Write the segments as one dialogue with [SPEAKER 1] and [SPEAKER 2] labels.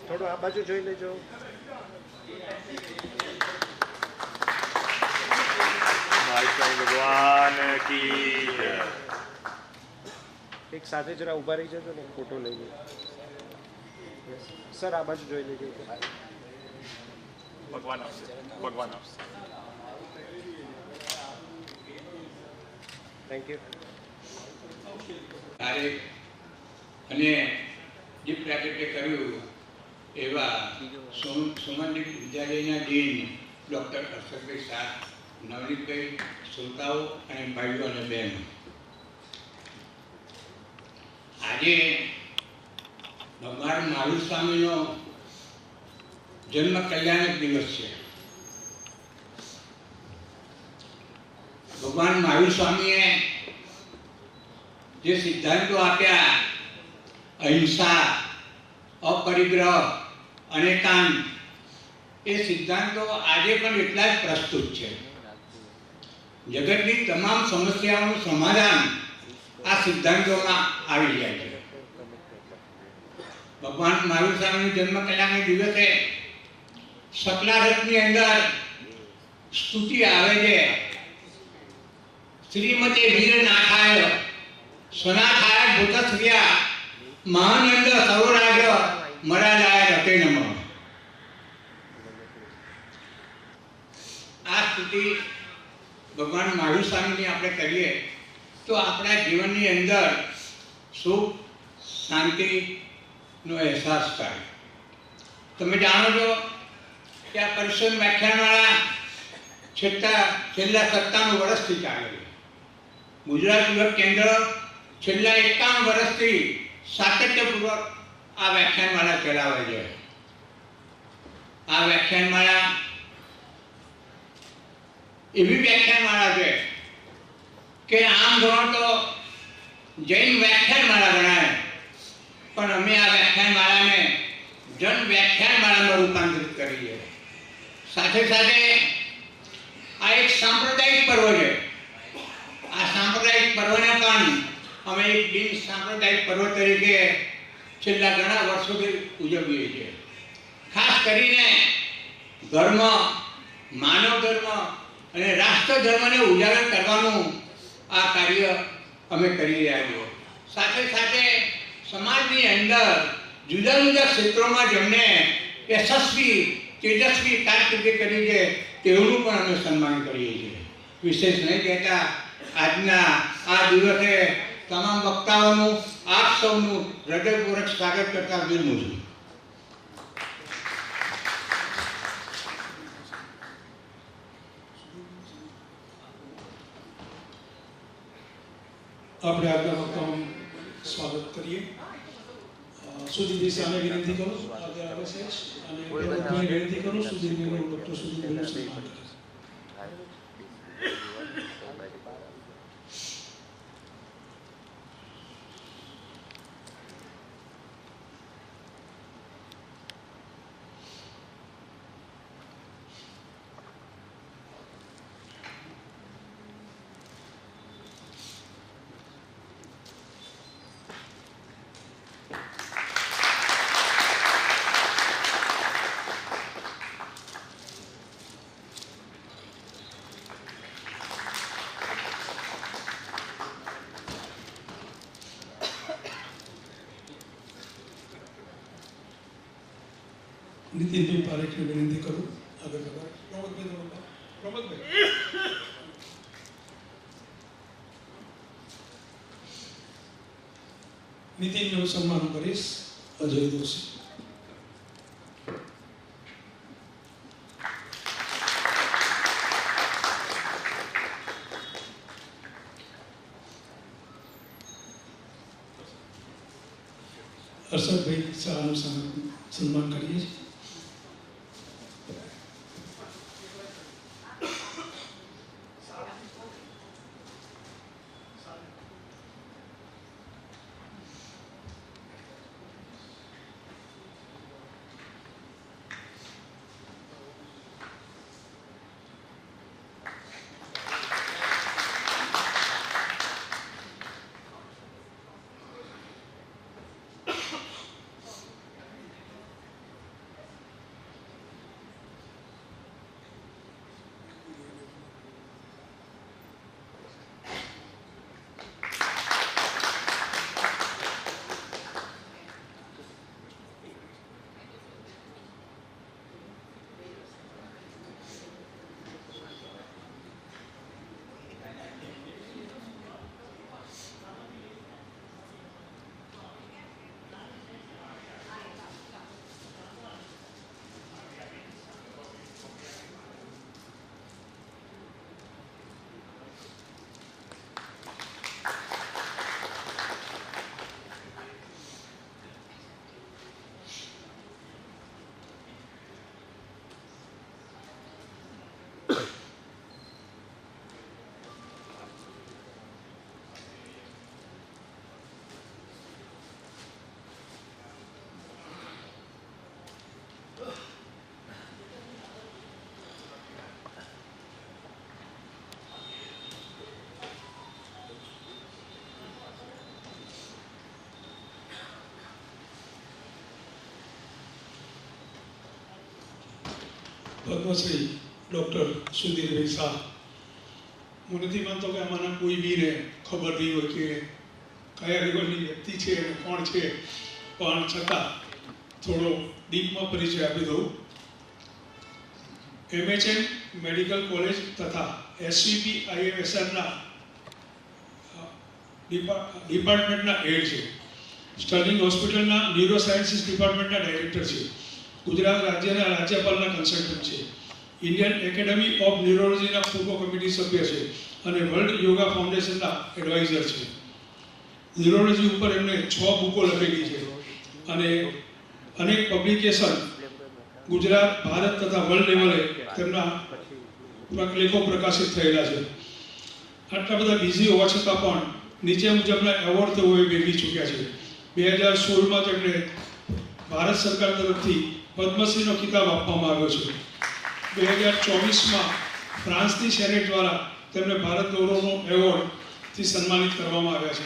[SPEAKER 1] થોડું આ બાજુ જોઈ લેજો.
[SPEAKER 2] ભગવાન કી જય.
[SPEAKER 1] એક સાથે જરા ઊભા રહી જજો ને ફોટો લઈ લે. સર આ બાજુ જોઈ લેજો.
[SPEAKER 2] ભગવાન આપશે, ભગવાન આપશે.
[SPEAKER 1] Thank you.
[SPEAKER 3] અને જે પ્રાગટ્ય કર્યું એવા સુમનદીપ વિદ્યાલયના ડીન ડૉક્ટર હર્ષદભાઈ શાહ, નવનીતભાઈ, શ્રોતાઓ અને ભાઈઓ અને બહેનો, આજે ભગવાન મહાવીર સ્વામીનો જન્મ કલ્યાણક દિવસ છે. ભગવાન મહાવીર સ્વામીએ જે સિદ્ધાંતો આપ્યા, અહિંસા, અપરિગ્રહ અને કામ, એ સિદ્ધાંતો આજે પણ એટલા જ પ્રસ્તુત છે. જગતની તમામ સમસ્યાઓનું સમાધાન આ સિદ્ધાંતોમાં આવી જાય છે. ભગવાન મહાવીર સ્વામીનો જન્મ કલ્યાણના દિવસે સકલારથની અંદર સ્તુતિ આવે છે, શ્રીમતે વીર નાથાય સનાથાય ભૂતશ્રિયા મહાનંદ સરોરાજ મરાજાય રતે નમઃ. આ સ્તુતિ ભગવાન મહાવીર સ્વામીની આપણે કરીએ તો આપણા જીવનની અંદર સુખ શાંતિનો અહેસાસ થાય. તમે જાણો છો કે આ પરિષદ વ્યાખ્યાનમાળા છેલ્લા 97 વર્ષથી ચાલે છે. ગુજરાત યુવક કેન્દ્ર છેલ્લા 51 વર્ષથી સાતત્યપૂર્વક આ વ્યાખ્યાનમાળા ચલાવે છે. આ વ્યાખ્યાનમાળા એવી વ્યાખ્યાનમાળા છે કે આમ ધોરણ તો જૈન વ્યાખ્યાનમાળા ગણાય, પણ અમે આ વ્યાખ્યાનમાળાને જન વ્યાખ્યાનમાળામાં રૂપાંતરિત કરી છે. સાથે સાથે આ એક સાંપ્રદાયિક પર્વ છે. આ સાંપ્રદાયિક પર્વને પણ અમે એક બિન સાંપ્રદાયિક પર્વ તરીકે છેલ્લા ઘણા વર્ષોથી ઉજવીએ છીએ. ખાસ કરીને ધર્મ, માનવ ધર્મ અને રાષ્ટ્ર ધર્મને ઉજાગર કરવાનું આ કાર્ય અમે કરી રહ્યા છીએ. સાથે સાથે સમાજની અંદર જુદા જુદા ક્ષેત્રોમાં જેમને યશસ્વી તેજસ્વી કારકિર્દી કરી છે તેઓનું પણ અમે સન્માન કરીએ છીએ. વિશેષ નહીં કહેતા આજના આ દિવસે તમામ વક્તાઓનું આપ સૌનું હૃદયપૂર્વક સ્વાગત કરતા વિરમું છું.
[SPEAKER 4] આપણે આગળ વક્તાઓનું સ્વાગત કરીએ. સુધીર દેસાઈને વિનંતી કરું આગળ આવે છે અને પ્રમોદભાઈ વિનંતી કરું સુધીરભાઈનું ડૉક્ટર સુધીરભાઈનું સન્માન કરે. નીતિનભાઈ પારેખને વિનંતી કરું આગળ પ્રમોદભાઈ નીતિનનું સન્માન કરીશ. અજય દોશી. હર્ષદભાઈ શાહનું સન્માન કરીએ છીએ. પદ્મશ્રી ડૉક્ટર સુધીરભાઈ શાહ. હું નથી માનતો કે આમાંના કોઈ બીને ખબર નહીં હોય કે કયા લેવલની વ્યક્તિ છે અને કોણ છે, પણ છતાં થોડો ડીપમાં પરિચય આપી દઉં. MHN મેડિકલ કોલેજ તથા SVP IMSRના ડિપાર્ટમેન્ટના હેડ છે. સ્ટર્લિંગ હોસ્પિટલના ન્યુરોસાયન્સીસ ડિપાર્ટમેન્ટના ડાયરેક્ટર છે. ગુજરાત રાજ્યના રાજ્યપાલના કન્સલ્ટન્ટ છે. ઇન્ડિયન એકેડમી ઓફ ન્યુરોલોજીના પૂર્વ કમિટી સભ્ય છે અને વર્લ્ડ યોગા ફાઉન્ડેશનના એડવાઇઝર છે. ન્યુરોલોજી ઉપર એમણે 6 બુકો લખેલી છે અને અનેક પબ્લિકેશન ગુજરાત, ભારત તથા વર્લ્ડ લેવલે તેમના લેખો પ્રકાશિત થયેલા છે. આટલા બધા બિઝી હોવા છતાં પણ નીચે મુજબના એવોર્ડ તેઓ મેળવી ચૂક્યા છે. 2016માં તેમને ભારત સરકાર તરફથી પદ્મશ્રીનો ખિતાબ આપવામાં આવ્યો છે. 2024માં ફ્રાન્સની સેનેટ દ્વારા તેમને ભારત ગૌરવનો એવોર્ડથી સન્માનિત કરવામાં આવ્યા છે.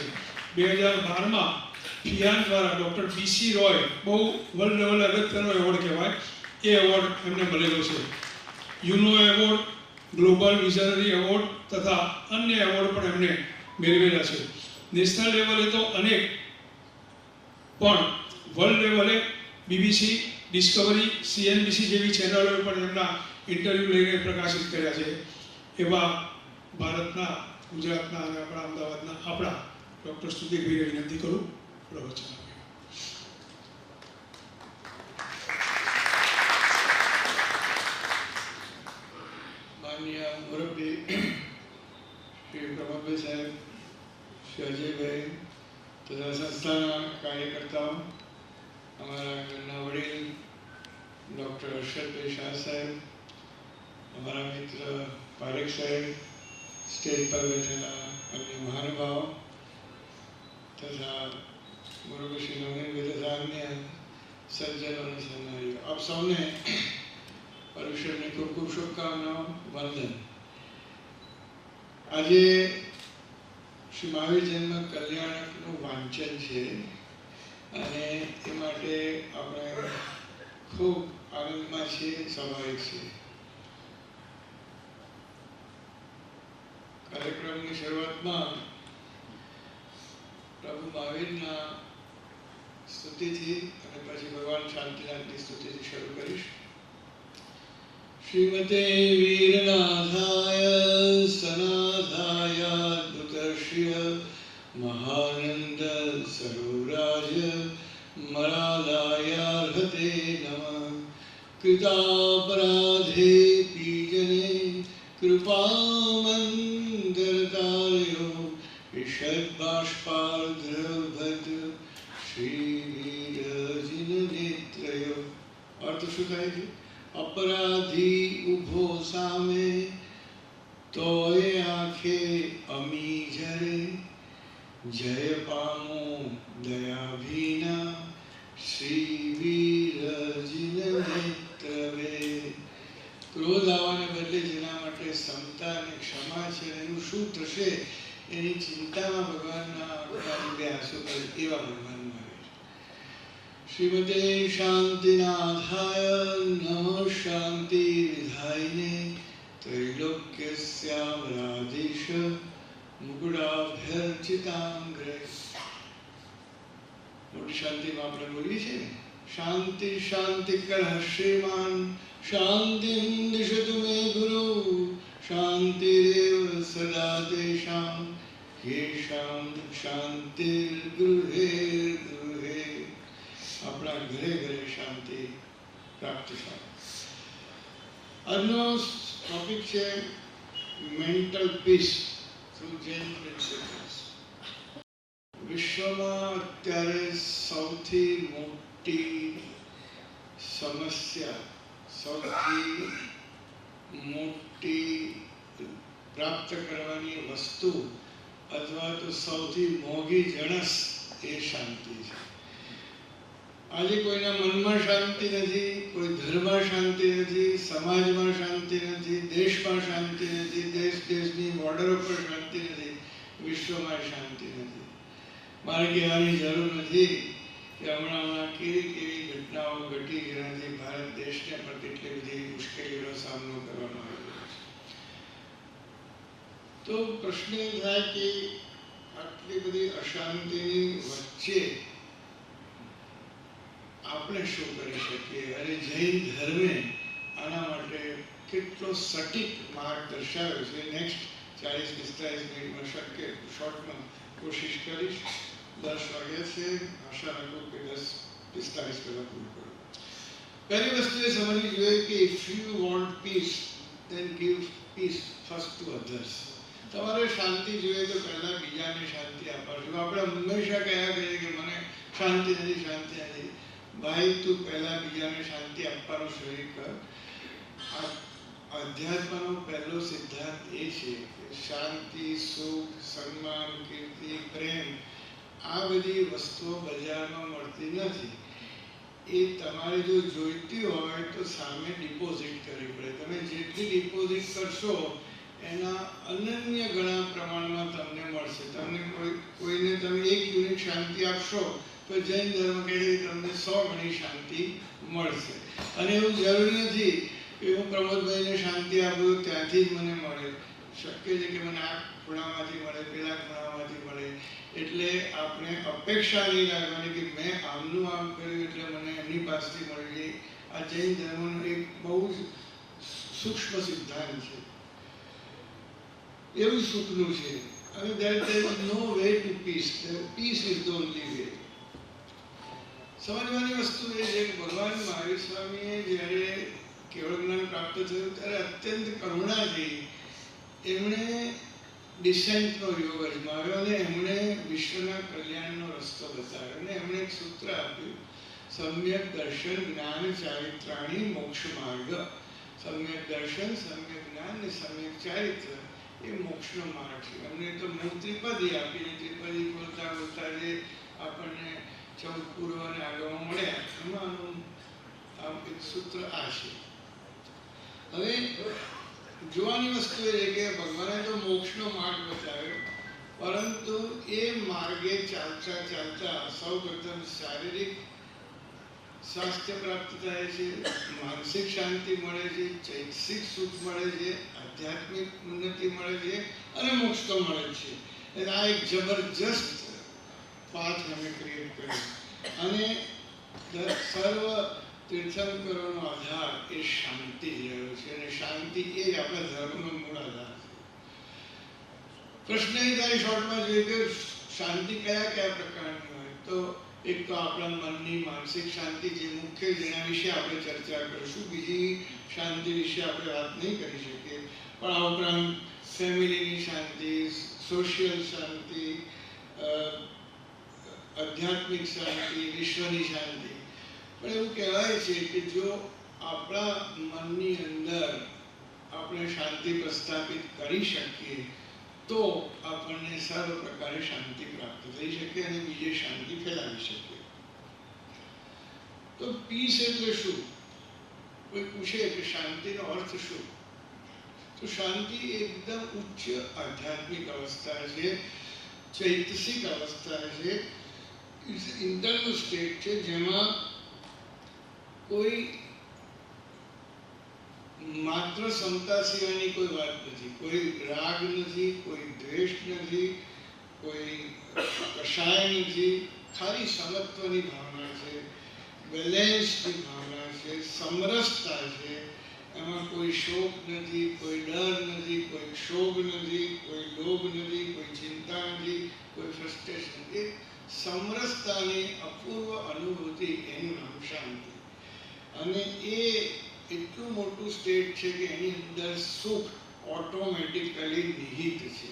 [SPEAKER 4] 2012માં ફિયાન દ્વારા ડૉક્ટર PC રોય, બહુ વર્લ્ડ લેવલે અગત્યનો એવોર્ડ કહેવાય, એ એવોર્ડ એમને મળેલો છે. યુનો એવોર્ડ, ગ્લોબલ વિઝનરી એવોર્ડ તથા અન્ય એવોર્ડ પણ એમને મેળવેલા છે. નેશનલ લેવલે તો અનેક, પણ વર્લ્ડ લેવલે BBC, ડિસ્કવરી, CNBC જેવી ચેનલોએ પણ એમના ઇન્ટરવ્યૂ લઈને પ્રકાશિત કર્યા છે. એવા ભારતના, ગુજરાતના અને આપણા અમદાવાદના આપણા ડૉક્ટર સુધીરભાઈને વિનંતી કરું પ્રવચન આપે.
[SPEAKER 5] માનનીય મુરબ્બી શ્રી પ્રમોદભાઈ સાહેબ, શ્રી અજયભાઈ તથા સંસ્થાના કાર્યકર્તાઓ, અમારા ઘરના વડીલ ડૉક્ટર હર્ષદભાઈ શાહ સાહેબ, અમારા મિત્ર પારેખ સાહેબ, સ્ટેજ પર બેઠેલા અન્ય મહાનુભાવો તથા મુરબ્બી શ્રી નવનીનભાઈ તથા અન્ય સજ્જનો અને સન્માનીઓ, આપ સૌને પર્યુષણની ખૂબ ખૂબ શુભકામનાઓ, વંદન. આજે શ્રી મહાવીર જન્મ કલ્યાણકનું વાંચન છે અને એ માટે આપણે ખૂબ આનંદમાં છીએ, સ્વાભાવિક છે. કાર્યક્રમની શરૂઆતમાં પ્રભુ મહાવીરના સ્તુતિથી અને પછી ભગવાન શાંતિનાથની સ્તુતિથી શરૂ કરીશ. શ્રીમતે વીરનાથાય સનાથાય અદ્ભુતશ્રિય મહાનંદ સરોરાજ મરાલાય હતે નમઃ. કૃતાપરાધે પીજને કૃપામંદરતારયો વિષદબાષ્પાર્દ્રભદ્ર શ્રીવીરજિન નેત્રયો. અર્થ શું થાય છે? અપરાધી ઉભો સામે તોય આંખે અમી જરે, જય પામો દયાભીના શ્રી વીરજિન નેત્રવે. ક્રોધ આવવાને બદલે જેના માટે ક્ષમતા અને ક્ષમા છે એનું શું થશે એની ચિંતામાં ભગવાનના બે આંસુ કરે એવા ભગવાન મળે. શ્રીમતે શાંતિનાથાય નમઃ. શાંતિ વિધાયિને ત્રૈલોક્યસ્યામરાધીશ મુકુડાભ્યર્ચિતાંગ્રે. મોટી શાંતિમાં આપણે બોલીએ છીએ ને, શાંતિ શાંતિ કરઃ શ્રીમાન શાંતિં દિશતુ મે ગુરુ શાંતિરેવ સદા તેષાં યેષાં શાંતિર્ગૃહે ગૃહે. આપણા ઘરે ઘરે શાંતિ પ્રાપ્ત થાય. આજનો ટોપિક છે mental peace through Jain principles. વિશ્વમાં અત્યારે સૌથી મોટી સમસ્યા, સૌથી મોટી પ્રાપ્ત કરવાની વસ્તુ અથવા તો સૌથી મોંઘી જણસ એ શાંતિ છે. આજે કોઈના મનમાં શાંતિ નથી, કોઈ ધર્મમાં શાંતિ નથી, સમાજમાં શાંતિ નથી, દેશમાં શાંતિ નથી, દેશની બોર્ડરો પર શાંતિ નથી, વિશ્વમાં શાંતિ નથી. મારે કહેવાની જરૂર નથી કે હમણાં કેવી કેવી ઘટનાઓ ઘટી જેનાથી ભારત દેશને પણ કેટલી બધી મુશ્કેલી મુશ્કેલીનો સામનો કરવાનો આવી રહ્યો છે. તો પ્રશ્ન એ થાય કે આટલી બધી અશાંતિની વચ્ચે આપણે શું કરી શકીએ, અને જૈન ધર્મે આના માટે કેટલો સટીક માર્ગ દર્શાવ્યો છે. નેક્સ્ટ 40-45 મિનિટમાં શક્ય શોર્ટમાં કોશિશ કરીશ. 10 વાગ્યા છે, આશા રાખું કે 10:45 પહેલાં પૂરું કરું. પહેલી વસ્તુ એ સમજવી જોઈએ કે if you want peace then give peace first to others. તમારે શાંતિ જોઈએ તો પહેલાં બીજાને શાંતિ આપવા જોઈએ. આપણે હંમેશા કહ્યા કરીએ કે મને શાંતિ નથી, શાંતિ નથી. ભાઈ, તું પહેલાં બીજાને શાંતિ આપવાનું શરૂ કર. આ અધ્યાત્મનો પહેલો સિદ્ધાંત એ છે કે શાંતિ, સુખ, સન્માન, કીર્તિ, પ્રેમ આ બધી વસ્તુઓ બજારમાં મળતી નથી. એ તમારે જો જોઈતી હોય તો સામે ડિપોઝિટ કરવી પડે. તમે જેટલી ડિપોઝિટ કરશો એના અનન્ય ઘણા પ્રમાણમાં તમને મળશે. તમને કોઈને તમે 1 યુનિટ શાંતિ આપશો તો જૈન ધર્મ કહે છે તમને 100 ગણી શાંતિ મળશે. અને એવું જરૂરી નથી કે હું પ્રમોદભાઈને શાંતિ આપું ત્યાંથી જ મને મળે. શક્ય છે કે મને આ ખૂણામાંથી મળે, પેલા ખૂણામાંથી મળે. એટલે આપણે અપેક્ષા નહીં રાખવાની કે મેં આમનું આમ કર્યું એટલે મને એમની પાસેથી મળી ગઈ. આ જૈન ધર્મનો એક બહુ જ સૂક્ષ્મ સિદ્ધાંત છે. એવું સુખનું છે. અને there is no way to peace. Peace is the only way. સમજવાની વસ્તુ એ છે કે ભગવાન મહાવીર સ્વામીએ જ્યારે કેવળ જ્ઞાન પ્રાપ્ત થયું ત્યારે અત્યંત કરુણાથી એમણે ડિસેન્ટનો યોગ અજમાવ્યો અને એમણે વિશ્વના કલ્યાણનો રસ્તો બતાવ્યો. અને એમણે એક સૂત્ર આપ્યું, સમ્યક દર્શન જ્ઞાન ચારિત્રાણી મોક્ષ માર્ગ. સમ્યક દર્શન, સમ્યક જ્ઞાન અને સમ્યક ચારિત્ર એ મોક્ષનો માર્ગ છે. એમણે તો ત્રિપદી આપી. ત્રિપદી બોલતા બોલતા જે આપણને 14 પૂર્વ અને આગળ મળ્યા એમાંનું એક સૂત્ર આ છે. હવે જોવાની વસ્તુ એ છે કે ભગવાને તો મોક્ષનો માર્ગ બતાવ્યો, પરંતુ એ માર્ગે ચાલતા ચાલતા સૌ પ્રથમ શારીરિક સ્વાસ્થ્ય પ્રાપ્ત થાય છે, માનસિક શાંતિ મળે છે, ચૈતસિક સુખ મળે છે, આધ્યાત્મિક ઉન્નતિ મળે છે અને મોક્ષ તો મળે છે. એટલે આ એક જબરજસ્ત પાથ અમે ક્રિએટ કર્યો. અને સર્વ તીર્થંકરોનો આધાર એ શાંતિ રહ્યો છે. અને શાંતિ એ જ આપણા ધર્મનો મૂળ આધાર છે. પ્રશ્ન એ થાય શોર્ટમાં જોઈએ કે શાંતિ કયા કયા પ્રકારની હોય. તો એક તો આપણા મનની માનસિક શાંતિ જે મુખ્ય જેના વિશે આપણે ચર્ચા કરીશું. બીજી શાંતિ વિશે આપણે વાત નહીં કરી શકીએ. પણ આ ઉપરાંત ફેમિલીની શાંતિ, સોશિયલ શાંતિ, આધ્યાત્મિક શાંતિ, વિશ્વની શાંતિ. પણ એવું કહેવાય છે કે જો આપણા મનની અંદર આપણે શાંતિ પ્રસ્થાપિત કરી શકીએ તો આપણને સર્વ પ્રકારે શાંતિ પ્રાપ્ત થઈ શકે અને બીજે શાંતિ ફેલાવી શકીએ. તો પીસ એટલે શું? કોઈ પૂછે કે શાંતિનો અર્થ શું? તો શાંતિ એકદમ ઉચ્ચ આધ્યાત્મિક અવસ્થા છે, ચૈતસિક અવસ્થા છે, ઇન્ટરનલ સ્ટેટ છે જેમાં કોઈ માત્ર ક્ષમતા સિવાયની કોઈ વાત નથી. કોઈ રાગ નથી, કોઈ દ્વેષ નથી, કોઈ કષાય નથી. ખાલી સમત્વની ભાવના છે, બેલેન્સની ભાવના છે, સમરસતા છે. એમાં કોઈ શોક નથી, કોઈ ડર નથી, કોઈ ક્ષોભ નથી, કોઈ લોભ નથી, કોઈ ચિંતા નથી, કોઈ ફ્રસ્ટ્રેશન નથી. સમરસતાની અપૂર્વ અનુભૂતિ એનું નામ શાંતિ. અને એ એટલું મોટું સ્ટેટ છે કે એની અંદર સુખ ઓટોમેટિકલી નિહિત છે.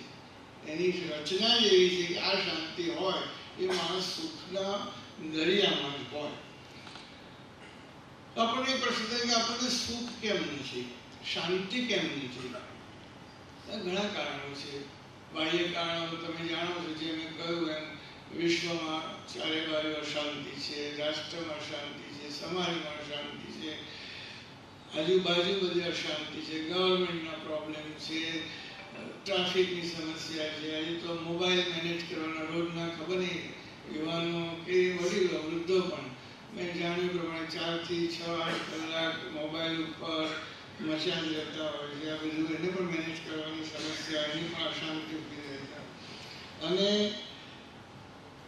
[SPEAKER 5] એની રચના જ એવી છે કે આ શાંતિ હોય એ માણસ સુખના દરિયામાં જ હોય. આપણને પ્રશ્ન થાય કે આપણને સુખ કેમ નથી, શાંતિ કેમ નથી? ઘણા કારણો છે. બાહ્ય કારણો તમે જાણો છો, જે મેં કહ્યું એમ વિશ્વમાં ચારે બાજુ અશાંતિ છે, રાષ્ટ્રમાં શાંતિ છે, સમાજમાં શાંતિ છે, આજુબાજુ બધી અશાંતિ છે, ગવર્મેન્ટના પ્રોબ્લેમ છે, ટ્રાફિકની સમસ્યા છે. આજે તો મોબાઈલ મેનેજ કરવાના રોજના ખબર નહીં યુવાનો કે વડીલો વૃદ્ધો પણ મેં જાણ્યું પ્રમાણે 4 થી 6 8 કલાક મોબાઈલ ઉપર મચાન રહેતા હોય છે, આ બધું એને પણ મેનેજ કરવાની સમસ્યા, એની પણ અશાંતિ ઊભી રહે છે. અને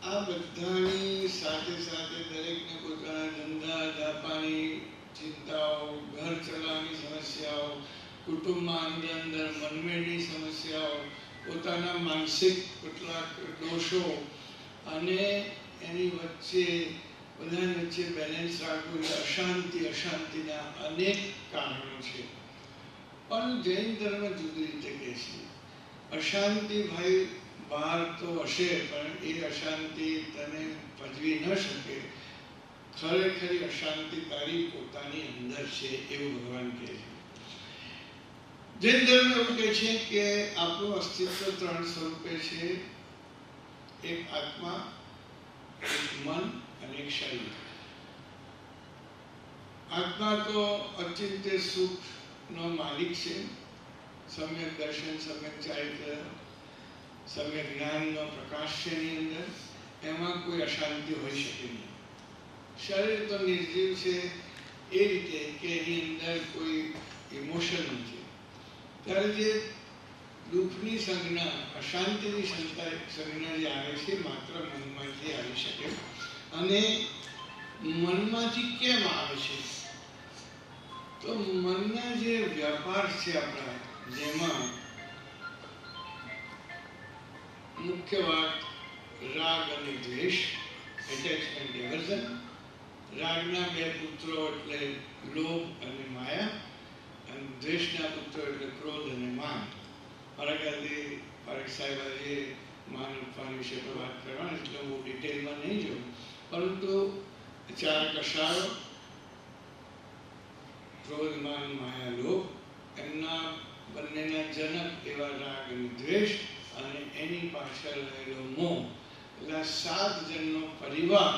[SPEAKER 5] આ બધાની સાથે સાથે દરેકને પોતાના ધંધા વ્યાપારની ચિંતાઓ, ઘર ચલાવવાની સમસ્યાઓ, કુટુંબમાં અંદર મનમેળની સમસ્યાઓ, પોતાના માનસિક કેટલાક દોષો અને એની વચ્ચે બધાની વચ્ચે બેલેન્સ રાખવું એ અશાંતિના અનેક કારણો છે. પણ જૈન ધર્મ જુદી રીતે કહે છે. અશાંતિ ભાઈ બહાર તો હશે, પણ એ અશાંતિ તને પજવી ન શકે. ખરેખરી અશાંતિ તારી પોતાની અંદર છે એવું ભગવાન કહે છે. જૈન ધર્મ એવું કહે છે કે આપણું અસ્તિત્વ 3 સ્વરૂપે છે: એક આત્મા, એક મન અને એક શરીર. આત્મા તો અચિંત્ય સુખનો માલિક છે. સમ્યક દર્શન, સમ્યક ચારિત્ર, સમ્યક જ્ઞાનનો પ્રકાશ છે એની અંદર. એમાં કોઈ અશાંતિ હોઈ શકે નહીં. શરીર તો નિર્જીવ છે એ રીતે કે એની અંદર કોઈ ઇમોશન નથી. ત્યારે જે દુઃખની સંજ્ઞા, અશાંતિની સંજ્ઞા જે આવે છે માત્ર મનમાંથી આવી શકે. અને મનમાંથી કેમ આવે છે? તો મનના જે વ્યાપાર છે આપણા, જેમાં મુખ્ય વાત રાગ અને દ્વેષ, એટેચમેન્ટ એવર્ઝન. રાગના 2 પુત્રો એટલે લોભ અને માયા, અને દ્વેષના પુત્રો એટલે ક્રોધ અને માન. મારા ખ્યાલથી પારેખ સાહેબ આજે માન અપમાન વિશે પર વાત કરવાની, એટલે હું ડિટેલમાં નહીં જાઉં. પરંતુ 4 કશાયો, ક્રોધ, માન, માયા, લોભ, એમના બંનેના જનક એવા રાગ અને દ્વેષ, અને એની પાછળ રહેલો મોહ. એટલે 7 જણનો પરિવાર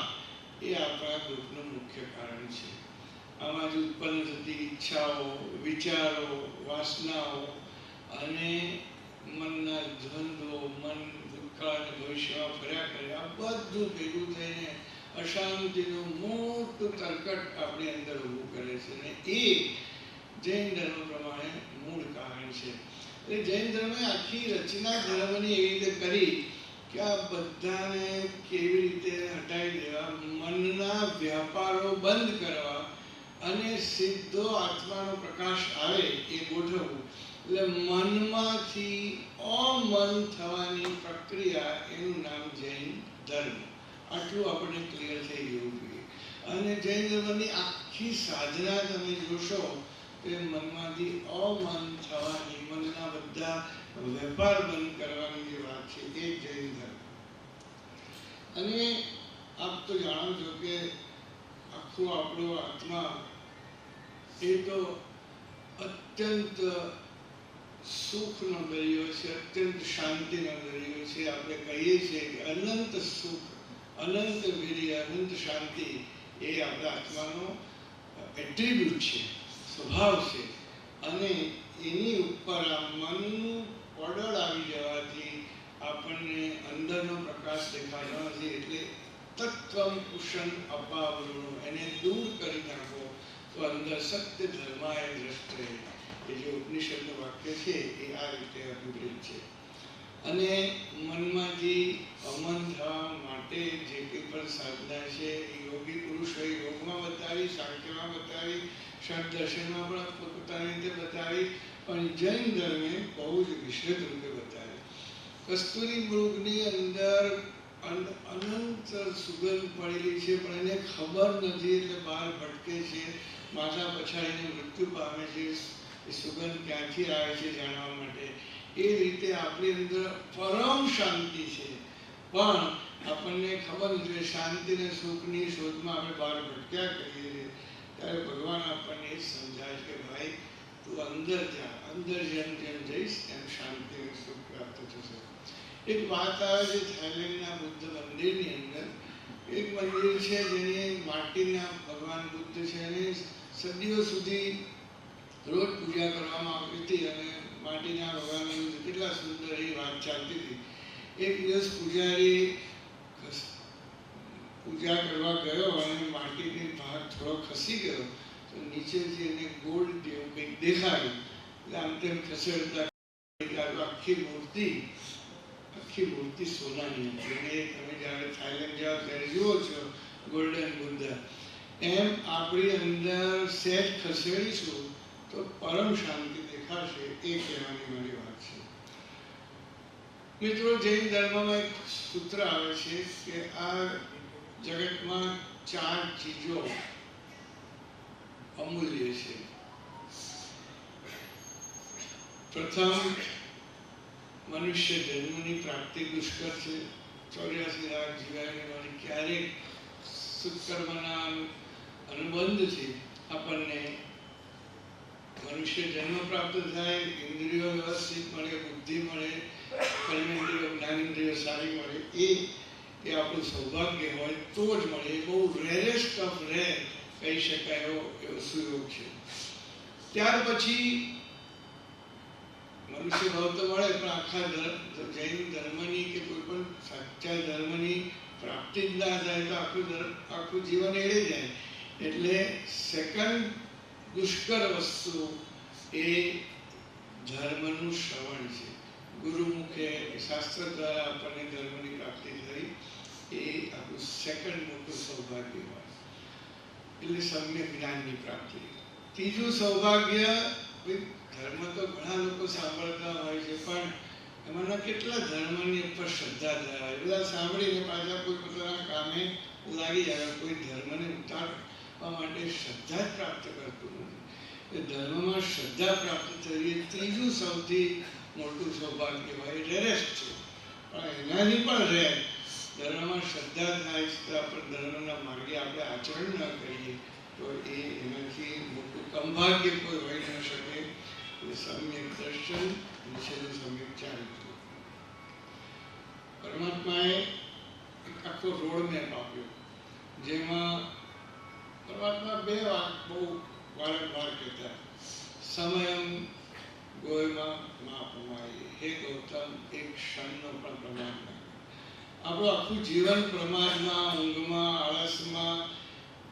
[SPEAKER 5] એ આપણા દુઃખનું મુખ્ય કારણ છે. આમાં જ ઉત્પન્ન થતી ઈચ્છાઓ, વિચારો, વાસનાઓ અને મનના દ્વંદ્વો, મન ભૂતકાળ અને ભવિષ્યમાં ફર્યા કરે, આ બધું ભેગું થઈને અશાંતિનું મોટું તરકટ આપણી અંદર ઊભું કરે છે. અને એ જૈન ધર્મ પ્રમાણે મૂળ કારણ છે. એટલે જૈન ધર્મે આખી રચના ધર્મની એવી રીતે કરી કે આ બધાને કેવી રીતે હટાવી દેવા, મનના વ્યાપારો બંધ કરવા અને સીધો આત્માનો પ્રકાશ આવે એ ગોઠવવું. એટલે મનમાંથી અમન થવાની પ્રક્રિયા, એનું નામ જૈન ધર્મ. આટલું આપણને ક્લિયર થઈ જવું જોઈએ. અને જૈન ધર્મની આખી સાધના તમે જોશો કે મનમાંથી અમન થવાની, મનના બધા વેપાર બંધ કરવાની જે વાત છે એ જૈન ધર્મ. અને આપ તો જાણો છો કે આખું આપણો આત્મા એ તો અત્યંત સુખનો દરિયો છે, અત્યંત શાંતિનો દરિયો છે. આપણે કહીએ છીએ કે અનંત સુખ, અનંત વીર્ય, અનંત શાંતિ એ આપણા આત્માનો એટ્રીબ્યુટ છે, સ્વભાવ છે. અને એની ઉપર આ મનનું પડળ આવી જવાથી આપણને અંદરનો પ્રકાશ દેખાતો નથી. એટલે તત્વમ કુશન અપાવૃણો, એને દૂર કરી નાખો તો અંદર સત્ય ધર્માય દ્રષ્ટે. એ જે ઉપનિષદનું વાક્ય છે એ આ રીતે અભિપ્રેત છે. અને મનમાંથી અમન થવા માટે જે કંઈ પણ સાધના છે એ યોગી પુરુષોએ યોગમાં બતાવી, સાંખ્યમાં બતાવી, ષડ દર્શનમાં પણ પોતાની રીતે બતાવી, પણ જૈન ધર્મે બહુ જ વિશેષ રૂપે બતાવી. કસ્તુરી મૃગની અંદર અનંત સુગંધ પડેલી છે, પણ એને ખબર નથી, એટલે બહાર ભટકે છે, માથા પછાડીને મૃત્યુ પામે છે. એ સુગંધ ક્યાંથી આવે છે જાણવા માટે. એ રીતે આપણી અંદર પરમ શાંતિ છે, પણ આપણને ખબર નથી. શાંતિને સુખની શોધમાં આપણે બહાર ભટક્યા કરીએ છીએ. ત્યારે ભગવાન આપણને એ સમજાય છે કે ભાઈ તું અંદર જા, અંદર જેમ જેમ જઈશ એમ શાંતિ અને સુખ પ્રાપ્ત થશે. એક વાત આવે છે થાઈલેન્ડના બુદ્ધ મંદિરની અંદર. એક મંદિર છે જેની માટીના ભગવાન બુદ્ધ છે, અને સદીઓ સુધી રોજ પૂજા કરવામાં આવતી હતી. અને માટીના ભગવાન કેટલા સુંદર એ વાત ચાલતી હતી. એક દિવસ પૂજારી પૂજા કરવા ગયો અને માટીની ભાગ થોડો ખસી ગયો, તો તો નીચેથી એને ગોળ જેવું કંઈક દેખાયું એટલે આમ તેમ ખસેડતા આખી મૂર્તિ સોનાની હતી. અને તમે જ્યારે થાઈલેન્ડ જાઓ ત્યારે જુઓ છો ગોલ્ડન બુદ્ધા, એમ આપણી અંદર સેજ ખસેડીશું તો પરમ શાંતિ દેખાશે. એ કહેવાની મારી વાત છે. મિત્રો, જૈન ધર્મમાં એક સૂત્ર આવે છે કે આ જગતમાં 4 ચીજો અમૂલ્ય છે. પ્રથમ, મનુષ્ય જન્મની પ્રાપ્તિ દુષ્કર છે. 84 લાખ જીવાને મારી ક્યારેક સત્કર્મના અનુબંધથી આપણને મનુષ્ય જન્મ પ્રાપ્ત થાય, ઇન્દ્રિયો વ્યવસ્થિત મળે, બુદ્ધિ મળે, કર્મેન્દ્રિયો જ્ઞાનેન્દ્રિયો સારી મળે, એ આપણું સૌભાગ્ય હોય તો જ મળે. એ બહુ રેરેસ્ટ ઓફ રેર કહી શકાય એવો સુયોગ છે. ત્યાર પછી મનુષ્ય ભાવ તો મળે, પણ આખા જૈન ધર્મની કે કોઈ પણ સાચા ધર્મની પ્રાપ્તિ જ ના થાય તો આખું જીવન એળે જાય. એટલે સેકન્ડ દુષ્કર વસ્તુ એ ધર્મનું શ્રવણ છે. ગુરુમુખે શાસ્ત્ર દ્વારા આપણને ધર્મની પ્રાપ્તિ થઈ, એ આપણું સેકન્ડ મોટું સૌભાગ્ય હોય. એટલે સમ્યક જ્ઞાનની પ્રાપ્તિ. ત્રીજું સૌભાગ્ય, ધર્મ તો ઘણા લોકો સાંભળતા હોય છે, પણ એમાંના કેટલા ધર્મની ઉપર શ્રદ્ધા ધરાવે. બધા સાંભળીને પાછા કોઈ પોતાના કામે લાગી જાય. કોઈ ધર્મને ઉતારવા માટે શ્રદ્ધા જ પ્રાપ્ત કરતું નથી. એ ધર્મમાં શ્રદ્ધા પ્રાપ્ત થવી એ ત્રીજું સૌથી મોટું સૌભાગ્ય હોય. રેરેસ્ટ છે, પણ એનાથી પણ રેર ધર્મમાં શ્રદ્ધા થાય છતાં પણ ધર્મના માર્ગે આપણે આચરણ ન કરીએ તો એનાથી મોટું કમભાગ્ય કોઈ હોઈ ન શકે. સમ્યક દર્શન, નીચેનું સમ્યક ચારિત્ર. પરમાત્માએ એક આખો રોડ મેપ આપ્યો, જેમાં પરમાત્મા 2 વાત બહુ વારંવાર કહેતા. સમયમ ગોયમાં માપમાય, હે ગૌતમ, એક ક્ષણનો પણ પ્રમાદ ના. આપણું આખું જીવન પ્રમાદમાં, ઊંઘમાં, આળસમાં,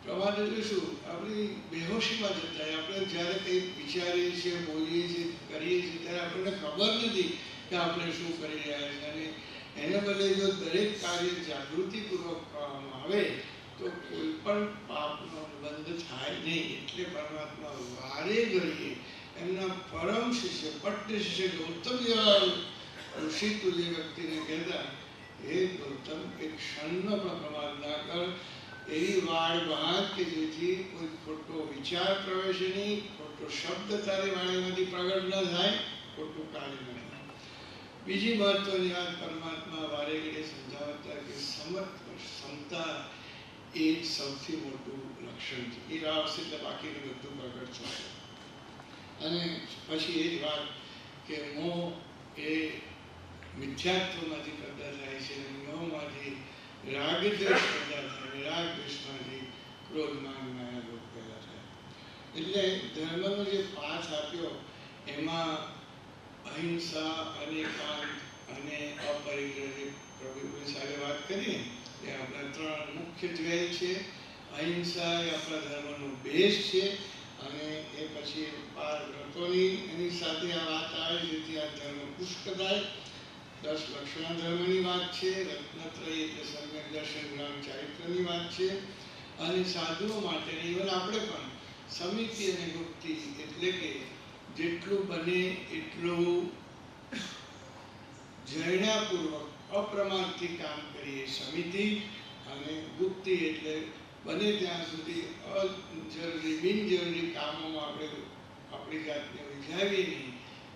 [SPEAKER 5] પ્રમાદ એટલે શું? આપણી બેહોશીમાં જતા. આપણે જ્યારે કંઈક વિચારીએ છીએ, બોલીએ છીએ, કરીએ છીએ ત્યારે આપણને ખબર નથી કે આપણે શું કરી રહ્યા છીએ. અને એને બદલે જો દરેક કાર્ય જાગૃતિપૂર્વક કરવામાં આવે તો કોઈ પણ પાપનો બંધ થાય નહીં. એટલે પરમાત્મા વારે ઘડીએ એમના પરમ શિષ્ય, પટ્ટ શિષ્ય ગૌતમ જેવા ઋષિ તુલ્ય વ્યક્તિને કહેતા, હે ગૌતમ, એક ક્ષણનો પણ પ્રમાદ ના કર. એવી વાળ બહાર કે જેથી કોઈ ખોટો વિચાર પ્રવેશે નહીં, ખોટો શબ્દ તારી વાણીમાંથી પ્રગટ ન થાય, ખોટું કાર્ય ન થાય. બીજી મહત્વની વાત પરમાત્મા વારે ઘડીએ સમજાવતા કે સમતા એ સૌથી મોટું લક્ષણ છે. એ આવશે એટલે બાકીનું બધું પ્રગટ થશે. અને પછી એ જ વાત કે મોહ એ મિથ્યાત્વમાંથી પેદા થાય છે, મોહમાંથી રાગ દ્વેષ પેદા થાય, રાગ દ્વેષમાંથી ક્રોધ માન માયા લોભ પેદા થાય. એટલે ધર્મનો જે પાઠ આપ્યો એમાં અહિંસા, અનેકાંત અને અપરિગ્રહ, પ્રભુની સાથે વાત કરીએ એ આપણા 3 મુખ્ય ધ્યેય છે. અહિંસા એ આપણા ધર્મનો બેઝ છે, અને એ પછી 12 વ્રતોની એની સાથે આ વાત આવે જેથી આ ધર્મ પુષ્ટ થાય. 10 લક્ષણા ધર્મની વાત છે. રત્નત્રય એટલે સમ્યક દર્શન, જ્ઞાન, ચારિત્રની વાત છે. અને સાધુઓ માટે ઇવન આપણે પણ સમિતિ અને ગુપ્તિ, એટલે કે જેટલું બને એટલું જૈણાપૂર્વક અપ્રમાદથી કામ કરીએ સમિતિ, અને ગુપ્તિ એટલે બને ત્યાં સુધી અજરૂરી બિનજરૂરી કામોમાં આપણે આપણી જાતને ઉલઝાવીએ નહીં,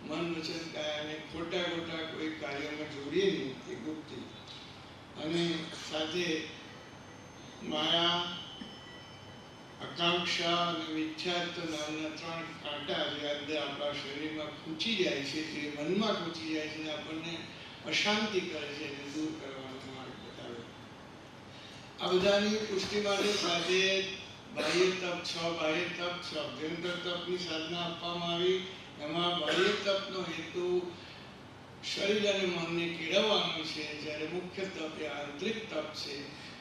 [SPEAKER 5] મન વચન કાયાને ખોટા કોઈ કાર્યમાં જોડીએ નહીં, એ ગુપ્તિ. અને સાથે માયા, આકાંક્ષા અને મિથ્યાત્વ નામના 3 કાંટા જે અંદર આપણા શરીરમાં ખૂંચી જાય છે, જે મનમાં ખૂંચી જાય છે, આપણને અશાંતિ કરે છે, એને દૂર કરવાનો માર્ગ બતાવ્યો. આ બધાની પુષ્ટિ માટે સાથે બાહ્ય તપ 6, બાહ્ય તપ 6, અભ્યંતર તપની સાધના આપવામાં આવી. એમાં બાહ્ય તપનો હેતુ શરીર અને મનને કેળવવાનો છે, જ્યારે મુખ્ય તપ એ આંતરિક તપ છે.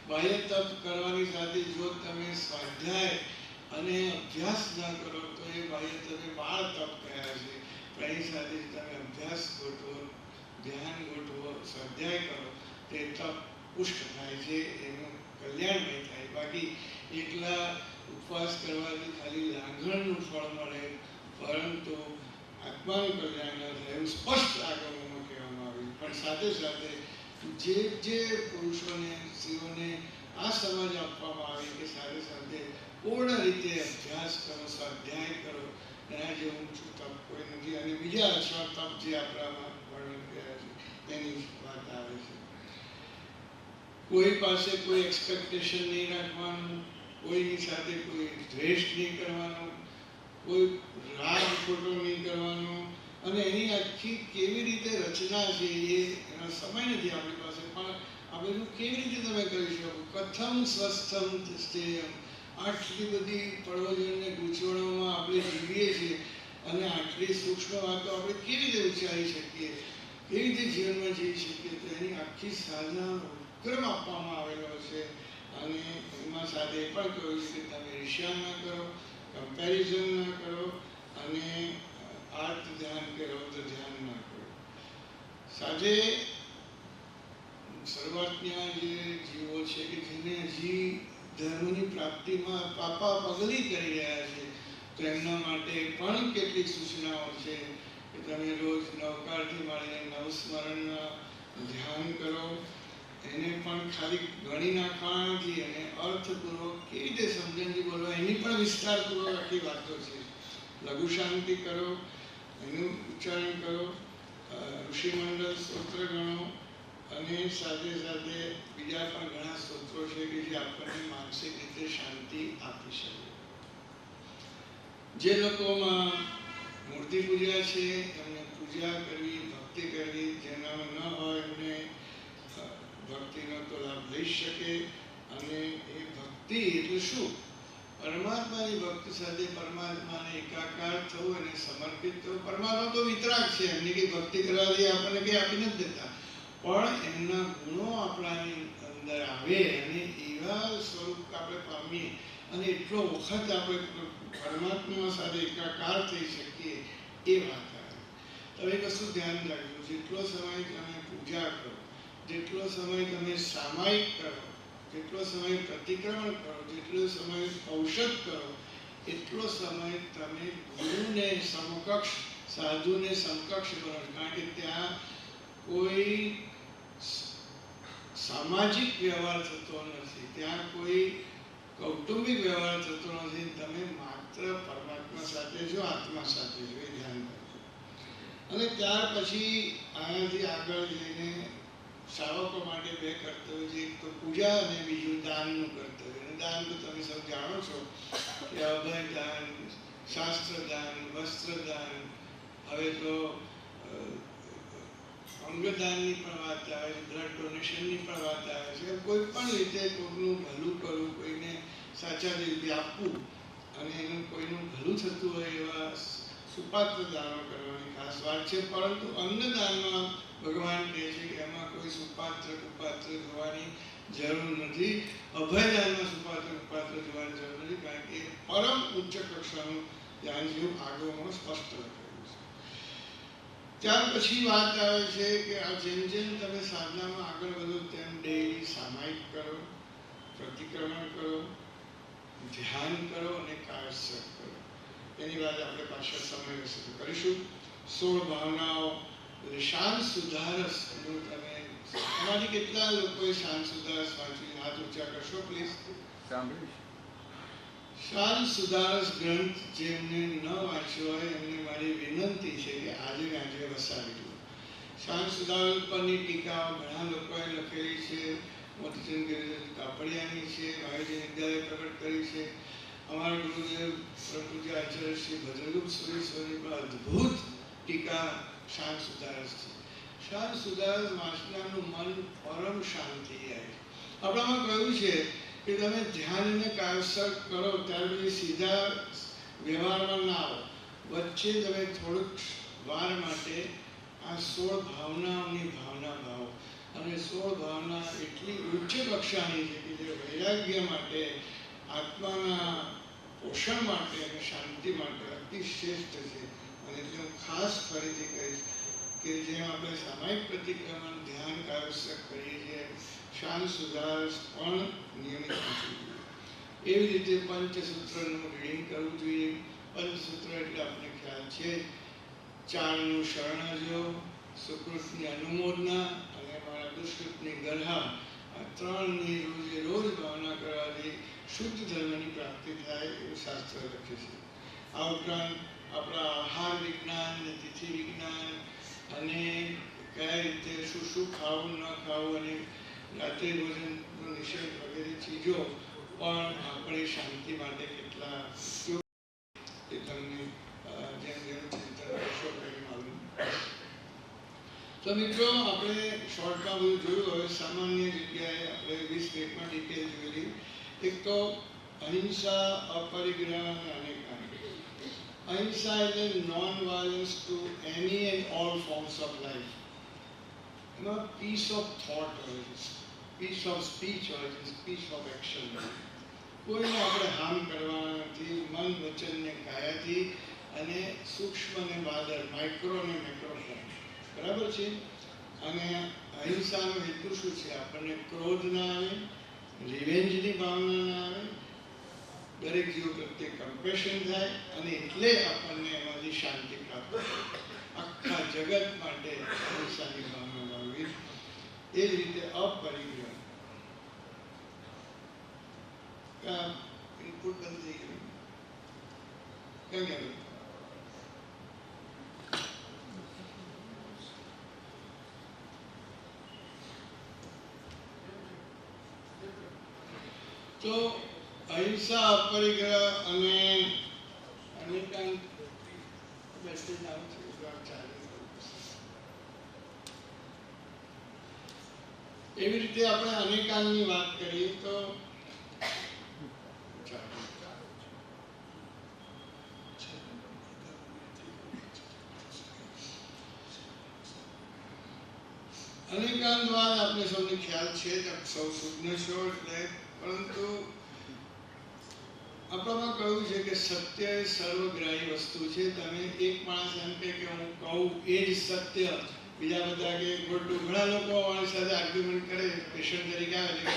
[SPEAKER 5] બાહ્ય તપ કરવાની સાથે જો તમે સ્વાધ્યાય અને અભ્યાસ ના કરો તો એ ભાઈએ તમે બાળ તપ કર્યા છે, પણ એની સાથે જ તમે અભ્યાસ ગોઠવો, ધ્યાન ગોઠવો, સ્વાધ્યાય કરો, તે તપ પુષ્ટ થાય છે, એનું કલ્યાણમય થાય. બાકી એકલા ઉપવાસ કરવાથી ખાલી લાંઘણનું ફળ મળે, પરંતુ આત્માનું કલ્યાણ ન થાય એવું સ્પષ્ટ આગમોમાં કહેવામાં આવ્યું. પણ સાથે સાથે જે પુરુષોને સ્ત્રીઓને આ સમજ આપવામાં આવી કે સાથે સાથે પૂર્ણ રીતે અભ્યાસ કરો, સ્વાધ્યાય કરો, એના જેવું ઊંચું તપ કોઈ નથી. અને બીજા 6 તપ જે આપણામાં વર્ણન કર્યા છે એની વાત આવે છે. કોઈ પાસે કોઈ એક્સપેક્ટેશન નહીં રાખવાનું, કોઈની સાથે કોઈ દ્વેષ નહીં કરવાનો, કોઈ રાગ ખોટો નહીં કરવાનો. અને એની આખી કેવી રીતે રચના છે એનો સમય નથી આપણી પાસે, પણ આ બધું કેવી રીતે તમે કરી શકો. કથમ સ્વસ્થમ સ્થેયમ, આટલી બધી પડોજનને ગૂંચવણોમાં આપણે જીવીએ છીએ અને આટલી સૂક્ષ્મ વાતો આપણે કેવી રીતે ઉચ્ચારી શકીએ, કેવી રીતે જીવનમાં જીવી શકીએ. તો એની આખી સાધના ક્રમ આપવામાં આવેલો છે. અને એમાં સાથે એ પણ કહ્યું છે કે તમે ઈર્ષ્યા ના કરો, કમ્પેરિઝન ના કરો, અને આર્ત ધ્યાન કે રૌદ્ર ધ્યાન ના કરો. સાથે શરૂઆતના જે જીવો છે કે જેને હજી ધર્મની પ્રાપ્તિમાં પાપા પગલી કરી રહ્યા છે, તો એમના માટે પણ કેટલીક સૂચનાઓ છે કે તમે રોજ નવકારથી માંડીને નવસ્મરણના ધ્યાન કરો. એને પણ ખાલી ગણી નાખવાના નથી, અને અર્થપૂર્વક કેવી રીતે સમજણથી બોલવા એની પણ વિસ્તારપૂર્વક આખી વાતો છે. લઘુ શાંતિ કરો, એનું ઉચ્ચારણ કરો, ઋષિમંડળ સ્તોત્ર ગણો, અને સાથે સાથે બીજા પણ ઘણા સ્તોત્રો છે કે જે આપણને માનસિક રીતે શાંતિ આપી શકે. જે લોકોમાં મૂર્તિ પૂજા છે એમને પૂજા કરવી, ભક્તિ કરવી, જેનામાં ન હોય એમને ભક્તિનો તો લાભ લઈ શકે. અને એ ભક્તિ એટલે શું? પરમાત્માની ભક્તિ સાથે પરમાત્માને એકાકાર થવું અને સમર્પિત થવું. પરમાત્મા તો વિતરાગ છે, એમની કઈ ભક્તિ કરવાથી આપણને કઈ આપી નથી દેતા, પણ એમના ગુણો આપણાની અંદર આવે અને એવા સ્વરૂપ આપણે પામીએ અને એટલો વખત આપણે પરમાત્મા સાથે એકાકાર થઈ શકીએ, એ વાત આવે. તમે કશું ધ્યાન રાખજો, જેટલો સમય તમે પૂજા કરો, જેટલો સમય તમે સામાયિક કરો, જેટલો સમય પ્રતિક્રમણ કરો, જેટલો સમય ઔષધ કરો, એટલો સમય તમે ગુરુને સમકક્ષ, સાધુને સમકક્ષ કરો. કારણ કે ત્યાં કોઈ સામાજિક વ્યવહાર થતો નથી, ત્યાં કોઈ કૌટુંબિક વ્યવહાર થતો નથી. તમે માત્ર પરમાત્મા સાથે છો, આત્મા સાથે છો, એ ધ્યાન રાખજો. અને ત્યાર પછી આનાથી આગળ જઈને શ્રાવકો માટે 2 કર્તવ્ય છે. એક તો પૂજા અને બીજું દાનનું કર્તવ્ય. અને દાન તો તમે સૌ જાણો છો કે અભય દાન, શાસ્ત્ર દાન, વસ્ત્ર દાન, હવે તો અંગદાનની પણ વાત આવે છે, બ્લડ ડોનેશનની પણ વાત આવે છે. કોઈ પણ રીતે કોઈનું ભલું કરવું, કોઈને સાચા દિલથી આપવું અને એનું કોઈનું ભલું થતું હોય એવા સુપાત્ર દાનો કરવાની ખાસ વાત છે. પરંતુ અન્નદાનમાં ભગવાન કહે છે કે એમાં કોઈ સુપાત્ર કુપાત્ર જોવાની જરૂર નથી. અભયદાનમાં સુપાત્ર કુપાત્ર જોવાની જરૂર નથી, કારણ કે પરમ ઉચ્ચ કક્ષાનું ધ્યાન જેવું આગળમાં સ્પષ્ટ લખાયું છે. ત્યાર પછી વાત આવે છે કે આ જેમ જેમ તમે સાધનામાં આગળ વધો તેમ ડેલી સામાયિક કરો, પ્રતિક્રમણ કરો, ધ્યાન કરો અને કાયસર કરો. એની વાત આપણે પાછળ સમય વિશે કરીશું. 16 ભાવનાઓ, શાંત સુધારસ. તમે એમાંથી કેટલા લોકોએ શાંત સુધારસ વાંચ્યું? હાથ ઊંચા કરશો પ્લીઝ. શાંત સુધારસ ગ્રંથ જેમને ન વાંચ્યો હોય એમને મારી વિનંતી છે કે આજે વસાવી લો. શાંત સુધારસ પરની ટીકાઓ ઘણા લોકોએ લખેલી છે. મોતીચંદ કાપડિયાની છે, મહાવીર વિદ્યાલય પ્રગટ કરી છે. અમારા ગુરુદેવ પ્રભુજી આચાર્ય શ્રી ભદ્રગુપ્ત સુરેશ્વરની પણ અદ્ભુત ટીકા શાંત સુધારસ છે. શાંત સુધારસ વાંચનારનું મન પરમ શાંતિ આવે. આપણામાં કહ્યું છે કે તમે ધ્યાન અને કાયસર કરો ત્યાર પછી સીધા વ્યવહારમાં ના આવો, વચ્ચે તમે થોડુંક વાર માટે આ 16 ભાવનાઓની ભાવના ભાવો. અને 16 ભાવના એટલી ઉચ્ચ કક્ષાની છે કે જે વૈરાગ્ય માટે, આત્માના પોષણ માટે અને શાંતિ માટે અતિ શ્રેષ્ઠ છે. અને એટલે હું ખાસ ફરીથી કહીશ કે જેમ આપણે સામાયિક પ્રતિક્રમણ ધ્યાન આવશ્યક કરીએ છીએ, શાંત સુધાર પણ નિયમિત વાંચવું જોઈએ. એવી રીતે પંચસૂત્રનું રીડિંગ કરવું જોઈએ. પંચસૂત્ર એટલે આપણે ખ્યાલ છે ચારનું શરણાજો, સુકૃતની અનુમોદના અને મારા દુષ્કૃતની ગરહા. આ ત્રણની રોજે રોજ ભાવના કરવાથી શુદ્ધ ધર્મની પ્રાપ્તિ થાય એવું શાસ્ત્ર લખે છે. આ ઉપરાંત આપણા આહાર વિજ્ઞાન અને તિથિ વિજ્ઞાન અને કયા રીતે શું શું ખાવું ન ખાવું અને રાત્રિ ભોજનનો નિષેધ વગેરે ચીજો પણ આપણી શાંતિ માટે કેટલા ઉપયોગ એ તમને જેમ જેમ ચિંતન કરશો તેમ માલુમ. તો મિત્રો આપણે શોર્ટમાં બધું જોયું. હવે સામાન્ય જગ્યાએ આપણે 20 મિનિટમાં ડિટેલ જોઈ. એક તો અહિંસા, અપરિગ્રહ અને અનેકાંત. અહિંસા એટલે non violence to any and all forms of life. એમાં પીસ ઓફ થોટ હોય છે, પીસ ઓફ સ્પીચ હોય છે, પીસ ઓફ એક્શન હોય છે. કોઈને આપણે હાર્મ કરવાના નથી, મન, વચન ને કાયાથી, અને સૂક્ષ્મ ને બાદર, માઇક્રો ને મેક્રો ફોર્મ. બરાબર છે. અને અહિંસાનો હેતુ શું છે? આપણને ક્રોધ ના આવે, રિવેન્જની ભાવના ના આવે, દરેક જીવ પ્રત્યે કમ્પેશન થાય, અને એટલે આપણને એમાંથી શાંતિ પ્રાપ્ત થાય. આખા જગત માટે અહિંસાની ભાવના લાવવી. એ જ રીતે અપરિગ્રહ. ઇનપુટ બંધ થઈ ગયું કેમ કે તો અહિંસા, અપરિગ્રહ અને અનેકાંત મેસેજ આવે છે. એવી રીતે આપણે અનેકાંતની વાત કરીએ તો અનેકાંત વાત આપણે સૌને ખ્યાલ છે કે સૌ સુજ્ઞ છો એટલે. પરંતુ આપણામાં કહ્યું છે કે સત્ય એ સર્વગ્રાહી વસ્તુ છે. તમે એક માણસ એમ કે હું કહું એ જ સત્ય, બીજા બધા કે ખોટું. ઘણા લોકો અમારી સાથે આર્ગ્યુમેન્ટ કરે, પેશન્ટ તરીકે આવે છે,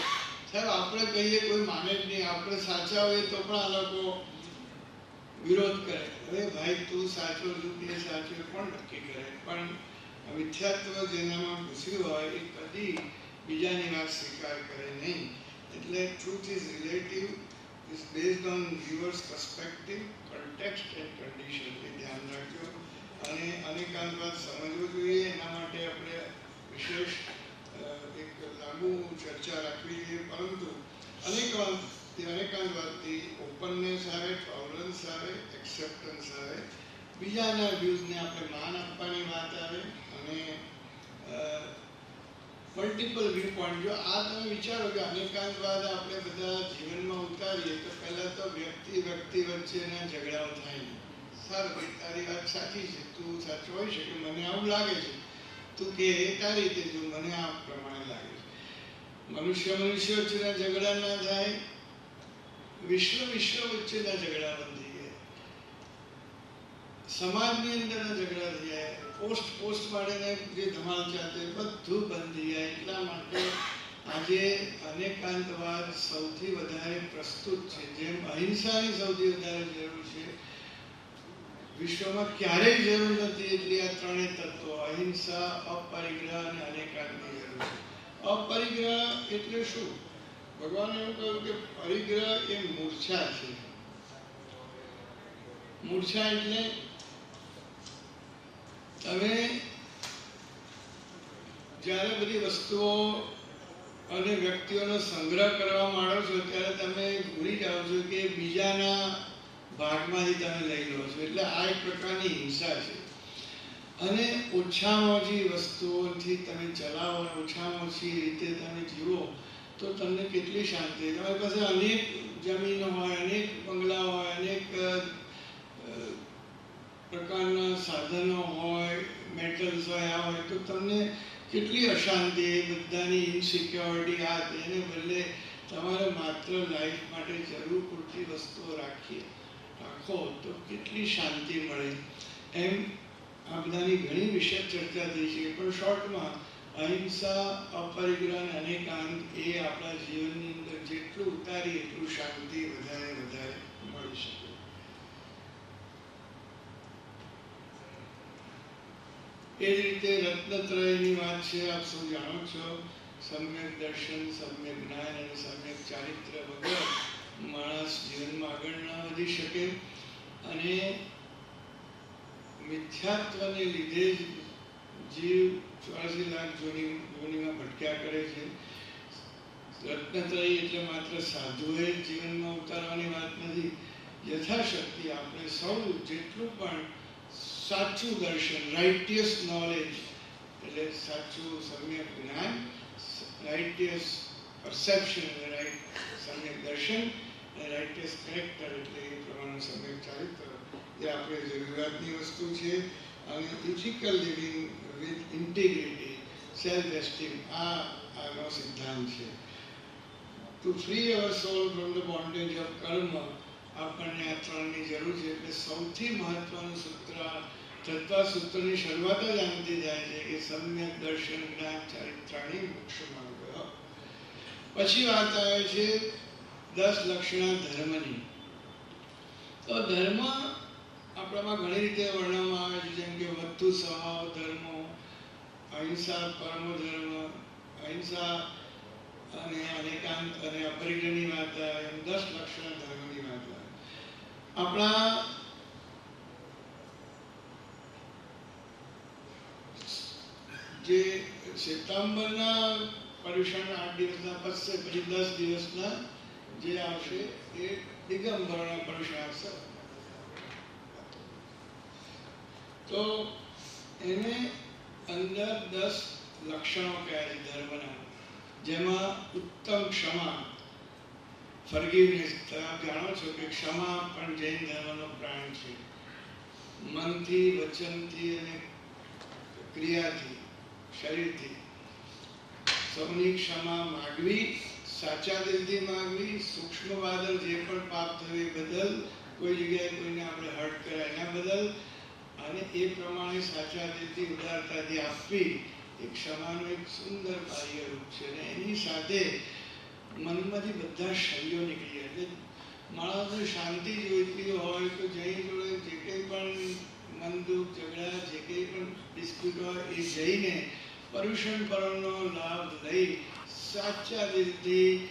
[SPEAKER 5] સાહેબ આપણે કહીએ કોઈ માને જ નહીં, આપણે સાચા હોઈએ તો પણ આ લોકો વિરોધ કરે. હવે ભાઈ તું સાચો છું કે સાચું કોણ નક્કી કરે? પણ મિથ્યાત્વ જેનામાં ઘૂસ્યું હોય એ કદી બીજાની વાત સ્વીકાર કરે નહીં. એટલે truth is relative, is based on viewer's perspective, context and condition. એ ધ્યાન રાખજો. અને અનેકાંત વાત સમજવું જોઈએ. એના માટે આપણે વિશેષ એક લાંબુ ચર્ચા રાખવી જોઈએ. પરંતુ અનેકાંત વાતથી ઓપનનેસ આવે, ટોલરન્સ આવે, એક્સેપ્ટન્સ આવે, બીજાના વ્યૂઝને આપણે માન આપવાની વાત આવે, અને મલ્ટિપલ વ્યૂ પોઈન્ટ. જો આ તમે વિચારો કે અનેકાંતવાદ આપણે બધા જીવનમાં ઉતારીએ તો પહેલાં તો વ્યક્તિ વચ્ચેના ઝઘડાઓ થાય. સારું ભાઈ તારી વાત સાચી છે, તું સાચો હોઈ શકે, મને આવું લાગે છે, તું કે તારી રીતે જો મને આ પ્રમાણે લાગે છે. મનુષ્ય વચ્ચેના ઝઘડા ના થાય, વિશ્વ વચ્ચેના ઝઘડા બંધ થઈ જાય, સમાજની અંદરના ઝઘડા થઈ જાય, પોસ્ટ માટેને જે ધમાલ ચાલતી બધું બંધ થઈ જાય. એટલા માટે આજે અનેકાંતવાદ સૌથી વધારે પ્રસ્તુત છે. જેમ અહિંસાની સૌથી વધારે જરૂર છે, વિશ્વમાં ક્યારેય જરૂર નથી એટલી આ ત્રણેય તત્વો અહિંસા, અપરિગ્રહ અને અનેકાંતની જરૂર છે. અપરિગ્રહ એટલે શું? ભગવાને એવું કહ્યું કે પરિગ્રહ એ મૂર્છા છે. મૂર્છા એટલે તમે જ્યારે બધી વસ્તુઓ અને વ્યક્તિઓનો સંગ્રહ કરવા માંડો છો ત્યારે તમે ભૂલી જાઓ છો કે બીજાના ભાગમાંથી તમે લઈ લો છો. એટલે આ એક પ્રકારની હિંસા છે. અને ઓછામાં ઓછી વસ્તુઓથી તમે ચલાવો, ઓછામાં ઓછી રીતે તમે જીવો તો તમને કેટલી શાંતિ. તમારી પાસે અનેક જમીનો હોય, અનેક બંગલા હોય, અનેક પ્રકારના સાધનો હોય, મેટલ્સ હોય, આ હોય, તો તમને કેટલી અશાંતિ, બધાની ઇનસિક્યોરિટી. આ એને બદલે તમારે માત્ર લાઈફ માટે જરૂર પૂરતી વસ્તુઓ રાખો તો કેટલી શાંતિ મળે. એમ આ બધાની ઘણી વિશેષ ચર્ચા થઈ છે, પણ શોર્ટમાં અહિંસા, અપરિગ્રહ અને અનેકાંત એ આપણા જીવનની અંદર જેટલું ઉતારીએ એટલું શાંતિ વધારે વધારે મળી શકે. એ જ રીતે રત્નત્રયની વાત છે. આપ સૌ જાણો છો, સમ્યક દર્શન, સમ્યક જ્ઞાન અને સમ્યક ચારિત્ર વગર માણસ જીવનમાં આગળ ના વધી શકે. અને મિથ્યાત્વને લીધે જ જીવ 84 લાખ યોનિમાં ભટક્યા કરે છે. રત્નત્રય એટલે માત્ર સાધુએ જીવનમાં ઉતારવાની વાત નથી. યથાશક્તિ આપણે સૌ જેટલું પણ સાચું દર્શન, રાઇટિયસ નોલેજ એટલે સાચું સમ્યક જ્ઞાન, રાઇટિયસ પરસેપ્શન એટલે રાઇટ સમ્યક દર્શન, અને રાઇટિયસ કેરેક્ટર એટલે એ પ્રમાણે સમ્યક ચારિત્ર એ આપણે જરૂરિયાતની વસ્તુ છે. અને ethical living with integrity, self esteem આનો સિદ્ધાંત છે. To free our soul from the bondage of karma આપણને આ ત્રણની જરૂર છે. એટલે સૌથી મહત્વનું સૂત્ર તત્વસૂત્રની શરૂઆત જ આનાથી જાય છે કે સમ્યક દર્શન, જ્ઞાન, ચારિત્રાણી મોક્ષ માર્ગ. પછી વાત આવે છે 10 લક્ષણા ધર્મની. તો ધર્મ આપણામાં ઘણી રીતે વર્ણવવામાં આવે છે, જેમ કે વધુ સ્વભાવ ધર્મો, અહિંસા પરમો ધર્મ, અહિંસા અને અનેકાંત અને અપરિગ્રહની વાત આવે, એમ 10 લક્ષણ ધર્મની વાત આવે. આપણા જે શ્વેતાંબરના પર્યુષણ 8 દિવસના પછશે, પછી 10 દિવસના જે આવશે એ દિગંબરના પર્યુષણ આવશે. તો એને અંદર 10 લક્ષણો કહ્યા છે ધર્મના, જેમાં ઉત્તમ ક્ષમા, ફોરગિવનેસ. આપ જાણો છો કે ક્ષમા પણ જૈન ધર્મનો પ્રાણ છે. મનથી, વચનથી અને ક્રિયાથી, શરીરથી સૌની ક્ષમા માગવી, સાચા દિલથી માગવી, સૂક્ષ્મ વાદળ જે પણ પાપ થયું એ બદલ, કોઈ જગ્યાએ કોઈને આપણે હર્ટ કર્યા એના બદલ, અને એ પ્રમાણે સાચા દિલથી ઉદારતાથી આપવી એ ક્ષમાનું એક સુંદર બાહ્ય રૂપ છે. અને એની સાથે મનમાંથી બધા શૈયો નીકળી જાય. એટલે માણસને શાંતિ જોઈતી હોય તો જઈ જોડે જે કંઈ પણ મન દુઃખ, ઝઘડા, જે કંઈ પણ ડિસ્પ્યુટ હોય એ જઈને પર્યુષણ પર્વનો લાભ લઈ સાચા દિલથી,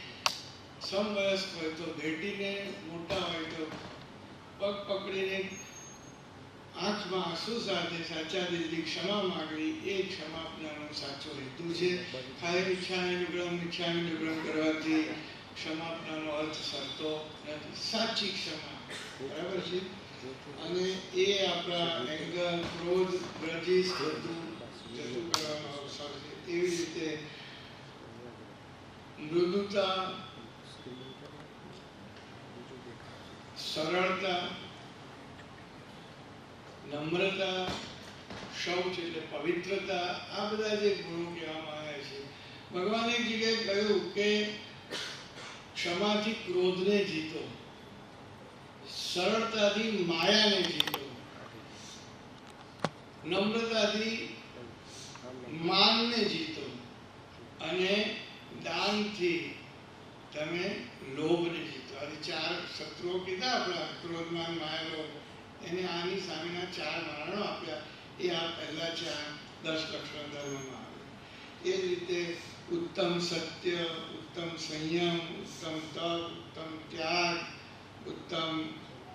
[SPEAKER 5] સમવયસ્ક હોય તો ભેટીને, મોટા હોય તો પગ પકડીને આંખમાં આંસુ સાથે સાચા દિલથી ક્ષમા માગવી એ ક્ષમા આપનારનો સાચો હેતુ છે. ખાલી ઈચ્છામી નિગ્રહ કરવાથી ક્ષમા આપનારનો અર્થ સરતો નથી. સાચી ક્ષમા, બરાબર છે. અને એ આપણા એંગર, ક્રોધ, ગ્રજીસ બધું જતું કરવાનો અવસર છે. એવી રીતે મૃદુતા, સરળતા, નમ્રતા, શૌચ એટલે પવિત્રતા, આ બધા જે ગુણો કહેવામાં આવ્યા છે. ભગવાને એક જગ્યાએ કહ્યું કે ક્ષમાથી ક્રોધને જીતો, સરળતાથી માયાને જીતો, નમ્રતાથી માનને જીતો, અને દાનથી તમે લોભને જીતો. આ 4 શત્રુઓ કીધા આપણા, ક્રોધમાન, માયા, લોભ. એને આની સામેના 4 મારણો આપ્યા. એ આ પહેલા 10 લક્ષણ ધર્મમાં આવે. એ જ રીતે ઉત્તમ સત્ય, ઉત્તમ સંયમ, ઉત્તમ તપ, ઉત્તમ ત્યાગ, ઉત્તમ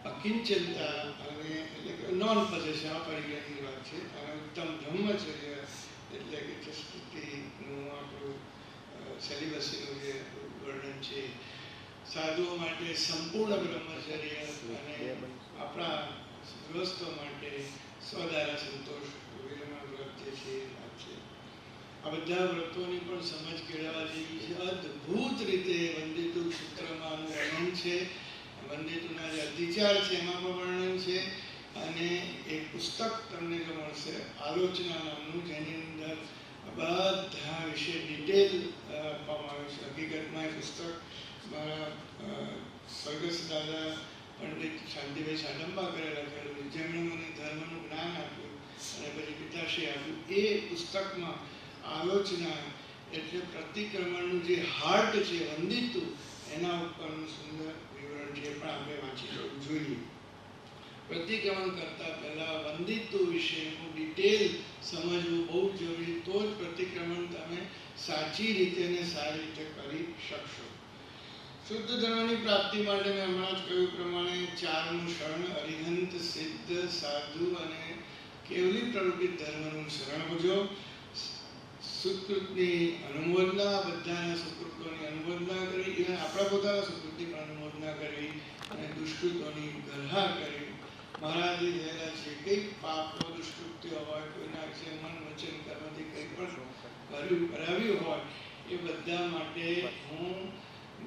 [SPEAKER 5] અકિંચનતા, અને એટલે કે નોન પોઝેશન, અપરિગ્રહની વાત છે. અને ઉત્તમ બ્રહ્મચર્ય એટલે કે ચસ્તિનું આપણું સેલિબસીનું જે વર્ણન છે. સાધુઓ માટે સંપૂર્ણ બ્રહ્મચર્ય, અને આપણા ગૃહસ્થો માટે સ્વધારા સંતોષ વિરમણ વ્રત જે છે એ વાત છે. આ બધા વ્રતોની પણ સમજ કેળવવા જેવી છે. અદ્ભુત રીતે વંદિતુ સૂત્રમાં વર્ણન છે. વંદિતુના જે અધિચાર છે એમાં પણ વર્ણન છે. અને એક પુસ્તક તમને જો મળશે, આલોચના નામનું, જેની અંદર બધા વિશે ડિટેલ આપવામાં આવ્યું છે. હકીકતમાં એ પુસ્તક મારા સ્વર્ગસ્થ દાદા પંડિત શાંતિભાઈ સાડંબા કરે લખેલું, જેમણે મને ધર્મનું જ્ઞાન આપ્યું અને પછી પિતાશ્રી આપ્યું. એ પુસ્તકમાં આલોચના એટલે પ્રતિક્રમણનું જે હાર્ટ છે, વંદિત્વ, એના ઉપરનું સુંદર વિવરણ છે, પણ આપણે વાંચી જવું જોઈએ. પ્રતિક્રમણ કરતા પહેલા વંદિત્વ વિશેનું ડિટેલ સમજવું બહુ જરૂરી, તો જ પ્રતિક્રમણ તમે સાચી રીતે અને સારી રીતે કરી શકશો. શુદ્ધ ધર્મની પ્રાપ્તિ માટે મેં હમણાં જ કહ્યું પ્રમાણે 4મું શરણ અરિહંત, સિદ્ધ, સાધુ અને કેવલી પ્રવૃત્તિ ધર્મનું શરણ હોજો. સુકૃતની અનુમોદના, બધાના સુકૃતોની અનુમોદના કરવી, અને આપણા પોતાના સુકૃતની પણ અનુમોદના કરવી અને દુષ્કૃતોની ગરહા કરવી. મહારાજે થયેલા જે કંઈક પાપો, દુષ્કૃત્યો હોય, કોઈના વિશે મન, વચન, કર્મથી કંઈ પણ કરાવ્યું હોય, એ બધા માટે હું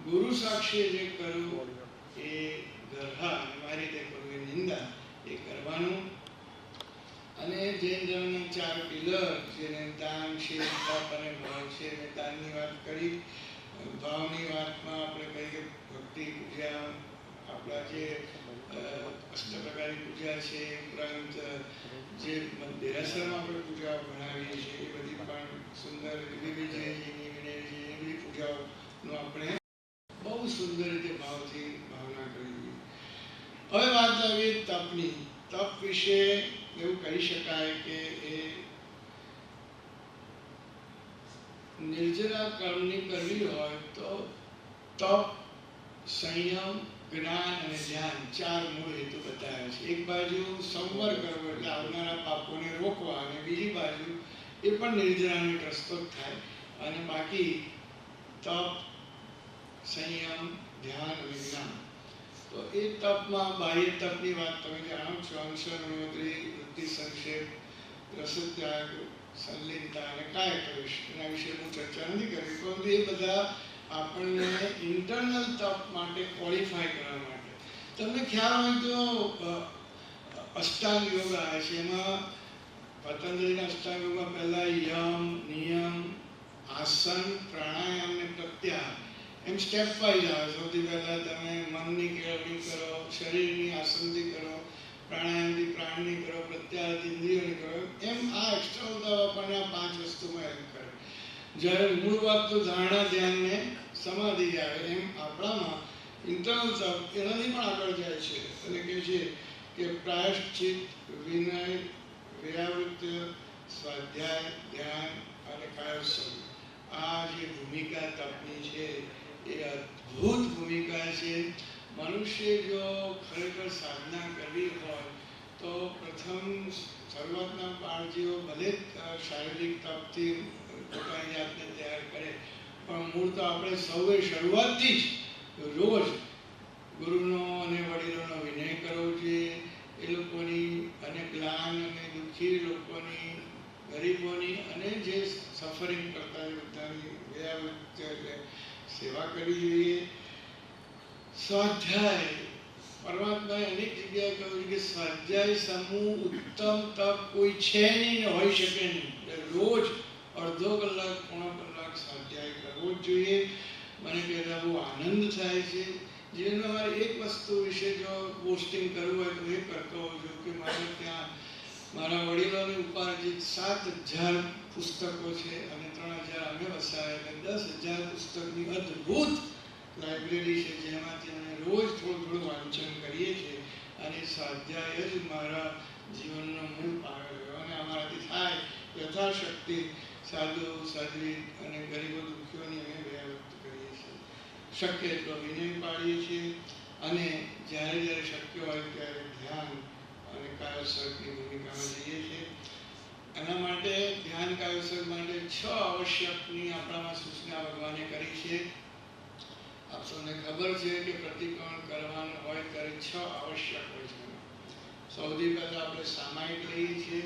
[SPEAKER 5] ગુરુ સાક્ષી જે કરું એ ગરહા, અને મારી રીતે કરું એ નિંદા, એ કરવાનું. અને જૈન ધર્મના 4 પિલર જેને દાન છે, તપ અને ભાવ છે. મેં દાનની વાત કરી. ભાવની વાતમાં આપણે કહીએ કે ભક્તિ પૂજા, આપણા જે અષ્ટપ્રકારની પૂજા છે, ઉપરાંત જે દેરાસરમાં આપણે પૂજાઓ ભણાવીએ છીએ, એ બધી પણ સુંદર વિજયજીની, વિનયજી, એ બધી પૂજાઓનો આપણે બહુ સુંદર રીતે ભાવથી ભાવના કરવી. હવે વાત આવી તપની. તપ વિશે એવું કહી શકાય કે એ નિર્જરા કર્મની કરવી હોય તો તપ, સંયમ, જ્ઞાન અને ધ્યાન 4 મૂળ હેતુ બતાવ્યા છે. એક બાજુ સંવર કરવો એટલે આવનારા પાપોને રોકવા, અને બીજી બાજુ એ પણ નિર્જરાનો એક રસ્તો થાય. અને બાકી તપ, સંયમ, ધ્યાન અને જ્ઞાન. તો એ તપમાં બાહ્ય તપની વાત તમે જાણો છો, અનશન, અણુમત્રી, વૃત્તિ, સંક્ષેપ, રસત્યાગ, સંલીનતા અને કાયક્લેશ. એના વિશે હું ચર્ચા નથી કરી, પરંતુ એ બધા આપણને ઇન્ટરનલ તપ માટે ક્વોલિફાય કરવા માટે. તમને ખ્યાલ હોય તો અષ્ટાંગ યોગ આવે છે. એમાં પતંજલિના અષ્ટાંગ યોગમાં પહેલા યમ, નિયમ, આસન, પ્રાણાયામ અને પ્રત્યાહાર એમ સ્ટેપ વાઇઝ આવે. સૌથી પહેલાં તમે મનની કેળવણી કરો, શરીરની આસનથી કરો, પ્રાણાયામથી પ્રાણની કરો, પ્રત્યાહારથી ઇન્દ્રિયોની કરો. એમ આ એક્સ્ટ્રા ઉદાવ આપણને આ 5 વસ્તુમાં હેલ્પ કરે. જ્યારે મૂળ વાત તો ધારણા, ધ્યાન ને સમાધિ આવે, એમ આપણામાં ઇન્ટરનલ તપ એનાથી પણ આગળ જાય છે. અને કહે છે કે પ્રાયશ્ચિત, વિનય, વ્યાવૃત્ય, સ્વાધ્યાય, ધ્યાન અને કાયોત્સવ, આ જે ભૂમિકા તપની છે એ અદ્ભુત ભૂમિકા છે. મનુષ્ય જો ખરેખર સાધના કરવી હોય તો પ્રથમ શરૂઆતના કાળજીઓ ભલે શારીરિક તપથી પોતાની જાતને તૈયાર કરે, પણ મૂળ તો આપણે સૌએ શરૂઆતથી જ રોજ ગુરુનો અને વડીલોનો વિનય કરવો જોઈએ. એ લોકોની અને જ્ઞાન અને દુઃખી લોકોની, ગરીબોની અને જે સફરિંગ કરતા હોય બધાની વ્યાવૃત્તિ એટલે સેવા કરવી જોઈએ. સ્વાધ્યાય, પરમાત્માએ અનેક જગ્યાએ કહ્યું છે કે સ્વાધ્યાય સમૂહ ઉત્તમ તપ કોઈ છે નહીં ને હોઈ શકે નહીં. રોજ અડધો કલાક, પોણો કલાક સ્વાધ્યાય કરવો જ જોઈએ. મને કહેતા બહુ આનંદ થાય છે. જીવનમાં મારે એક વસ્તુ વિશે જો પોસ્ટિંગ કરવું હોય તો એ કરતો હોઉં છું કે મારે ત્યાં મારા વડીલોને ઉપાર્જિત 7,000 પુસ્તકો છે અને 3,000 અમે વસાવ્યા, એટલે 10,000 પુસ્તકની અદ્ભુત લાઇબ્રેરી છે, જેમાંથી અમે રોજ થોડું વાંચન કરીએ છીએ. અને સ્વાધ્યાય જ મારા જીવનનો મૂળ પાયો. અને અમારાથી થાય યથાશક્તિ સાધુ, સાધ્વી અને ગરીબો, દુઃખીઓની અમે વ્યાવૃત્તિ કરીએ છીએ. શક્ય એટલો વિનય પાડીએ છીએ. અને જ્યારે જ્યારે શક્ય હોય ત્યારે ધ્યાન અને કાયોત્સર્ગની ભૂમિકામાં જઈએ છીએ. એના માટે ધ્યાન, કાયોત્સર્ગ માટે 6 આવશ્યકની આપણામાં સૂચના ભગવાને કરી છે. આપ સૌને ખબર છે કે પ્રતિક્રમણ કરવાનું હોય ત્યારે 6 આવશ્યક હોય છે. સૌથી પહેલાં આપણે સામાયિક લઈએ છીએ,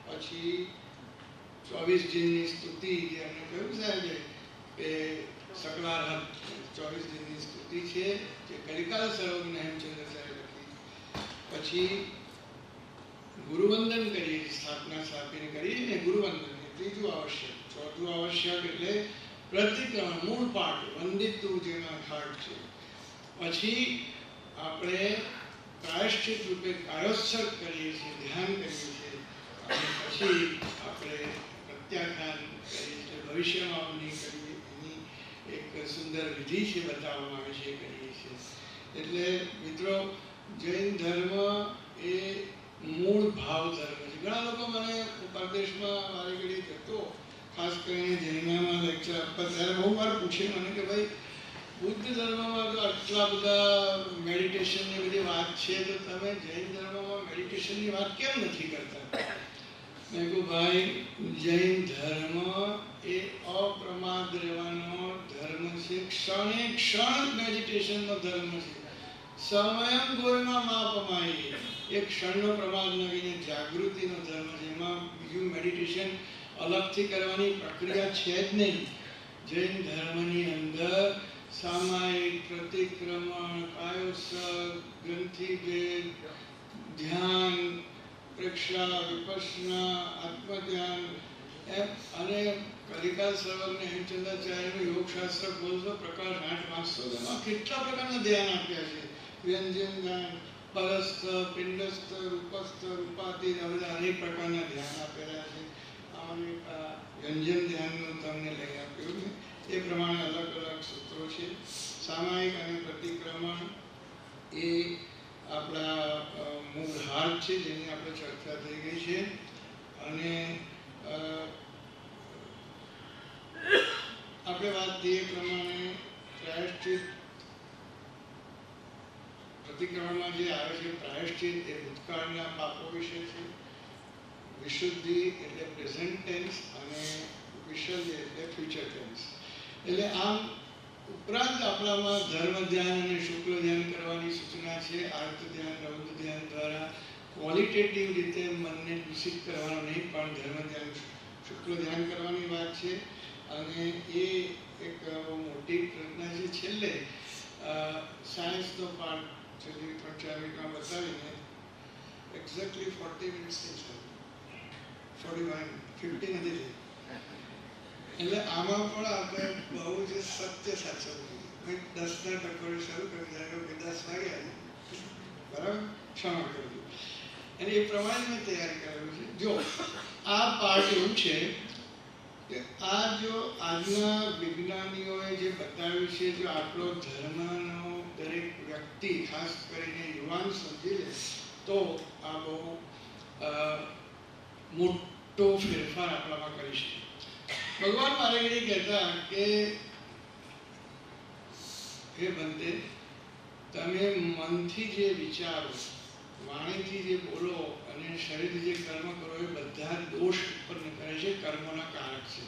[SPEAKER 5] પછી 24 દિનની સ્તુતિ, જે અમને કહ્યું સાહેબે કે સકલારહત 24 દિનની સ્તુતિ છે, જે કલિકાલ સરોવરને હેમચંદ્ર સાહેબ લખી. પછી ગુરુવંદન કરીએ, સ્થાપના સ્થાપીને કરીએ ને ગુરુવંદન, એ 3જું આવશ્યક. 4થું આવશ્યક એટલે પ્રતિક્રમણ મૂળ પાઠ વંદિતું જેમાં ઠાઠ છે. પછી આપણે પ્રાયશ્ચિત રૂપે કાયોત્સર્ગ કરીએ છીએ, ધ્યાન કરીએ છીએ, અને પછી આપણે પ્રત્યાખ્યાન કરીએ છીએ, ભવિષ્યવાણી કરીએ, એની એક સુંદર વિધિ છે બતાવવામાં આવે છે, કરીએ છીએ. એટલે મિત્રો, જૈન ધર્મ એ મૂળ ભાવ ધર્મ છે. ઘણા લોકો મને પરદેશમાં વારી ઘડી જતો, ખાસ કરીને જૈનમાં લેક્ચર આપવા ત્યારે બહુ વાર પૂછે મને કે ભાઈ, બુદ્ધ ધર્મમાં તો આટલા બધા મેડિટેશનની બધી વાત છે, તો તમે જૈન ધર્મમાં મેડિટેશનની વાત કેમ નથી કરતા? મેં કહ્યું ભાઈ, જૈન ધર્મ એ અપ્રમાદ રહેવાનો ધર્મ છે, ક્ષણે ક્ષણ મેડિટેશનનો ધર્મ છે. સમયમ ગોયમાં માપમાઈ, એક ક્ષણનો પ્રમાદ ન કરીને જાગૃતિનો ધર્મ છે. એમાં બીજું મેડિટેશન અલગથી કરવાની પ્રક્રિયા છે જ નહીં. જૈન ધર્મની અંદર સામાયિક, પ્રતિક્રમણ, કાયોત્સર્ગ, ગ્રંથિભેદ, ધ્યાન, પ્રેક્ષા, વિપશ્યના, આત્મધ્યાન અને કલિકા સર્વજ્ઞ હેમચંદ્રાચાર્યનું યોગશાસ્ત્ર બોલતો પ્રકાશ 8 વાંચતો, એમાં કેટલા પ્રકારના ધ્યાન આપ્યા છે. વ્યંજન ધ્યાન, પરસ્થ, પિંડસ્થ, રૂપસ્થ, રૂપાતીત, આ બધા અનેક પ્રકારના ધ્યાન આપેલા છે. આમાં વ્યંજન ધ્યાનનું તમને લઈ આપ્યું છે. એ પ્રમાણે અલગ અલગ સૂત્રો છે. સામાયિક અને પ્રતિક્રમણ એ આપણા મૂળ હાર છે, જેની આપણે ચર્ચા થઈ ગઈ છે. અને આપણે વાત કરીએ પ્રમાણે પ્રાયશ્ચિત પ્રતિક્રમણમાં જે આવે છે, પ્રાયશ્ચિત એ ભૂતકાળના પાપો વિશે છે. વિશુદ્ધિ એટલે પ્રેઝન્ટ ટેન્સ અને વિશુદ્ધિ એટલે ફ્યુચર ટેન્સ. એટલે આમ ઉપરાંત આપણામાં ધર્મ ધ્યાન અને શુક્લ ધ્યાન કરવાની સૂચના છે. આર્ત ધ્યાન, રૌદ્ર ધ્યાન દ્વારા ક્વોલિટેટિવ રીતે મનને દૂષિત કરવાનું નહીં, પણ ધર્મ ધ્યાન, શુક્લ ધ્યાન કરવાની વાત છે. અને એ એક મોટી પ્રજ્ઞા છે. છેલ્લે સાયન્સનો પાર્ટ છેલ્લી 3-4 મિનિટમાં બતાવીને એક્ઝેક્ટલી 40 મિનિટ્સની છે, 50 નથી થઈ. એટલે આમાં પણ આપણે બહુ જ સત્ય સાચવવું. મેં 10ના ટકોરે શરૂ કરી દીધા કે 10 વાગ્યા, બરાબર, ક્ષમા કરજો. અને એ પ્રમાણે મેં તૈયારી કરેલું છે. જો આ પાઠ એવું છે કે આ જો આજના વિજ્ઞાનીઓએ જે બતાવ્યું છે, જો આટલો ધર્મનો દરેક વ્યક્તિ, ખાસ કરીને યુવાન સમજી લે, તો આ બહુ મોટો ફેરફાર આપણામાં કરી શકે. ભગવાન મારે એ કહેતા કે હે બંદે, તમે મનથી જે વિચારો, વાણીથી જે બોલો અને શરીરથી જે કર્મ કરો, એ બધા દોષ ઉત્પન્ન કરે છે, કર્મોના કારક છે.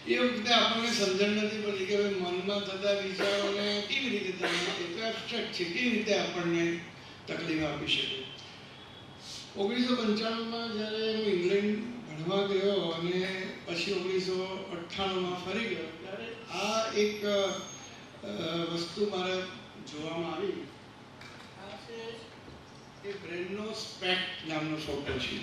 [SPEAKER 5] એ વખતે આપણને સમજણ નથી પડતી કે મનમાં થતા વિચારોને કેવી રીતે તમે, એ તો એબ્સ્ટ્રેક્ટ છે, કેવી રીતે આપણને તકલીફ આપી શકે. 1995માં જ્યારે હું ઇંગ્લેન્ડ ભણવા ગયો અને પછી 1998માં ફરી ગયો, ત્યારે આ એક વસ્તુ મારે જોવામાં આવી. આ છે એ બ્રેનનો સ્પેક્ટ નામનો ફોટો છે.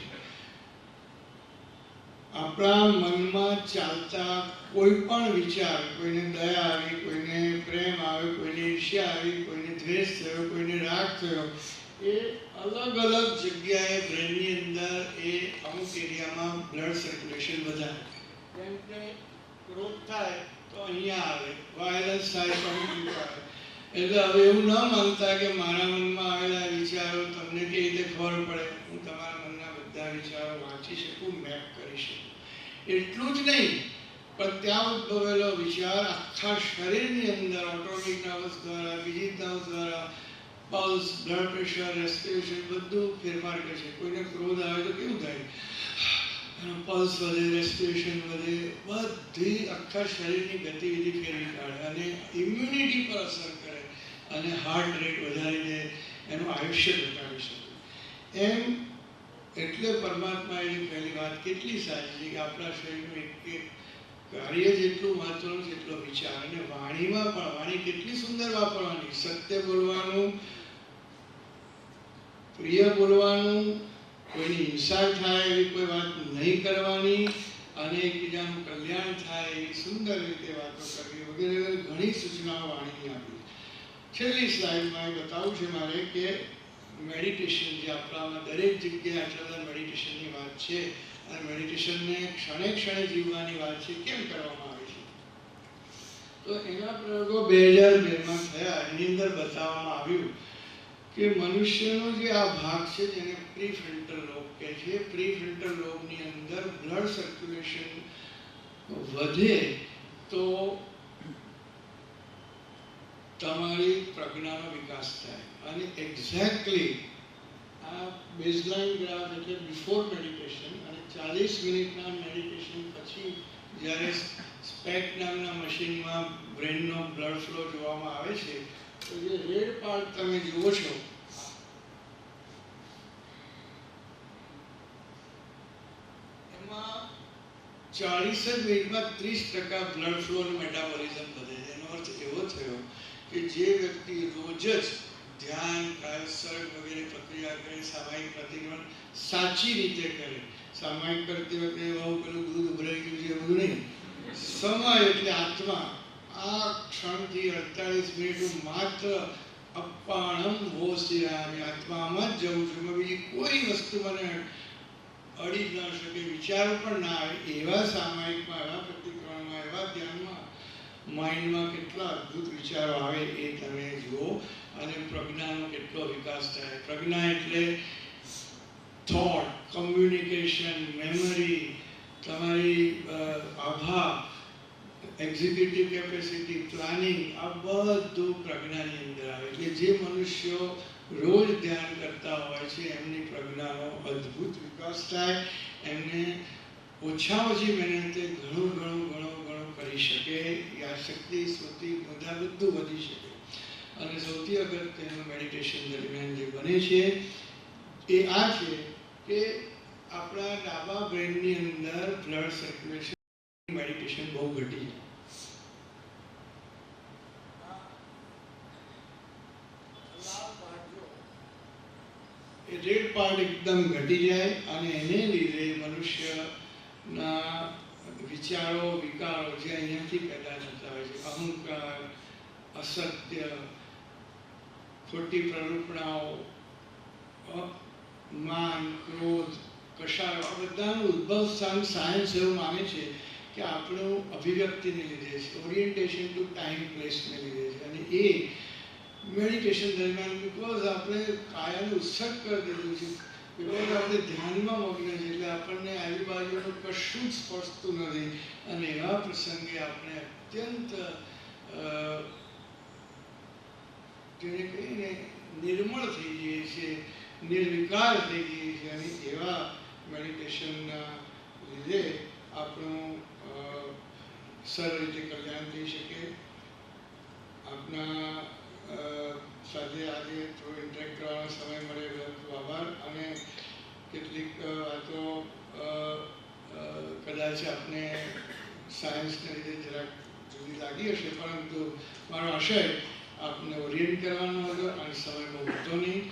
[SPEAKER 5] આપણા મનમાં ચાલતા કોઈ પણ વિચાર, કોઈને દયા આવી, કોઈને પ્રેમ આવ્યો, કોઈને ઈર્ષ્યા આવી, કોઈને દ્વેષ થયો, કોઈને રાગ થયો, એ અલગ અલગ જગ્યાએ બ્રેનની અંદર એ અમુક એરિયામાં બ્લડ સર્ક્યુલેશન વધારે. જેમ કે ક્રોધ થાય તો અહીંયા આવે, વાયલન્સ થાય તો અહીંયા આવે. એટલે હવે એવું ન માનતા કે મારા મનમાં આવેલા વિચારો તમને કેવી રીતે ખબર પડે, હું તમારા મનના બધા વિચારો વાંચી શકું, મેપ કરી શકું. એટલું જ નહીં, પણ ત્યાં ઉદ્ભવેલો વિચાર આખા શરીરની અંદર ઓટોમેટિક નર્વસ દ્વારા, બીજી નર્વસ દ્વારા, પલ્સ, બ્લડ પ્રેશર, રેસ્પિરેશન બધું ફેરફાર કરશે. કોઈને ક્રોધ આવે તો કેવું થાય, પલ્સ વધે, રેસ્પિરેશન વધે, બધી આખા શરીરની ગતિવિધિ ફેરવી કાઢે અને ઇમ્યુનિટી પર અસર કરે અને હાર્ટ રેટ વધારીને એનું આયુષ્ય ઘટાડી શકે. એમ એટલે પરમાત્માની પહેલી વાત કેટલી સારી છે કે આપણા શરીરનું એક એક કાર્ય જેટલું મહત્વનું છે એટલો વિચાર. અને વાણીમાં પણ વાણી કેટલી સુંદર વાપરવાની, સત્ય બોલવાનું, પ્રિય બોલવાનું, કોઈની હિંસા થાય એવી કોઈ વાત નહીં કરવાની, અને એકબીજાનું કલ્યાણ થાય એવી સુંદર રીતે વાતો કરવી વગેરે ઘણી સૂચનાઓ વાણીની આપી. છેલ્લી સ્લાઇડમાં એ બતાવવું છે મારે કે મેડિટેશન જે આપણામાં દરેક જગ્યાએ આટલા બધા મેડિટેશનની વાત છે અને મેડિટેશનને ક્ષણે ક્ષણે જીવવાની વાત છે, કેમ કરવામાં આવે છે? તો એના પ્રયોગો 2002માં થયા. એની અંદર બતાવવામાં આવ્યું કે મનુષ્યનો જે આ ભાગ છે જેને પ્રીફ્રન્ટલ લોબ કહે છે, પ્રીફ્રન્ટલ લોબની અંદર બ્લડ સર્ક્યુલેશન વધે તો તમારી પ્રજ્ઞાનો વિકાસ થાય. અને એક્ઝેક્ટલી આ બેઝલાઇન ગ્રાફ એટલે બિફોર મેડિટેશન અને 40 મિનિટના મેડિટેશન પછી જ્યારે સ્પેક નામના મશીનમાં બ્રેનનો બ્લડ ફ્લો જોવામાં આવે છે તો જે રેડ પાર્ટ તમે જુઓ છો એમાં 40 મિનિટમાં 30% બ્લડ ફ્લો અને મેટાબોલિઝમ વધે છે. એનો અર્થ એવો થયો કે જે વ્યક્તિ રોજ જ ધ્યાન, કાયોત્સર્ગ વગેરે પ્રક્રિયા કરે, સામાયિક પ્રતિક્રમણ સાચી રીતે કરે, સામાયિક કરતી વખતે બહુ પેલું દૂધ ઉભરાઈ ગયું છે બધું નહીં, સમય એટલે આત્મા, આ ક્ષણથી 48 મિનિટ હું માત્ર અપાણમ હોશિયાર આત્મામાં જ જઉં છું, એમાં બીજી કોઈ વસ્તુ મને અડી ન શકે, વિચારો પણ ના આવે એવા સામાયિકમાં, એવા પ્રતિક્રમણમાં, એવા ધ્યાનમાં માઇન્ડમાં કેટલા અદ્ભુત વિચારો આવે એ તમે જુઓ. અને પ્રજ્ઞાનો કેટલો વિકાસ થાય. પ્રજ્ઞા એટલે થોટ, કમ્યુનિકેશન, મેમરી, તમારી આભા, એક્ઝિક્યુટિવ કેપેસિટી, પ્લાનિંગ, આ બધું પ્રજ્ઞાની અંદર આવે. એટલે જે મનુષ્યો રોજ ધ્યાન કરતા હોય છે એમની પ્રજ્ઞાનો અદ્ભુત વિકાસ થાય. એમને ઓછા ઓછી મહેનતે ઘણું કરી શકે. યાદશક્તિ, સ્મૃતિ બધા બધું વધી શકે. અને સૌથી અગત્યનું મેડિટેશન દરમિયાન જે બને છે એ આ છે કે આપણા ડાબા બ્રેનની અંદર બ્લડ સર્ક્યુલેશન મેડિટેશન બહુ ઘટી જાય. એ રેડ પાર્ટ એકદમ ઘટી જાય અને એને લીધે મનુષ્યના વિચારો, વિકારો જે અહીંયાથી પેદા થતા હોય છે, અહંકાર, અસત્ય, ખોટી પ્રરૂપણાઓ, માન, ક્રોધ, કશાયો, આ બધાનું ઉદ્ભવ સ્થાન સાયન્સ એવું માને છે કે આપણું અભિવ્યક્તિને લીધે છે, ઓરિએન્ટેશન ટુ ટાઈમ પ્લેસને લીધે છે. અને એ મેડિટેશન દરમિયાન બિકોઝ આપણે કાયાનું ઉત્સર્ગ કરી દીધું છે, બિકોઝ આપણે ધ્યાનમાં મગ્ન છે એટલે આપણને આજુબાજુનું કશું જ સ્પર્શતું નથી. અને એવા પ્રસંગે આપણે અત્યંત જેને કહીને નિર્મળ થઈ જઈએ છીએ, નિર્વિકાર થઈ જઈએ છીએ. અને એવા મેડિટેશનના લીધે આપણું સરળ રીતે કલ્યાણ થઈ શકે. આપના સાથે આજે થોડો ઇન્ટરેક્ટ કરવાનો સમય મળે ખૂબ આભાર. અને કેટલીક વાતો કદાચ આપને સાયન્સને લીધે જરાક જુદી લાગી હશે, પરંતુ મારો આશય આપને ઓરિએન્ટ કરવાનો હતો અને સમય બહુ હતો નહીં.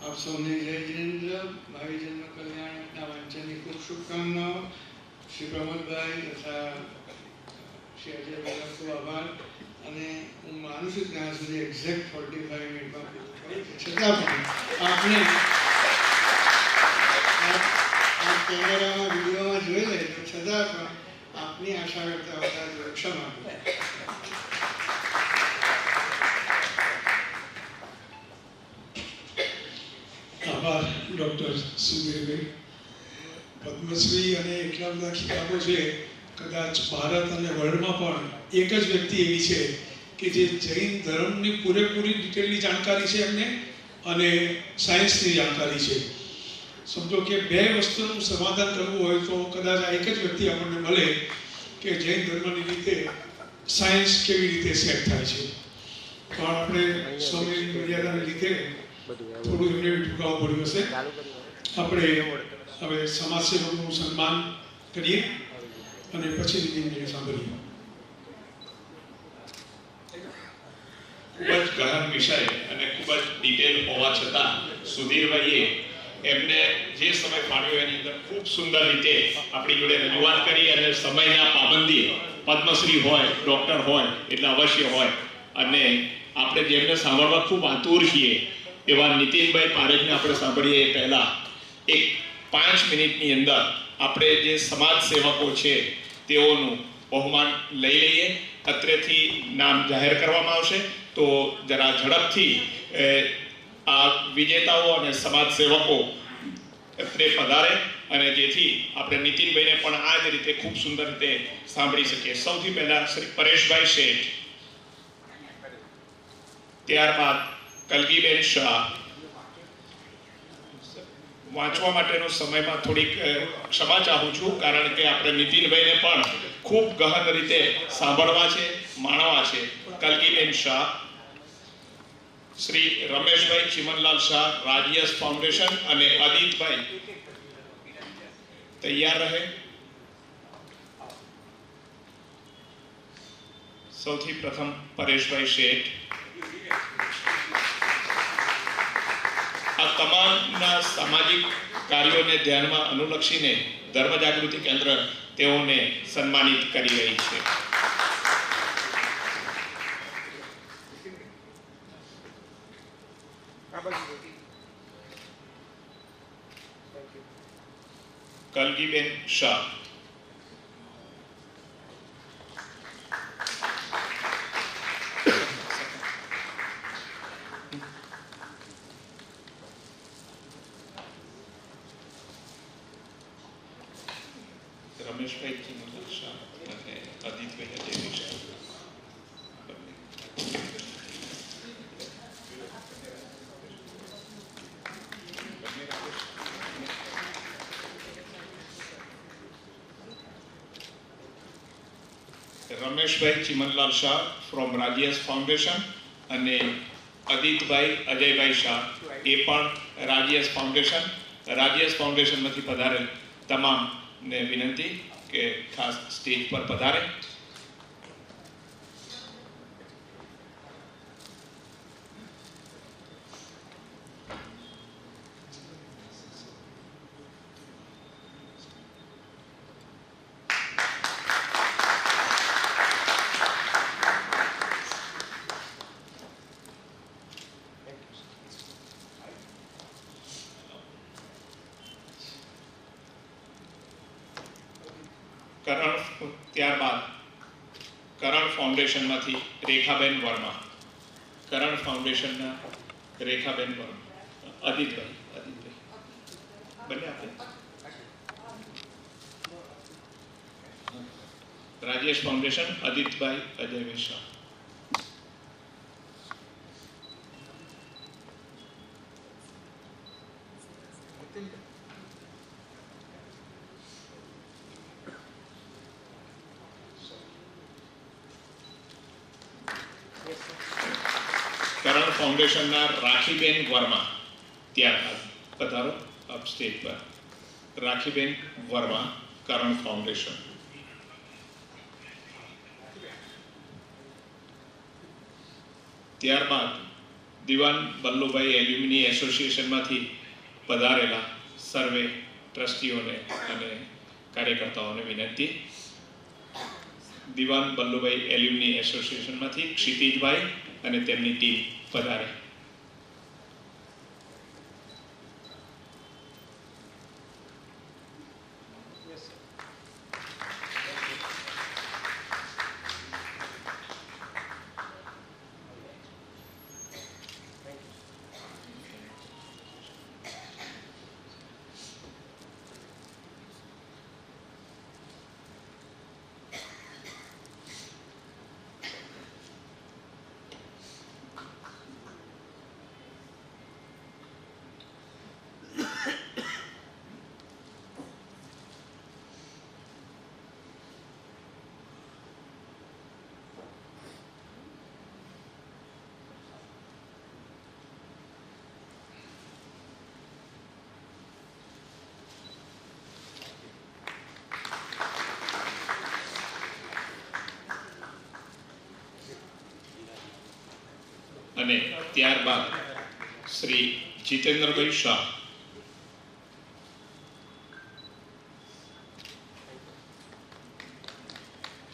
[SPEAKER 5] આપ સૌને જય જિનેન્દ્ર, ભાવિ જન્મ કલ્યાણના વાંચનની ખૂબ શુભકામનાઓ. શ્રી પ્રમોદભાઈ તથા શ્રી અજયભાઈનો ખૂબ આભાર. અને હું માનું છું ત્યાં સુધી એક્ઝેક્ટ 45 મિનિટમાં પૂરું કરું. છતાં પણ આપને આ કેમેરામાં, વિડીયોમાં જોઈ લે તો છતાં પણ આપની આશા કરતા વધારે ક્ષમા આપો.
[SPEAKER 4] આભાર ડૉક્ટર સુધીરભાઈ. પદ્મશ્રી અને એટલા બધા ખિતાબો છે, કદાચ ભારત અને વર્લ્ડમાં પણ એક જ વ્યક્તિ એવી છે કે જે જૈન ધર્મની પૂરેપૂરી ડિટેલની જાણકારી છે એમને અને સાયન્સની જાણકારી છે. સમજો કે બે વસ્તુનું સમાધાન કરવું હોય તો કદાચ આ એક જ વ્યક્તિ આપણને મળે કે જૈન ધર્મની રીતે સાયન્સ કેવી રીતે સેટ થાય છે. પણ આપણે સમયની મર્યાદાને લીધે થોડું એમને ટૂંકાવવું પડ્યું હશે. આપણે હવે સમાજ સેવકનું સન્માન કરીએ અને પછી વિધિને સાંભળીએ.
[SPEAKER 2] ખૂબ જ ગહન વિષય અને ખૂબ જ ડિટેલ હોવા છતાં સુધીરભાઈએ
[SPEAKER 6] એમને જે સમય ફાળવ્યો એની અંદર ખૂબ સુંદર રીતે આપણી જોડે રજૂઆત કરી અને સમયના પાબંદી પદ્મશ્રી હોય ડૉક્ટર હોય એટલે અવશ્ય હોય અને આપણે જેમને સાંભળવા ખૂબ આતુર છીએ એવા નીતિનભાઈ પારેખને આપણે સાંભળીએ એ પહેલાં એક 5 મિનિટની અંદર આપણે જે સમાજ સેવકો છે તેઓનું બહુમાન લઈ લઈએ. અત્રેથી નામ જાહેર કરવામાં આવશે તો જરા ઝડપથી આ વિજેતાઓ અને સમાજ સેવકો અત્રે પધારે અને જેથી આપણે નીતિનભાઈને પણ આ જ રીતે ખૂબ સુંદર રીતે સાંભળી શકીએ. સૌથી પહેલા શ્રી પરેશભાઈ શેઠ, ત્યારબાદ કલગીબેન શાહ. વાંચવા માટેનો સમયમાં થોડીક ક્ષમા ચાહું છું કારણ કે આપણે નીતિનભાઈને પણ ખૂબ ગહન રીતે સાંભળવા છે, માણવા છે. કલગીબેન શાહ, શ્રી રમેશભાઈ ચિમનલાલ શાહ, રાજ્યસ ફાઉન્ડેશન અને અદિતભાઈ તૈયાર રહે. સૌથી પ્રથમ પરેશભાઈ શેઠ. આ તમામના સામાજિક કાર્યોને ધ્યાનમાં અનુલક્ષીને ધર્મ જાગૃતિ કેન્દ્ર તેઓને સન્માનિત કરી રહી છે. કલગીબેન શાહ. રમેશભાઈ ચિમનલાલ શાહ અને અદિતભાઈ અજયભાઈ શાહ. રમેશભાઈ ચિમનલાલ શાહ ફ્રોમ રાજ્યસ ફાઉન્ડેશન અને અદિતભાઈ અજયભાઈ શાહ એ પણ રાજ્યસ ફાઉન્ડેશનમાંથી પધારેલ તમામને વિનંતી કે ખાસ સ્ટેજ પર પધારે. ત્યારબાદ કરણ ફાઉન્ડેશનમાંથી રેખાબેન વર્મા. કરણ ફાઉન્ડેશનના રેખાબેન વર્મા. અદિતભાઈ બંને આપણે. રાજેશ ફાઉન્ડેશન અદિતભાઈ અજયભાઈ શાહ. કરણ ફાઉન્ડેશનના રાખીબેન વર્મા. ત્યારબાદ પધારો અપ સ્ટેજ પર. રાખીબેન વર્મા, કરણ ફાઉન્ડેશન. ત્યારબાદ દિવાન બલ્લુભાઈ એલ્યુમિની એસોસિએશનમાંથી પધારેલા સર્વે ટ્રસ્ટીઓને અને કાર્યકર્તાઓને વિનંતી. દિવાન બલ્લુભાઈ એલ્યુમિની એસોસિએશનમાંથી ક્ષિતિજભાઈ અને તેમની ટીમ પધારે. અને ત્યારબાદ શ્રી જીતેન્દ્રભાઈ શાહ.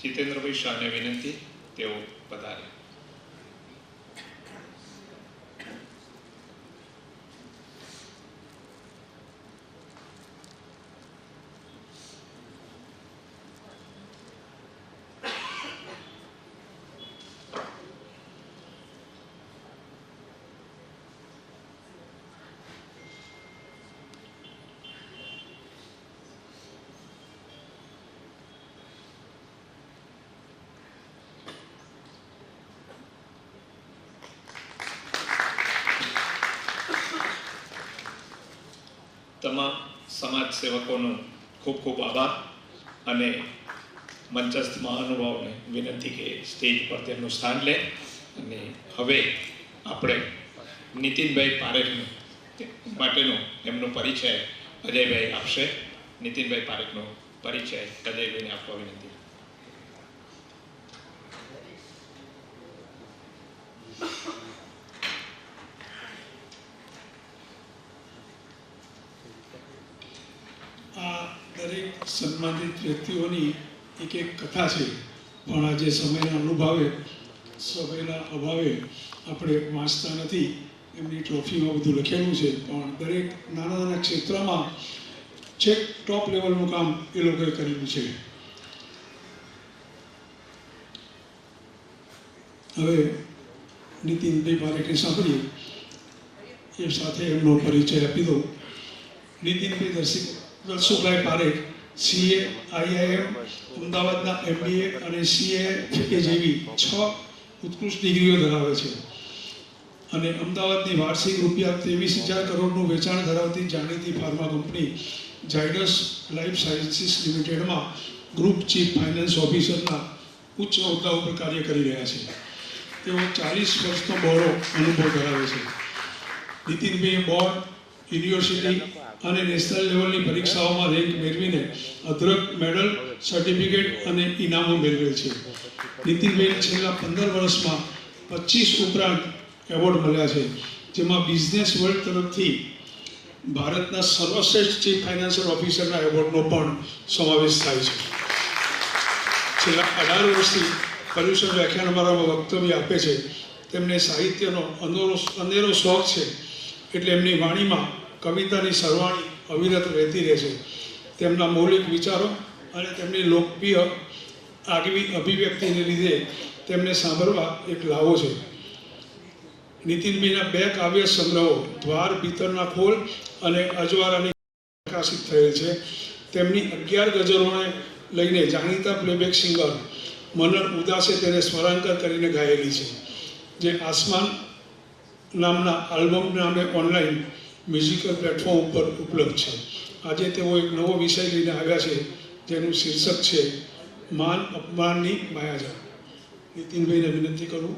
[SPEAKER 6] જીતેન્દ્રભાઈ શાહને વિનંતી તેઓ પધારે. તમામ સમાજ સેવકોનો ખૂબ ખૂબ આભાર અને મંચસ્થ મહાનુભાવોને વિનંતી કે સ્ટેજ પર તેમનું સ્થાન લે. અને હવે આપણે નીતિનભાઈ પારેખ માટેનો એમનો પરિચય અજયભાઈ આપશે. નીતિનભાઈ પારેખનો પરિચય અજયભાઈને આપવા વિનંતી.
[SPEAKER 4] આ દરેક સન્માનિત વ્યક્તિઓની એક એક કથા છે, પણ આજે સમયના અભાવે આપણે વાંચતા નથી. એમની ટ્રોફીમાં બધું લખેલું છે, પણ દરેક નાના નાના ક્ષેત્રમાં છેક ટોપ લેવલનું કામ એ લોકોએ કરેલું છે. હવે નીતિનભાઈ પારેખને સાંભળીએ, એ સાથે એમનો પરિચય આપી દઉં. નીતિનભાઈ દર્શુભાઈ પારેખ CA, IIM, અમદાવાદના MBA અને CA જેવી 6 ઉત્કૃષ્ટ ડિગ્રીઓ ધરાવે છે અને અમદાવાદની વાર્ષિક રૂપિયા 23,000 કરોડનું વેચાણ ધરાવતી જાણીતી pharma company Zydus life sciences લિમિટેડમાં ગ્રુપ ચીફ ફાઇનાન્સ ઓફિસરના ઉચ્ચ હોદ્દા ઉપર કાર્ય કરી રહ્યા છે. તેઓ 40 વર્ષનો બહોળો અનુભવ ધરાવે છે. નીતિનભાઈએ બોર્ડ, યુનિવર્સિટી અને નેશનલ લેવલની પરીક્ષાઓમાં રેન્ક મેળવીને અદ્રક મેડલ, સર્ટિફિકેટ અને ઇનામો મેળવેલ છે. નીતિનભાઈને છેલ્લા 15 વર્ષમાં 25 ઉપરાંત એવોર્ડ મળ્યા છે, જેમાં બિઝનેસ વર્લ્ડ તરફથી ભારતના સર્વશ્રેષ્ઠ ચીફ ફાઇનાન્શિયલ ઓફિસરના એવોર્ડનો પણ સમાવેશ થાય છે. છેલ્લા 18 વર્ષથી પર્યુષણ વ્યાખ્યાનમાળામાં વક્તવ્ય આપે છે. તેમને સાહિત્યનો અનેરો શોખ છે, એટલે એમની વાણીમાં કવિતાની સરવાણી અવિરત રહેતી રહે છે. તેમના મૌલિક વિચારો અને તેમની લોકપ્રિય આગવી અભિવ્યક્તિને લીધે તેમને સાંભળવા એક લાવો છે. નીતિનભાઈના 2 કાવ્ય સંગ્રહો દ્વાર ભીતરના ખોલ અને અજવાળાની પ્રકાશિત થયેલ છે. તેમની 11 ગઝલોને લઈને જાણીતા પ્લેબેક સિંગર મનન ઉદાસે તેને સ્વરાંકર કરીને ગાયેલી છે, જે આસમાન નામના આલ્બમ નામે ઓનલાઈન મ્યુઝિકલ પ્લેટફોર્મ ઉપર ઉપલબ્ધ છે. આજે તેઓ એક નવો વિષય લઈને આવ્યા છે, જેનું શીર્ષક છે માન અપમાનની માયાજાળ. નીતિનભાઈને વિનંતી કરું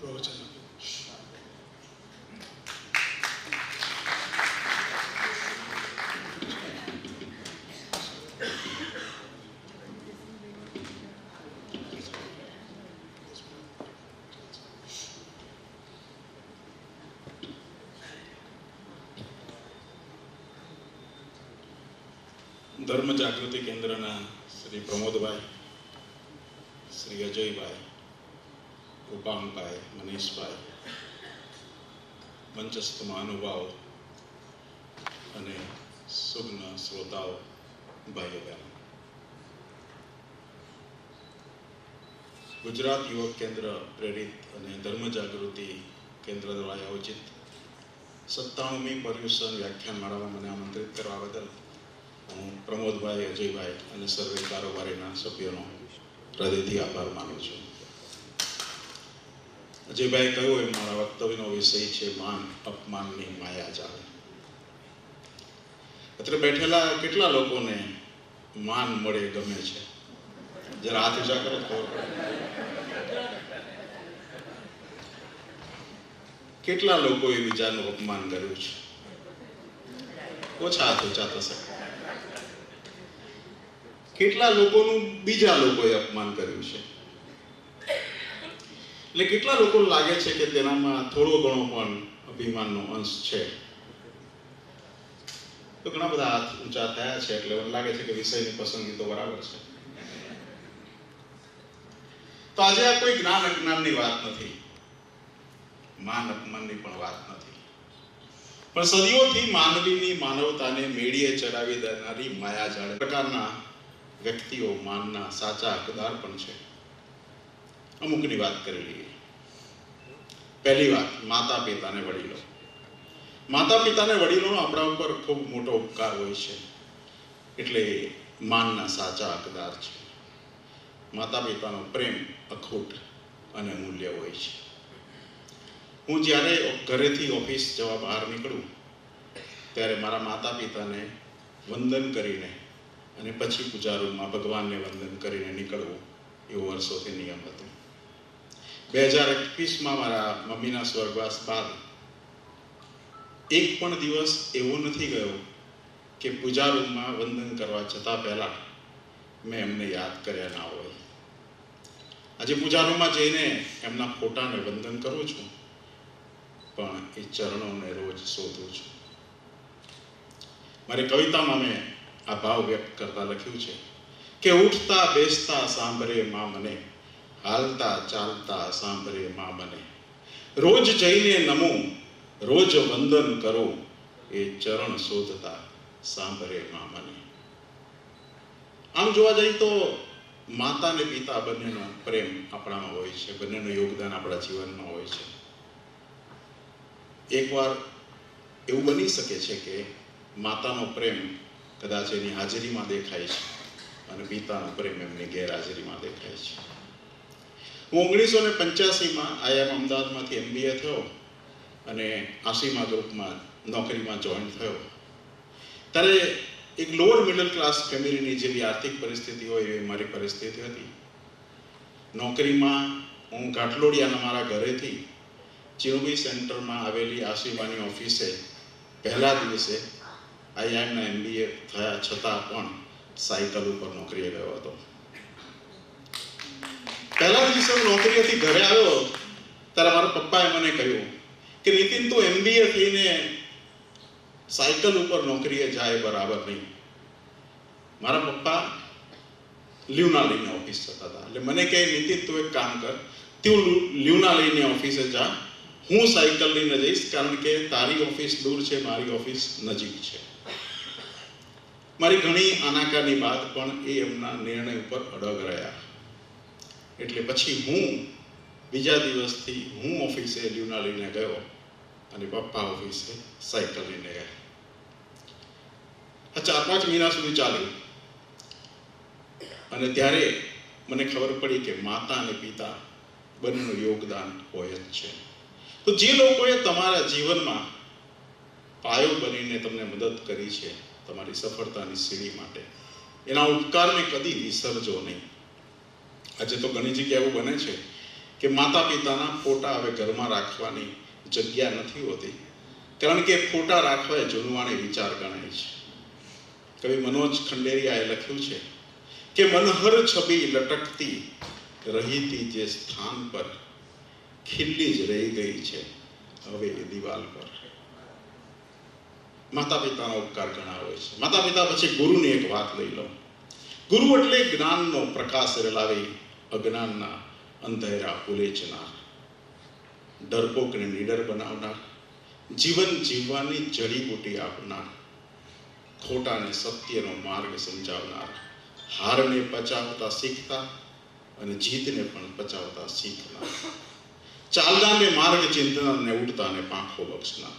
[SPEAKER 4] પ્રવચન.
[SPEAKER 7] ધર્મ જાગૃતિ કેન્દ્રના શ્રી પ્રમોદભાઈ, શ્રી અજયભાઈ, રૂપાંગભાઈ, મનીષભાઈ, મંચસ્થ મહાનુભાવો અને સુગ્ન શ્રોતાઓ, ભાઈઓ બહેનો, ગુજરાત યુવક કેન્દ્ર પ્રેરિત અને ધર્મ જાગૃતિ કેન્દ્ર દ્વારા આયોજિત 97મી પર્યુષણ વ્યાખ્યાનમાળામાં મને આમંત્રિત કરવા બદલ હું પ્રમોદભાઈ, અજયભાઈ અને સર્વે કારોબારીના સભ્યોનો હૃદયથી આભાર માનું છું. અજયભાઈ કહ્યું એમ મારા વક્તવ્યનો વિષય છે માન અપમાનની માયાજાળ. અત્રે બેઠેલા કેટલા લોકોને માન મળે ગમે છે? જરા હાથ ઊંચા કરો તો. કેટલા લોકોએ બીજાનું અપમાન કર્યું છે? ઓછા હાથ ઊંચા થશે. કેટલા લોકોનું બીજા લોકોએ અપમાન કર્યું છે? એટલે કેટલા લોકો લાગે છે કે તેનામાં થોડો ઘણો પણ અભિમાનનો અંશ છે? તો ઘણા બધા હાથ ઊંચા થયા છે, એટલે મને લાગે છે કે વિષયની પસંદગી તો બરાબર છે. તો આજે આ કોઈ જ્ઞાન અજ્ઞાનની વાત નથી, માન અપમાનની પણ વાત નથી, પણ સદીઓથી માનવીની માનવતાને મેળીએ ચડાવી દેનારી માયાજાળ પ્રકારના વ્યક્તિઓ માનના સાચા હકદાર પણ છે. અમુકની વાત કરી લઈએ. પહેલી વાત, માતા પિતાને વડીલો. માતા પિતાને વડીલોનો આપણા ઉપર ખૂબ મોટો ઉપકાર હોય છે, એટલે માનના સાચા હકદાર છે. માતા પિતાનો પ્રેમ અખૂટ અને મૂલ્ય હોય છે. હું જ્યારે ઘરેથી ઓફિસ જવા બહાર નીકળું ત્યારે મારા માતા પિતાને વંદન કરીને અને પછી પૂજા રૂમમાં ભગવાનને વંદન કરીને નીકળવું એવો વર્ષોથી નિયમ હતો. 2021માં મારા મમ્મીના સ્વર્ગવાસ બાદ એક પણ દિવસ એવો નથી ગયો કે પૂજા રૂમમાં વંદન કરવા જતાં પહેલા મેં એમને યાદ કર્યા ના હોય. આજે પૂજા રૂમમાં જઈને એમના ફોટાને વંદન કરું છું, પણ એ ચરણોને રોજ શોધું છું. મારી કવિતામાં મેં આ ભાવ વ્યક્ત કરતા લખ્યું છે કે ઉઠતા બેસતા સાંભળે માં મને, હાલતા ચાલતા સાંભળે માં મને, રોજ જઈને નમો રોજ વંદન કરો, એ ચરણ શોધતા સાંભળે માં મને. આમ જોવા જઈએ તો માતા અને પિતા બંનેનો પ્રેમ આપણામાં હોય છે, બંનેનું યોગદાન આપણા જીવનમાં હોય છે. એકવાર એવું બની શકે છે કે માતાનો પ્રેમ કદાચ એની હાજરીમાં દેખાય છે અને પિતાનો પ્રેમ એમની ગેરહાજરીમાં દેખાય છે. હું 1985માં IIM અમદાવાદમાંથી MBA થયો અને આસીમા ગ્રુપમાં નોકરીમાં જોઈન થયો. ત્યારે એક લોઅર મિડલ ક્લાસ ફેમિલીની જેવી આર્થિક પરિસ્થિતિ હોય એવી મારી પરિસ્થિતિ હતી. નોકરીમાં હું ઘાટલોડિયાના મારા ઘરેથી ચિરુબી સેન્ટરમાં આવેલી આસીમાની ઓફિસે પહેલા દિવસે IIMના MBA થયા છતાં પણ સાયકલ ઉપર નોકરીએ ગયો હતો. પહેલા દિવસે હું નોકરીએથી ઘરે આવ્યો ત્યારે મારા પપ્પાએ મને કહ્યું કે નીતિન, તું MBA થઈને સાયકલ ઉપર નોકરીએ જાય બરાબર નહીં. મારા પપ્પા લીવના લઈને ઓફિસ જતા હતા, એટલે મને કહે, નીતિન તું એક કામ કર, તું લીવના લઈને ઓફિસે જા, હું સાયકલ લઈને જઈશ, કારણ કે તારી ઓફિસ દૂર છે, મારી ઓફિસ નજીક છે. મારી ઘણી આનાકાની બાદ પણ એ એમના નિર્ણય ઉપર અડગ રહ્યા. એટલે પછી હું બીજા દિવસથી હું ઓફિસે લીવના લઈને ગયો અને પપ્પા ઓફિસે સાયકલ લઈને ગયા. આ 4-5 મહિના સુધી ચાલ્યું અને ત્યારે મને ખબર પડી કે માતા અને પિતા બંનેનું યોગદાન હોય જ છે. તો જે લોકોએ તમારા જીવનમાં પાયો બનીને તમને મદદ કરી છે તમારી સફળતાની સીડી માટે, એના ઉપકારને કદી વિસરજો નહીં. આજે તો ઘણી જગ્યા એવું બને છે કે માતા પિતાના ફોટા હવે ઘરમાં રાખવાની જગ્યા નથી હોતી, કારણ કે ફોટા રાખવા એ જૂનવાણી વિચાર ગણાય છે. કવિ મનોજ ખંડેરિયાએ લખ્યું છે કે મનહર છબી લટકતી રહીતી જે સ્થાન પર, ખીલ્લી જ રહી ગઈ છે હવે એ દિવાલ પર. માતા પિતાનો ઉપકાર ઘણા હોય છે. માતા પિતા પછી ગુરુની એક વાત લઈ લો. ગુરુ એટલે જ્ઞાનનો પ્રકાશ રેલાવી અજ્ઞાનના અંધેરા ઉલેચનાર, ડરપોકને નીડર બનાવનાર, જીવન જીવવાની જડીબુટી આપનાર, ખોટાને સત્યનો માર્ગ સમજાવનાર, હારને પચાવતા શીખતા અને જીતને પણ પચાવતા શીખનાર, ચાલનારને માર્ગ ચિંતનારને ઉડતાને પાંખો બક્ષનાર.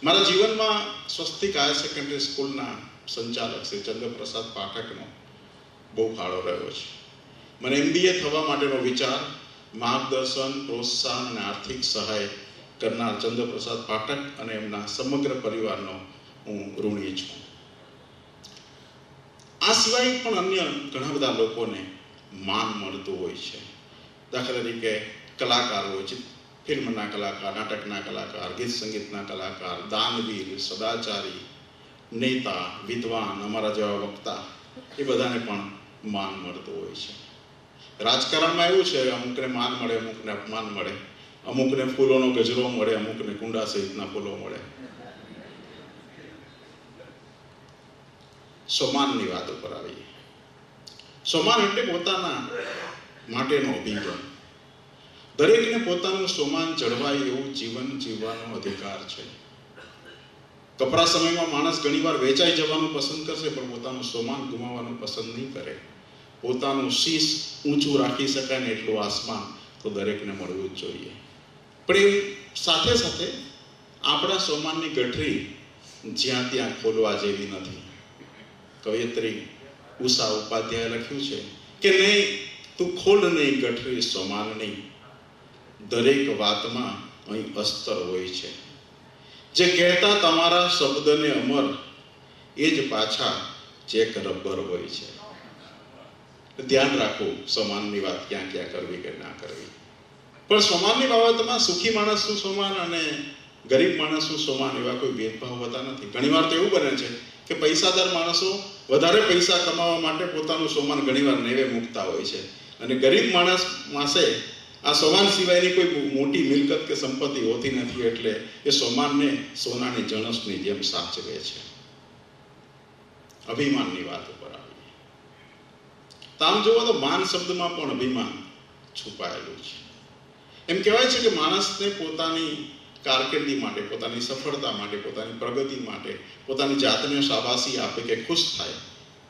[SPEAKER 7] મારા જીવનમાં સ્વસ્તિક હાયર સેકન્ડરી સ્કૂલના સંચાલક શ્રી ચંદ્રપ્રસાદ પાઠકનો બહુ ફાળો રહ્યો છે. મને MBA થવા માટેનો વિચાર, માર્ગદર્શન, પ્રોત્સાહન અને આર્થિક સહાય કરનાર ચંદ્રપ્રસાદ પાઠક અને એમના સમગ્ર પરિવારનો હું ઋણી છું. આ સિવાય પણ અન્ય ઘણા બધા લોકોને માન મળતું હોય છે. દાખલા તરીકે કલાકારો હોય છે, ફિલ્મના કલાકાર, નાટકના કલાકાર, ગીત સંગીતના કલાકાર, દાનવીર, સદાચારી, નેતા, વિદ્વાન, અમારા જેવા વક્તા, એ બધાને પણ માન મળતું હોય છે. રાજકારણમાં એવું છે, અમુકને માન મળે, અમુકને અપમાન મળે, અમુકને ફૂલોનો ગજરો મળે, અમુકને કુંડા સહિતના ફૂલો મળે. સોમાનની વાત ઉપર આવીએ. સોમાન એટલે પોતાના માટેનો અભિગમ. દરેકને પોતાનું સોમાન જળવાય એવું જીવન જીવવાનો અધિકાર છે. કપરા સમયમાં માણસ ઘણીવાર વેચાઈ જવાનું પસંદ કરશે, પણ પોતાનું સોમાન ગુમાવવાનું પસંદ નહીં કરે. પોતાનું શીશ ઊંચું રાખી શકાય ને એટલું આસમાન તો દરેકને મળવું જ જોઈએ. પણ એ સાથે સાથે આપણા સોમાનની ગઠરી જ્યાં ત્યાં ખોલવા જેવી નથી. કવયત્રી ઉષા ઉપાધ્યાય લખ્યું છે કે નહીં તું ખોલ નહીં ગઠરી સોમાનની, દરેક વાતમાં અહીં અસ્તર હોય છે. જે કહેતા તમારા શબ્દને અમર, એ જ પાછા ચેક રબર હોય છે. ધ્યાન રાખવું સમાનની વાત ક્યાં ક્યાં કરવી કે ના કરવી. પણ સમાનની બાબતમાં સુખી માણસનું સમાન અને ગરીબ માણસનું સમાન એવા કોઈ ભેદભાવ હોતા નથી. ઘણીવાર તો એવું બને છે કે પૈસાદાર માણસો વધારે પૈસા કમાવા માટે પોતાનું સમાન ઘણીવાર નેવે મૂકતા હોય છે, અને ગરીબ માણસ પાસે આ સોમાન સિવાયની કોઈ મોટી મિલકત કે સંપત્તિ હોતી નથી, એટલે એ સોમાનને સોનાની જણસની જેમ સાચવે છે. અભિમાનની વાત ઉપર આવી. આમ જોવો તો માન શબ્દમાં પણ અભિમાન છુપાયેલું છે. એમ કહેવાય છે કે માણસને પોતાની કારકિર્દી માટે, પોતાની સફળતા માટે, પોતાની પ્રગતિ માટે પોતાની જાતને શાબાશી આપે કે ખુશ થાય,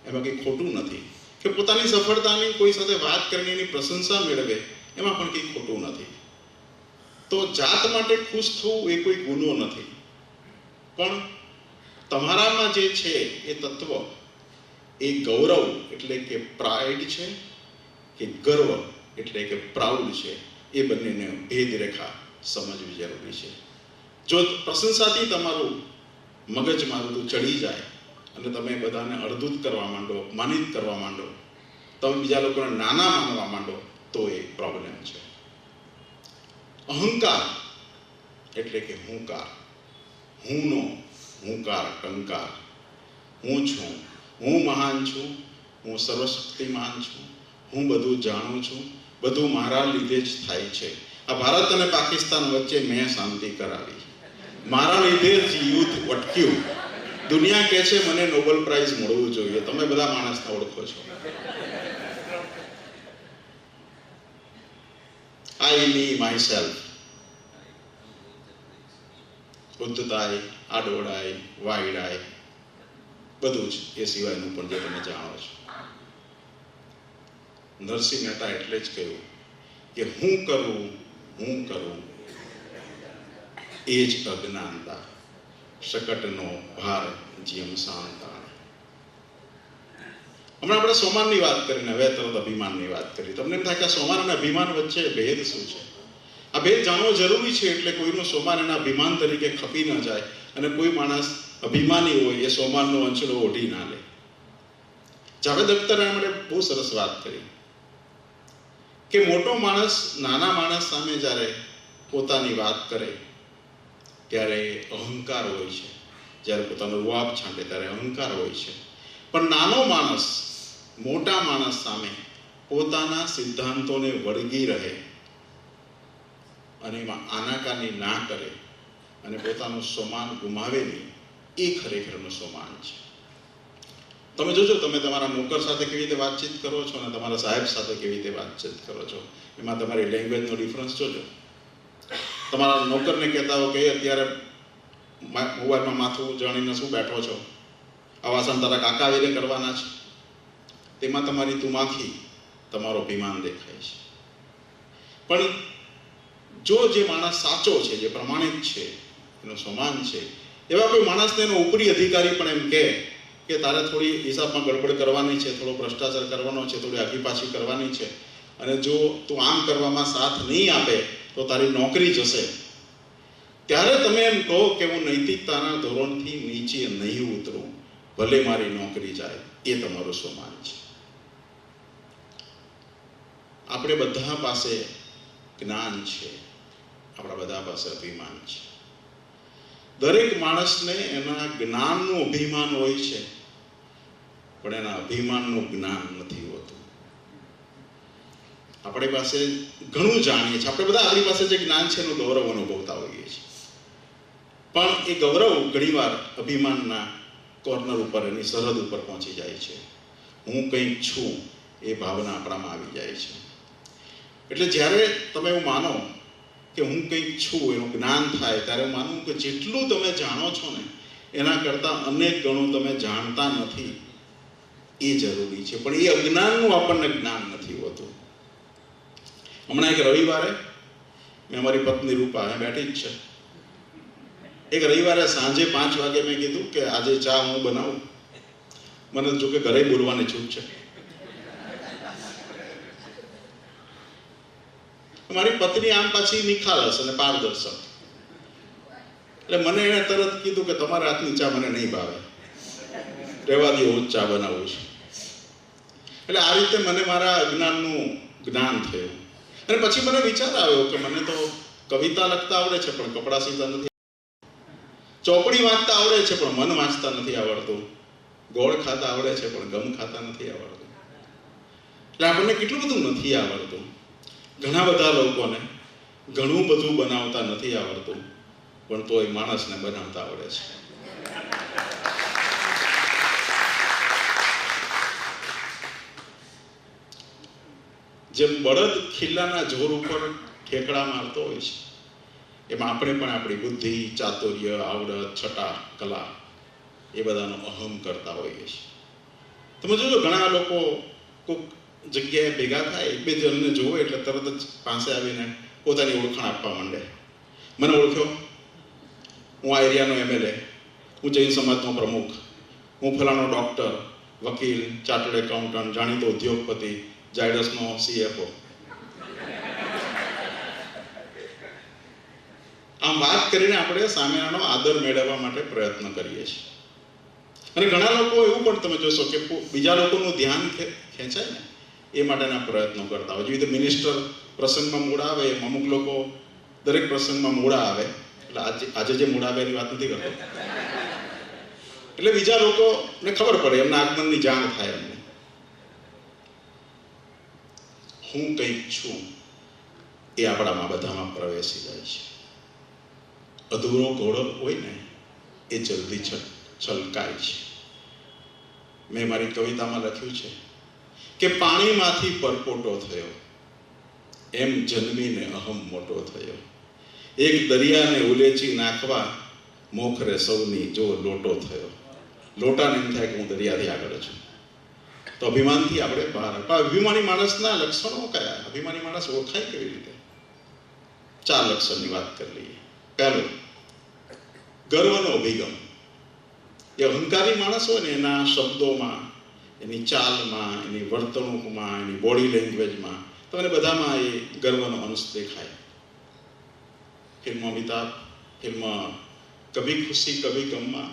[SPEAKER 7] એમાં કંઈ ખોટું નથી. કે પોતાની સફળતાની કોઈ સાથે વાત કરીને એની પ્રશંસા મેળવે, એમાં પણ કંઈ ખોટું નથી. તો જાત માટે ખુશ થવું એ કોઈ ગુનો નથી. પણ તમારામાં જે છે એ તત્વ, એ ગૌરવ એટલે કે પ્રાઇડ છે કે ગર્વ એટલે કે પ્રાઉડ છે, એ બંનેને ભેદ રેખા સમજવી જરૂરી છે. જો પ્રશંસાથી તમારું મગજ મારું ચડી જાય અને તમે બધાને અડધૂત કરવા માંડો, અપમાનિત કરવા માંડો, તમે બીજા લોકોને નાના માનવા માંડો, તો એ પ્રોબ્લેમ છે. અહંકાર એટલે કે હુંકાર, હુંનો હુંકાર, ટંકાર. હું છું, હું મહાન છું, હું સર્વશક્તિમાન છું, હું બધું જાણું છું, બધું મારા લીધે જ થાય છે. આ ભારત અને પાકિસ્તાન વચ્ચે મેં શાંતિ કરાવી, મારા લીધે જ યુદ્ધ અટક્યું. દુનિયા કહે છે મને નોબેલ પ્રાઇઝ મળવું જોઈએ. તમે બધા માણસને ઓળખો છો. I, me, myself. ઉદ્ધતાઈ, આડોડાઈ, વાયડાઈ, બધું જ એ સિવાયનું પણ જે તમે જાણો છો. નરસિંહ મહેતા એટલે જ કહ્યું કે હું કરું એ જ અજ્ઞાનતા, શકટનો ભાર જેમ શાંતા. હમણાં આપણે સોમાનની વાત કરીને હવે તરત અભિમાનની વાત કરી. તમને એમ થાય કે સોમાન અને અભિમાન વચ્ચે ભેદ શું છે? આ ભેદ જાણવો જરૂરી છે, એટલે કોઈનું સોમાન એના અભિમાન તરીકે ખપી ન જાય અને કોઈ માણસ અભિમાની હોય એ સોમાનનો અંચળો ઓઢી ના લે. જાવેદ અખ્તરે આપણે બહુ સરસ વાત કરી કે મોટો માણસ નાના માણસ સામે જ્યારે પોતાની વાત કરે ત્યારે અહંકાર હોય છે, જ્યારે પોતાનો રૂઆબ છાંટે ત્યારે અહંકાર હોય છે. પણ નાનો માણસ મોટા માણસ સામે પોતાના સિદ્ધાંતોને વળગી રહે અને એમાં આનાકાની ના કરે અને પોતાનું સોમાન ગુમાવે નહીં, એ ખરેખરનું સોમાન છે. તમે જોજો, તમે તમારા નોકર સાથે કેવી રીતે વાતચીત કરો છો અને તમારા સાહેબ સાથે કેવી રીતે વાતચીત કરો છો, એમાં તમારી લેંગ્વેજનો ડિફરન્સ જોજો. તમારા નોકરને કહેતા હો કે અત્યારે મોબાઈલમાં માથું જાણીને શું બેઠો છો, આ વાસણ તારા કાકા આવીને કરવાના છે, તેમાં તમારી તુમાખી, તમારો અભિમાન દેખાય છે. પણ જો જે માણસ સાચો છે, જે પ્રમાણિત છે, એનો સમાન છે, એવા કોઈ માણસને એનો ઉપરી અધિકારી પણ એમ કહે કે તારે થોડી હિસાબમાં ગડબડ કરવાની છે, થોડો ભ્રષ્ટાચાર કરવાનો છે, થોડી આગી પાછી કરવાની છે, અને જો તું આમ કરવામાં સાથ નહીં આપે તો તારી નોકરી જશે, ત્યારે તમે એમ કહો કે હું નૈતિકતાના ધોરણથી નીચે નહીં ઉતરું, ભલે મારી નોકરી જાય. એ તમારું સોમાન છે. આપણે બધા પાસે જ્ઞાન છે, આપણા બધા પાસે અભિમાન છે. દરેક માણસને એના જ્ઞાનનું અભિમાન હોય છે, પણ એના અભિમાનનું જ્ઞાન નથી હોતું. આપણી પાસે ઘણું જાણીએ છીએ, આપણે બધા આપણી પાસે જે જ્ઞાન છે એનું ગૌરવ અનુભવતા હોઈએ છીએ, પણ એ ગૌરવ ઘણીવાર અભિમાનના કોર્નર ઉપર, એની સરહદ ઉપર પહોંચી જાય છે. હું કંઈક છું એ ભાવના આપણામાં આવી જાય છે. એટલે જ્યારે તમે એવું માનો કે હું કંઈક છું એનું જ્ઞાન થાય ત્યારે હું માનું કે જેટલું તમે જાણો છો ને એના કરતાં અનેક ગણું તમે જાણતા નથી એ જરૂરી છે. પણ એ અજ્ઞાનનું આપણને જ્ઞાન નથી હોતું. હમણાં એક રવિવારે મેં અમારી પત્ની રૂપા અહીં બેઠી જ છે. એક રવિવારે સાંજે 5 વાગે મેં કીધું કે આજે ચા હું બનાવું. મને જો કે ઘરે બોલવાની છૂટ છે. મારી પત્ની આમ પાછી નિખાલસ અને પારદર્શક, એટલે મને એને તરત કીધું કે તમારા હાથની ચા મને નહીં ભાવે, રહેવા દો, હું જ ચા બનાવું છું. એટલે આ રીતે મને મારા અજ્ઞાનનું જ્ઞાન થયું. અને પછી મને વિચાર આવ્યો કે મને તો કવિતા લખતા આવડે છે પણ કપડાં સીવતા નથી, ચોપડી વાંચતા આવડે છે પણ મન વાંચતા નથી આવડતું, ગોળ ખાતા આવડે છે પણ ગમ ખાતા નથી આવડતું. એટલે આપણને કેટલું બધું નથી આવડતું. ઘણા બધા લોકોને ઘણું બધું બનાવતા નથી આવડતું પણ તોય માણસને બનાવતા આવડે છે. જેમ બળદ ખિલ્લાના જોર ઉપર ઠેકડા મારતો હોય છે એમાં આપણે પણ આપણી બુદ્ધિ, ચાતુર્ય, આવડત, છટા, કલા એ બધાનો અહમ કરતા હોઈએ છીએ. તમે જોજો ઘણા લોકો કોઈક જગ્યાએ ભેગા થાય, એક બે જણને જોવે એટલે તરત જ પાસે આવીને પોતાની ઓળખાણ આપવા માંડે. મને ઓળખ્યો, હું આ એરિયાનો MLA, હું જૈન સમાજનો પ્રમુખ, હું ફલાણો ડૉક્ટર, વકીલ, ચાર્ટર્ડ એકાઉન્ટન્ટ, જાણીતો ઉદ્યોગપતિ, ઝાયડસનો CFO. આમ વાત કરીને આપણે સામેનો આદર મેળવવા માટે પ્રયત્ન કરીએ છીએ. અને ઘણા લોકો એવું પણ તમે જોશો કે બીજા લોકોનું ધ્યાન ખેંચાય ને એ માટેના પ્રયત્નો કરતા હોય. જેવી રીતે મિનિસ્ટર પ્રસંગમાં મૂળ આવે એમ અમુક લોકો દરેક પ્રસંગમાં મૂળા આવે. એટલે આજે જે મૂળ આવે એની વાત નથી કરતો. એટલે બીજા લોકોને ખબર પડે, એમના આગમનની જાણ થાય એમને. હું કંઈક છું એ આપણામાં બધામાં પ્રવેશી જાય છે. અધૂરો ઘોડો હોય ને એ જલ્દી છલકાય છે. મેં મારી કવિતામાં લખ્યું છે કે પાણીમાંથી પરપોટો થયો એમ જન્મીને અહમ મોટો થયો. એક દરિયાને ઉલેચી નાખવા મોખરે સૌની જો લોટો થયો. લોટાને એમ થાય કે હું દરિયાથી આગળ છું. તો અભિમાનથી આપણે બહાર. અભિમાની માણસના લક્ષણો કયા? અભિમાની માણસ ઓળખાય કેવી રીતે? 4 લક્ષણની વાત કરી લઈએ. પહેલો, ગર્વનો અભિગમ. એ અહંકારી માણસ હોય ને એના શબ્દોમાં, એની ચાલમાં, એની વર્તણૂકમાં, એની બોડી લેંગ્વેજમાં, તમને બધામાં એ ગર્વનો અંશ દેખાય. ફિલ્મ કભી ખુશી કભી ગમમાં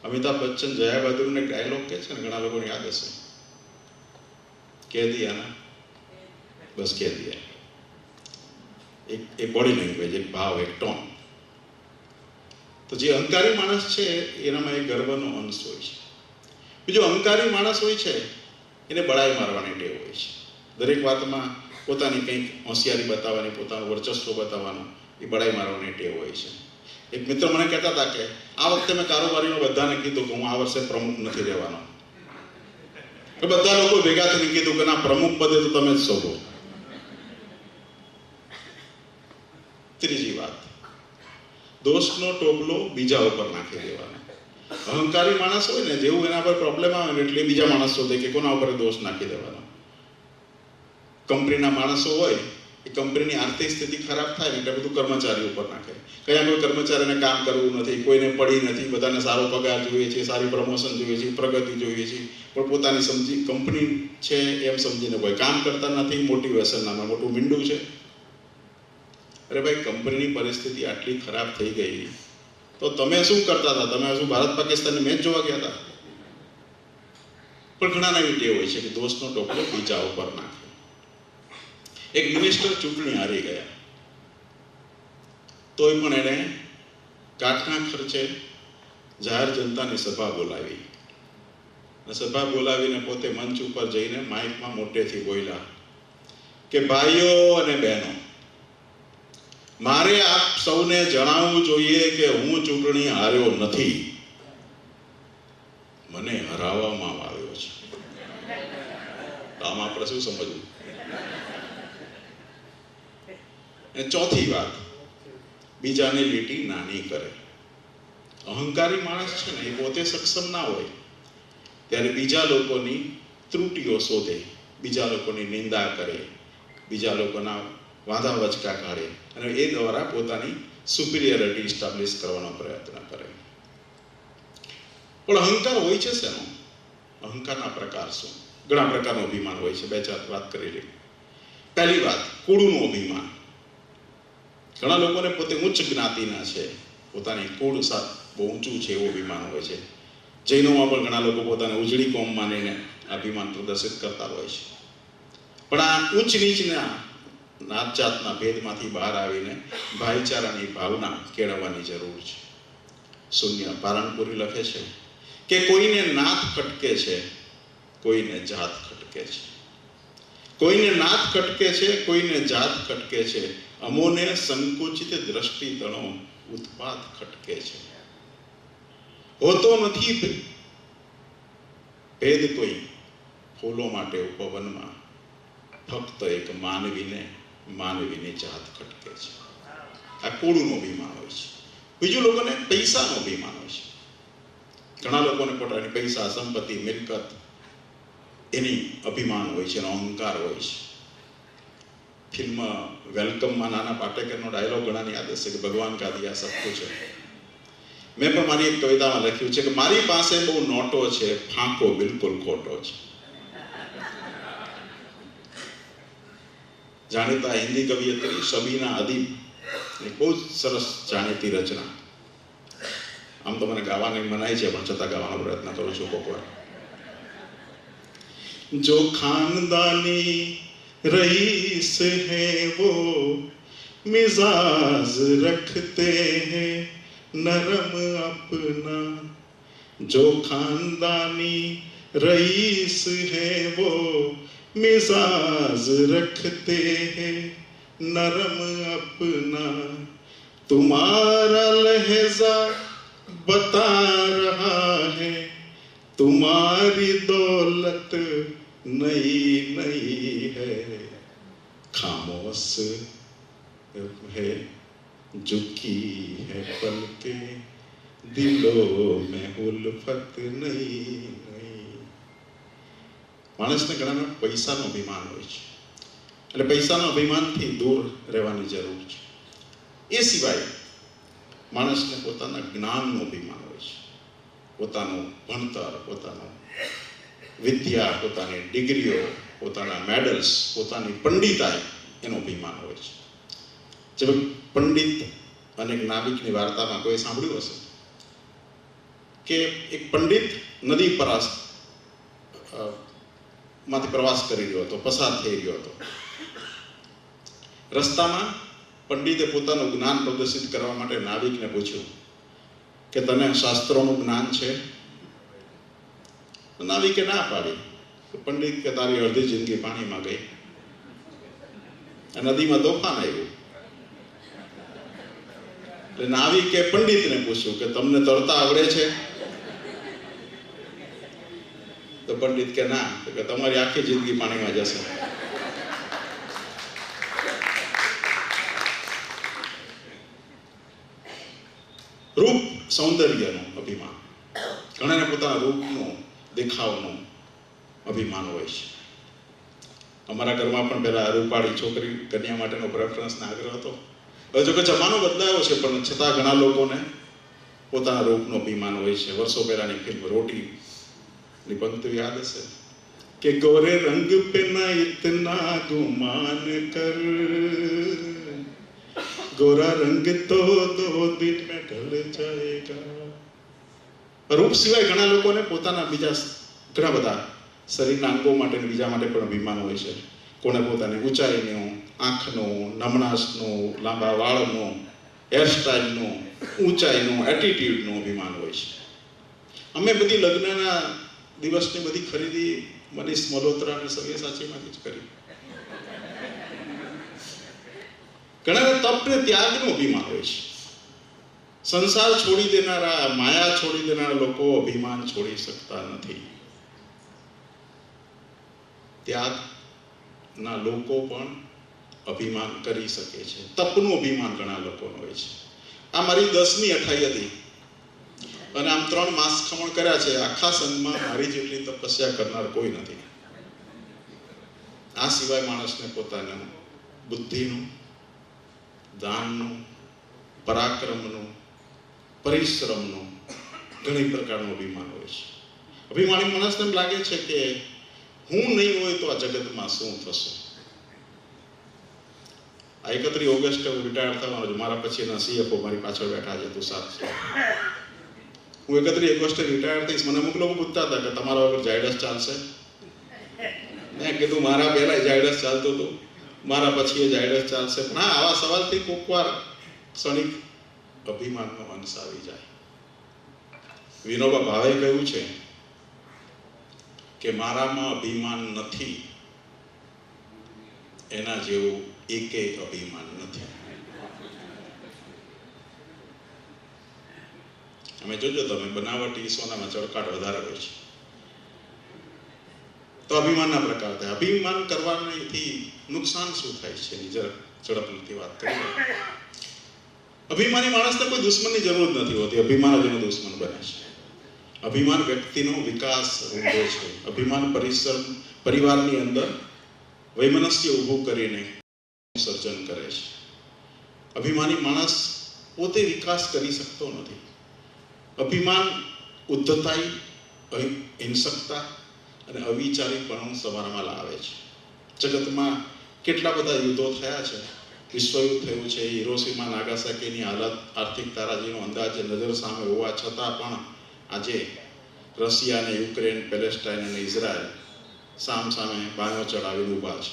[SPEAKER 7] અમિતાભ બચ્ચન જયા બહાદુરને ડાયલોગ કહે છે ને, ઘણા લોકોને યાદ હશે, કહે દિયા ના, બસ કહે દિયા. એક બોડી લેંગ્વેજ, એક ભાવ, એક ટોન. તો જે અહંકારી માણસ છે એનામાં એક ગર્વનો અંશ હોય છે. બીજો અહંકારી માણસ હોય છે એને બળાઈ મારવાની ટેવ હોય છે. દરેક વાતમાં પોતાની કંઈક હોશિયારી બતાવવાની, પોતાનું વર્ચસ્વ બતાવવાનું, એ બળાઈ મારવાની ટેવ હોય છે. એક મિત્ર મને કહેતા હતા કે આ વખતે મેં કારોબારીમાં બધાને કીધું કે હું આ વર્ષે પ્રમુખ નથી રહેવાનો. બધા લોકો ભેગા થઈને કીધું કે ના, પ્રમુખ પદે તો તમે જ શોધો. ત્રીજી વાત, દોષનો ટોપલો બીજા ઉપર નાખી દેવાનો. અહંકારી માણસ હોય ને, જેવું એના પર પ્રોબ્લેમ આવે ને એટલે બીજા માણસ શોધે કે કોના ઉપર દોષ નાખી દેવાનો. કંપનીના માણસો હોય, એ કંપનીની આર્થિક સ્થિતિ ખરાબ થાય ને એટલે બધું કર્મચારી ઉપર નાખે. કયા કોઈ કર્મચારીને કામ કરવું નથી, કોઈને પડી નથી, બધાને સારો પગાર જોઈએ છે, સારી પ્રમોશન જોઈએ છે, પ્રગતિ જોઈએ છે, પણ પોતાની સમજી કંપની છે એમ સમજીને કોઈ કામ કરતા નથી. મોટિવેશન નામાં મોટું મીંડું છે. અરે ભાઈ, કંપનીની પરિસ્થિતિ આટલી ખરાબ થઈ ગઈ તો તમે શું કરતા હતા? તમે શું ભારત પાકિસ્તાનની મેચ જોવા ગયા હતા? પણ ઘણા એવી ટેવ હોય છે કે દોષનો ટોપલો બીજા ઉપર નાખે. એક મિનિસ્ટર ચૂંટણી હારી ગયા તોય પણ એને ગાંઠના ખર્ચે જાહેર જનતાની સભા બોલાવી. સભા બોલાવીને પોતે મંચ ઉપર જઈને માઇકમાં મોટેથી બોલ્યા કે ભાઈઓ અને બહેનો, મારે આપ સૌને જણાવવું જોઈએ કે હું ચૂંટણી હાર્યો નથી, મને હરાવવામાં આવ્યો છે. આમ આપણે શું સમજવું? અને ચોથી વાત, બીજાને લીટી નાની કરે. અહંકારી માણસ છે ને, એ પોતે સક્ષમ ના હોય ત્યારે બીજા લોકોની ત્રુટીઓ શોધે, બીજા લોકોની નિંદા કરે, બીજા લોકોના વાંધા વચકા કાઢે અને એ દ્વારા પોતાની સુપિરિયરિટી ઇસ્ટાબ્લિશ કરવાનો પ્રયત્ન કરે. પણ અહંકાર હોય છે શેનો? અહંકારના પ્રકાર શું? ઘણા પ્રકારનું અભિમાન હોય છે, બે ચાર વાત કરી લઈએ. પહેલી વાત, કુળનું અભિમાન. ઘણા લોકોને પોતે ઉચ્ચ જ્ઞાતિના છે, પોતાની કુળ સાથે બહુ ઊંચું છે એવું અભિમાન હોય છે. જૈનોમાં પણ ઘણા લોકો પોતાને ઉજળી કોમ માનીને અભિમાન પ્રદર્શિત કરતા હોય છે. પણ આ ઉચ્ચ નીચના નાત જાતના ભેદમાંથી બહાર આવીને ભાઈચારાની ભાવના કેળવવાની જરૂર છે. શૂન્ય પારણપુરી લખે છે કે કોઈને નાત ખટકે છે, કોઈને જાત ખટકે છે. કોઈને નાત ખટકે છે, કોઈને જાત ખટકે છે, અમોને સંકુચિત દ્રષ્ટિ તણો ઉત્પાત ખટકે છે. હોતો નથી ભેદ કોઈ ફૂલો માટે ઉપવનમાં, ફક્ત એક માનવીની જાત ખટકે છે. આ કુળનું અભિમાન હોય છે. બીજું લોકોને પૈસાનો અભિમાન હોય છે. ઘણા લોકોને પોતાની પૈસા, સંપત્તિ, મિલકત એની અભિમાન હોય છે, એનો અહંકાર હોય છે. ફિલ્મ વેલકમમાં નાના પાટેકરનો ડાયલોગ ઘણાને યાદ હશે કે ભગવાન કા દિયા સબ કુછ હૈ. મેં પણ મારી એક કવિતામાં લખ્યું છે કે મારી પાસે બહુ નોટો છે, ફાંકો બિલકુલ ખોટો છે. જાણીતા હિન્દી કવિયત્રી શબીના અદીબ એક બહુ જ સરસ જાણીતી રચના. આમ તો મને ગાવાની મનાય છે, પણ છતાં ગાવાનો પ્રયત્ન કરું છું કોક વાર. જો ખાનદાની रईस है वो मिजाज रखते हैं नरम अपना. जो खानदानी रईस है वो मिजाज रखते हैं नरम अपना. तुम्हारा लहजा बता रहा है तुम्हारी दौलत नई नई है. खामोश है झुकी है पलके दिलो में उल्फत नई नई. માણસને ઘણા પૈસાનો અભિમાન હોય છે, એટલે પૈસાના અભિમાનથી દૂર રહેવાની જરૂર છે. એ સિવાય માણસને પોતાના જ્ઞાનનો અભિમાન હોય છે, પોતાનું ભણતર, પોતાનું વિદ્યા, પોતાની ડિગ્રીઓ, પોતાના મેડલ્સ, પોતાની પંડિતાઈ એનો અભિમાન હોય છે. જેમ પંડિત અને નાવિકની વાર્તામાં કોઈ સાંભળ્યું હશે કે એક પંડિત નદી પર માંથી પ્રવાસ કરી રહ્યો હતો, પસાર થઈ રહ્યો હતો. રસ્તામાં પંડિતે પોતાનું જ્ઞાન પ્રદર્શિત કરવા માટે નાવિકને પૂછ્યું કે તને શાસ્ત્રોનું જ્ઞાન છે? નાવિકે ના પાડી. પંડિત કે તારી અડધી જિંદગી પાણીમાં ગઈ, નદીમાં તોફાન આવ્યું. એટલે નાવિકે પંડિતને પૂછ્યું કે તમને તરતા આવડે છે? તો પંડિત કે ના, કે તમારી આખી જિંદગી પાણીમાં જશે. રૂપ સૌંદર્યનું અભિમાન. ઘણાને પોતાના રૂપનું, દેખાવનું અભિમાન હોય છે. અમારા ઘરમાં પણ પહેલા રૂપાળી છોકરી કન્યા માટેનો પ્રેફરન્સ ને આગ્રહ હતો. હવે જો કે જમાનો બદલાયો છે, પણ છતાં ઘણા લોકોને પોતાના રૂપનો અભિમાન હોય છે. વર્ષો પહેલાની ફિલ્મ રોટી ની પંક્તિ યાદ હશે કે ગોરે રંગ पे ना इतना गुमान कर गोरा रंग तो 2 दिन में ढल जाएगा. રૂપ સિવાય ઘણા લોકોને પોતાના બીજા ઘણા બધા શરીરના અંગો માટે બીજા માટે પણ અભિમાન હોય છે. કોને પોતાની ઊંચાઈનું, આંખનું, નમણાશનું, લાંબા વાળનું, હેરસ્ટાઈલનું, ઊંચાઈનું, એટીટ્યુડનું અભિમાન હોય છે. અમે બધી લગ્નના દિવસની બધી ખરીદી મનીષ મલ્હોત્રા અને સવ્યસાચીમાંથી જ કરી. ઘણા તપને ત્યાગનું અભિમાન હોય છે. સંસાર છોડી દેનારા, માયા છોડી દેનારા લોકો અભિમાન છોડી શકતા નથી. ત્યાગના લોકો પણ અભિમાન કરી શકે છે. તપનું અભિમાન ઘણા લોકોનું હોય છે. આ મારી 10મી અઠાઈ હતી અને આમ 3 માસ ખમણ કર્યા છે. આખા સંઘમાં મારી જેટલી તપસ્યા કરનાર કોઈ નથી. આ સિવાય માણસને પોતાનું બુદ્ધિનું, દાનનું, પરાક્રમનું, પરિશ્રમનું ઘણી પ્રકારનું અભિમાન હોય છે. અભિમાની માણસને એમ લાગે છે કે હું નહીં હોય તો આ જગતમાં શું થશે. આ 31 ઓગસ્ટે હું રિટાયર થવાનો છું. મારા પછીના CFO મારી પાછળ બેઠા છે તુષાર. હું 31 ઓગસ્ટે રિટાયર થઈશ. મને અમુક લોકો પૂછતા હતા કે તમારા વગર ઝાયડસ ચાલશે. મેં કીધું મારા પહેલા ઝાયડસ ચાલતું હતું, મારા પછી એ ઝાયડસ ચાલશે. પણ હા, આવા સવાલથી કોક વાર ક્ષણિક અભિમાનનો અંશ આવી જાય. વિનોબા ભાવે કહ્યું છે કે મારામાં અભિમાન નથી એના જેવું એકેય અભિમાન નથી. અમે જોજો તમે બનાવટી સોનામાં ચળકાટ વધારે હોય છે તો અભિમાનના પ્રકાર થાય. અભિમાન કરવાથી નુકસાન શું થાય છે એની જરા ઝડપથી વાત કરીએ. અભિમાની માણસને કોઈ દુશ્મનની જરૂર નથી હોતી. અભિમાન જ એનો દુશ્મન બને છે. અભિમાન વ્યક્તિનો વિકાસ રૂંધે છે. અભિમાન પરિવારની અંદર વૈમનસ્ય ઊભું કરીને સર્જન કરે છે. અભિમાની માણસ પોતે વિકાસ કરી શકતો નથી. અભિમાન ઉદ્ધતાઈ, હિંસકતા અને અવિચારીપણું સવારમાં લાવે છે. જગતમાં કેટલા બધા યુદ્ધો થયા છે. વિશ્વયુદ્ધ થયું છે. હિરોશીમા નાગાસાકીની હાલત આર્થિક તારાજીનો અંદાજે નજર સામે હોવા છતાં પણ આજે રશિયા અને યુક્રેન, પેલેસ્ટાઇન અને ઇઝરાયલ સામે બાયો ચડાવીને ઊભા છે.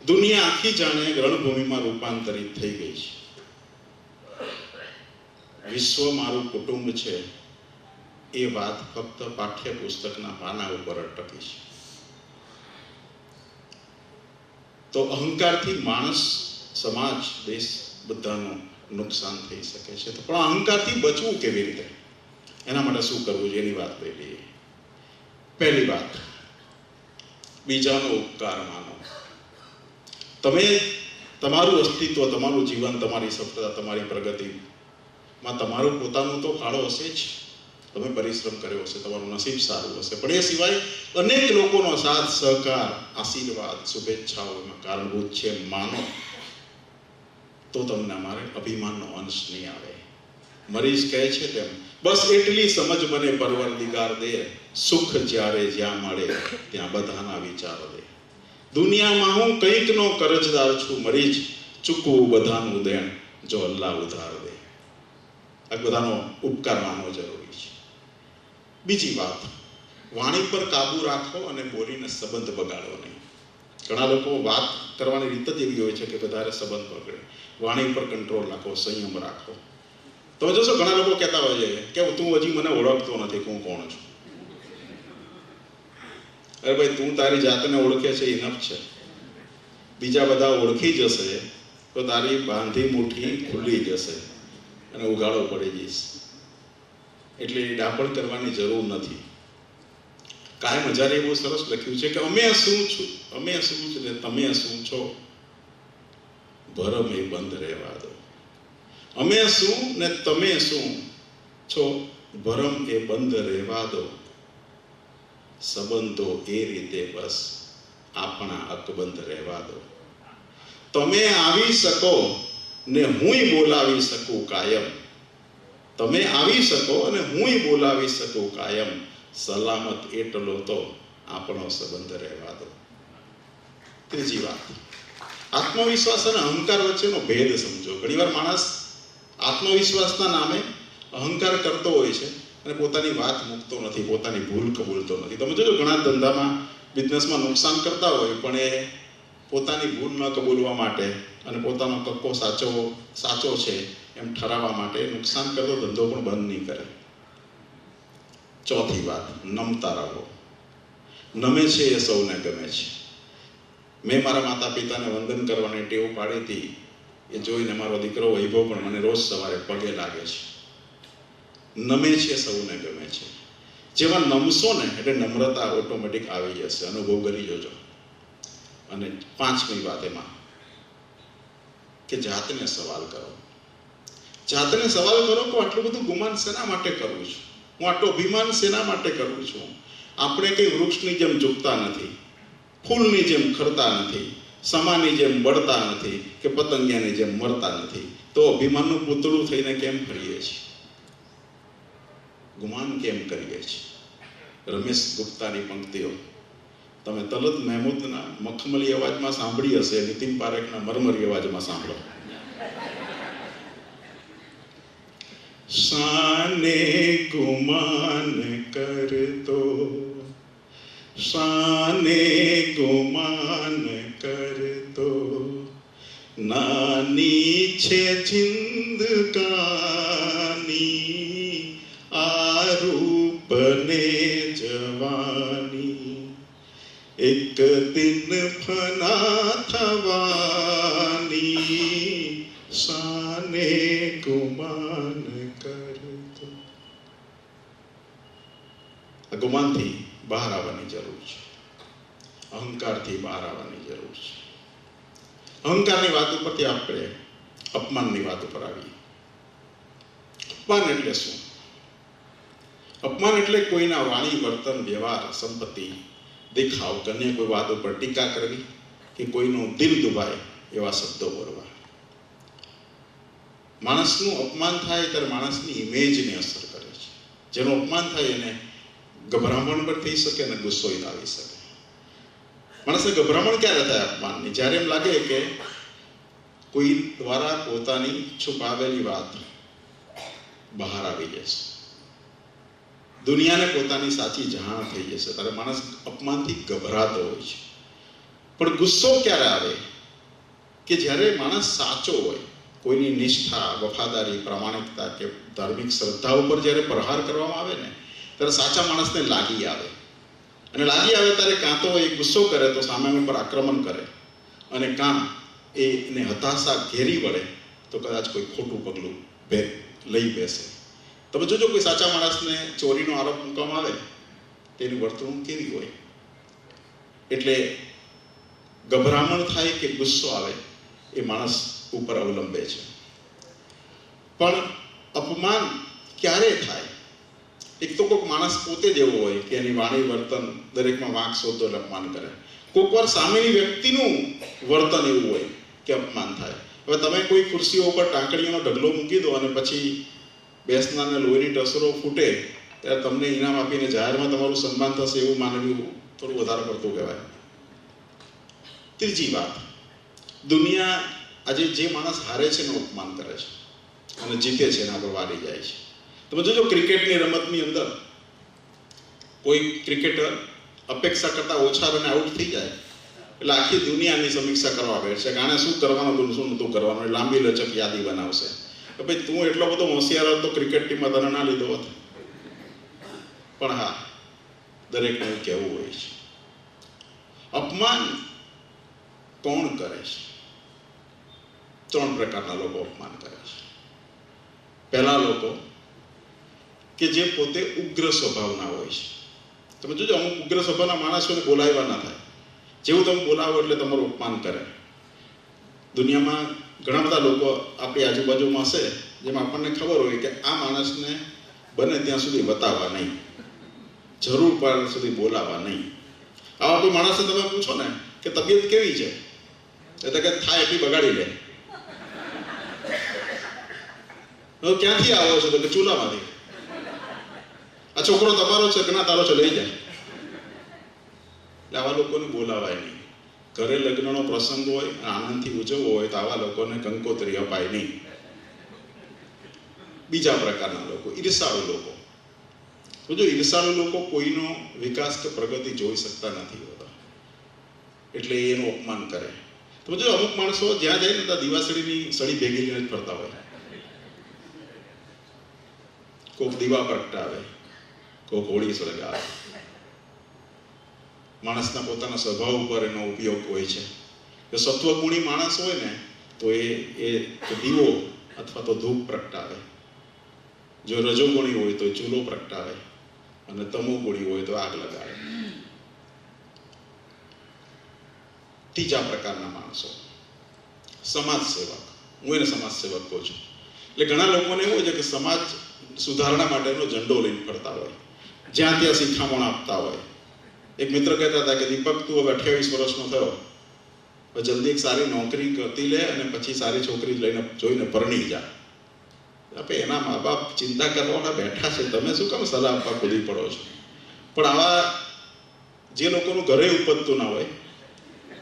[SPEAKER 7] દુનિયા આખી જાણે રણભૂમિમાં રૂપાંતરિત થઈ ગઈ છે. વિશ્વ મારું કુટુંબ છે એ વાત ફક્ત પાઠ્યપુસ્તકના પાના ઉપર અટકી છે. તો અહંકારથી માણસ, સમાજ, દેશ બધાનું નુકસાન થઈ શકે છે. તો પણ અહંકારથી બચવું કેવી રીતે, એના માટે શું કરવું જોઈએ એની વાત લઈ લઈએ. પહેલી વાત, બીજાનો ઉપકાર માનો. તમે તમારું અસ્તિત્વ, તમારું જીવન, તમારી સફળતા, તમારી પ્રગતિમાં તમારું પોતાનું તો ફાળો હશે જ. તમે પરિશ્રમ કર્યો હશે, તમારું નસીબ સારું હશે, પણ એ સિવાય અનેક લોકોનો સાથ, સહકાર, આશીર્વાદ, શુભેચ્છાઓ એમાં કારણભૂત છે. માનો તો તમને અમારે અભિમાનનો અંશ નહીં આવે. મરીઝ કહે છે તેમ, બસ એટલી સમજ મને પરવરદિગાર દે, સુખ જ્યારે જ્યાં મળે ત્યાં બધાના વિચારો દે. દુનિયામાં હું કંઈકનો કરજદાર છું મરીજ, ચૂકવું બધાનું દેણ જો અલ્લાહ ઉધાર દે. આ બધાનો ઉપકાર માનવો જરૂરી છે. બીજી વાત, વાણી પર કાબુ રાખો અને બોલીને સંબંધ બગાડો નહીં. ઘણા લોકો વાત કરવાની રીત જ એવી હોય છે કે વધારે સંબંધ બગડે. વાણી પર કંટ્રોલ રાખો, સંયમ રાખો. તમે જોશો ઘણા લોકો કહેતા હોય છે કે તું હજી મને ઓળખતો નથી, હું કોણ છું. અરે ભાઈ, તું તારી જાતને ઓળખે છે ઇનફ છે. બીજા બધા ઓળખી જશે તો તારી બાંધી મુઠ્ઠી ખુલ્લી જશે અને ઉગાડો પડી જઈશ. એટલે ડાપણ કરવાની જરૂર નથી. કાયમ હજારે એવું સરસ લખ્યું છે કે અમે શું છું, અમે શું છું ને તમે શું છો, ભરમ એ બંધ રહેવા દો. અમે શું ને તમે શું છો, ભરમ એ બંધ રહેવા દો. સંબંધો એ રીતે બસ આપણા અકબંધ રહેવા દો. તમે આવી શકો ને હુંય બોલાવી શકું કાયમ. તમે આવી શકો અને હુંય બોલાવી શકું કાયમ. સલામત એટલો તો આપણો સંબંધ રહેવા દો. ત્રીજી વાત, આત્મવિશ્વાસ અને અહંકાર વચ્ચેનો ભેદ સમજો. ઘણીવાર માણસ આત્મવિશ્વાસના નામે અહંકાર કરતો હોય છે અને પોતાની વાત મૂકતો નથી, પોતાની ભૂલ કબૂલતો નથી. તમે જોજો ઘણા ધંધામાં, બિઝનેસમાં નુકસાન કરતા હોય પણ એ પોતાની ભૂલ ન કબૂલવા માટે અને પોતાનો કક્કો સાચો છે એમ ઠરાવવા માટે નુકસાન કરતો ધંધો પણ બંધ નહીં કરે. ચોથી વાત, નમતા રહો. નમે છે એ સૌને ગમે છે. મેં મારા માતા પિતાને વંદન કરવાની ટેવ પાડી હતી. એ જોઈને મારો દીકરો વૈભવ પણ મને રોજ સવારે પગે લાગે છે. નમે છે સૌને ગમે છે. જેવા નમશો ને એટલે નમ્રતા ઓટોમેટિક આવી જશે. અનુભવ કરી જોજો. અને પાંચમી વાત, એમાં કે જાતને સવાલ કરો. જાતને સવાલ કરો કે આટલું બધું ગુમાન શેના માટે કરું છું, હું આટલું અભિમાન શેના માટે કરું છું. આપણે કંઈ વૃક્ષની જેમ ઝૂકતા નથી, ફૂલની જેમ ખરતા નથી, સમાની જેમ બળતા નથી કે પતંગિયાની જેમ મરતા નથી. તો અભિમાનનું પૂતળું થઈને કેમ ફરીએ છીએ, ગુમાન કેમ કરીએ છીએ? રમેશ ગુપ્તાની પંક્તિઓ તમે તલત મહેમૂદના મખમલી અવાજમાં સાંભળી હશે, નીતિન પારેખના મરમરી અવાજમાં સાંભળો. શાને ગુમાન કરતો, શાને ગુમાન કરતો, નાની છે જિંદગાની આ રૂપને જવાની, એક દિન ફના થવાની, શાને ગુમાન કરતો. આ ગુમાનથી બહાર આવવાની જરૂર છે, અહંકારથી બહાર આવવાની જરૂર છે. અહંકારની વાત ઉપરથી આપણે અપમાનની વાત ઉપર આવીએ. અપમાન એટલે શું? અપમાન એટલે કોઈના વાણી, વર્તન, વ્યવહાર, સંપત્તિ, દેખાવ, કન્ય કોઈ વાત ઉપર ટીકા કરવી કે કોઈનું દિલ દુભાય એવા શબ્દો બોલવા. માણસનું અપમાન થાય ત્યારે માણસની ઇમેજને અસર કરે છે. જેનું અપમાન થાય એને ગભરામણ પણ થઈ શકે અને ગુસ્સો આવી શકે. માણસને ગભરામણ ક્યારે થાય અપમાનની? જ્યારે એમ લાગે કે કોઈ દ્વારા પોતાની છુપાવેલી વાત બહાર આવી જશે, દુનિયાને પોતાની સાચી જાણ થઈ જશે, ત્યારે માણસ અપમાનથી ગભરાતો હોય છે. પણ ગુસ્સો ક્યારે આવે? કે જ્યારે માણસ સાચો હોય, કોઈની નિષ્ઠા, વફાદારી, પ્રામાણિકતા કે ધાર્મિક શ્રદ્ધા ઉપર જ્યારે પ્રહાર કરવામાં આવે ને, ત્યારે સાચા માણસને લાગી આવે. અને લાગી આવે ત્યારે કાં તો એ ગુસ્સો કરે તો સામે ઉપર આક્રમણ કરે, અને કાં એને હતાશા ઘેરી વળે તો કદાચ કોઈ ખોટું પગલું લઈ બેસે. તમે જોજો કોઈ સાચા માણસને ચોરીનો આરોપ મૂકવામાં આવે તેની વર્તણૂક કેવી હોય. એટલે ગભરામણ થાય કે ગુસ્સો આવે એ માણસ ઉપર અવલંબે છે. પણ અપમાન ક્યારે થાય? એક તો કોઈક માણસ પોતે જ એવો હોય કે એની વાણી, વર્તન દરેકમાં વાંક શોધો એટલે અપમાન કરે. કોઈક વાર સામેની વ્યક્તિનું વર્તન એવું હોય કે અપમાન થાય. હવે તમે કોઈ ખુરશીઓ ઉપર ટાંકણીઓનો ઢગલો મૂકી દો અને પછી બેસનારને લોહીની ટસરો ફૂટે ત્યારે તમને ઇનામ આપીને જાહેરમાં તમારું સન્માન થશે એવું માનવું થોડું વધારે પડતું કહેવાય. ત્રીજી વાત, દુનિયા આજે જે માણસ હારે છે એનું અપમાન કરે છે અને જીતે છે એના પર વારી જાય છે. તમે જોજો ક્રિકેટની રમતની અંદર કોઈ ક્રિકેટર અપેક્ષા કરતા ઓછા રને આઉટ થઈ જાય એટલે આખી દુનિયાની સમીક્ષા કરવા બેઠશે કે આને શું કરવાનું હતું, શું નહોતું કરવાનું, લાંબી લચક યાદી બનાવશે કે ભાઈ તું એટલો બધો હોશિયાર હતો, ક્રિકેટ ટીમમાં તને ના લીધો હોત. પણ હા, દરેકને એવું કહેવું હોય છે. અપમાન કોણ કરે છે? 3 પ્રકારના લોકો અપમાન કરે છે. પહેલા લોકો કે જે પોતે ઉગ્ર સ્વભાવના હોય છે. તમે જોજો અમુક ઉગ્ર સ્વભાવના માણસોને બોલાવ્યા ના થાય, જેવું તમે બોલાવો એટલે તમારું અપમાન કરે. દુનિયામાં ઘણા બધા લોકો આપણી આજુબાજુમાં હશે જેમાં આપણને ખબર હોય કે આ માણસને બને ત્યાં સુધી બતાવવા નહીં, જરૂર પડે સુધી બોલાવવા નહીં. આવા કોઈ માણસને તમે પૂછો ને કે તબિયત કેવી છે, એટલે કે થાય એટલી બગાડી લે. ક્યાંથી આવો છો? તો કે ચૂલામાંથી. આ છોકરો તમારો છે કે ના તારો છે, લઈ જાય. એટલે આવા લોકોને બોલાવાય નહીં. ઘરે લગ્નનો પ્રસંગ હોય, આનંદથી ઉજવવો હોય તો આવા લોકોને કંકોત્રી અપાય નહીં. બીજા પ્રકારના લોકો ઈર્ષાળુ લોકો. જો ઈર્ષાળુ લોકો કોઈનો વિકાસ કે પ્રગતિ જોઈ શકતા નથી હોતા એટલે એનું અપમાન કરે. તો જો અમુક માણસો જ્યાં જાય ને ત્યાં દીવાસળીની સળી ભેગી લઈને જ ફરતા હોય. કોઈક દીવા પ્રગટાવે, કોઈક હોળી સળગાવે. માણસના પોતાના સ્વભાવ ઉપર એનો ઉપયોગ હોય છે. જો સત્વગુણી માણસ હોય ને તો એ દીવો અથવા તો ધૂપ પ્રગટાવે. જો રજોગુણી હોય તો ચૂલો પ્રગટાવે અને તમોગુણી હોય તો આગ લગાડે. ત્રીજા પ્રકારના માણસો સમાજ સેવક. હું એને સમાજ સેવક કહું છું. એટલે ઘણા લોકોને એવું હોય છે કે સમાજ સુધારણા માટેનો ઝંડો લઈને ફરતા હોય, જ્યાં ત્યાં શિખામણ આપતા હોય. એક મિત્ર કહેતા હતા કે દીપક, તું હવે 28 વર્ષનો થયો, હવે જલ્દી એક સારી નોકરી કરતી લે અને પછી સારી છોકરી જોઈને પરણી જા. આપણે એના મા બાપ ચિંતા કરવાના બેઠા છે, તમે શું કામ સલાહ આપવા કૂદી પડો છો? પણ આવા જે લોકોનું ઘરે ઉપજતું ના હોય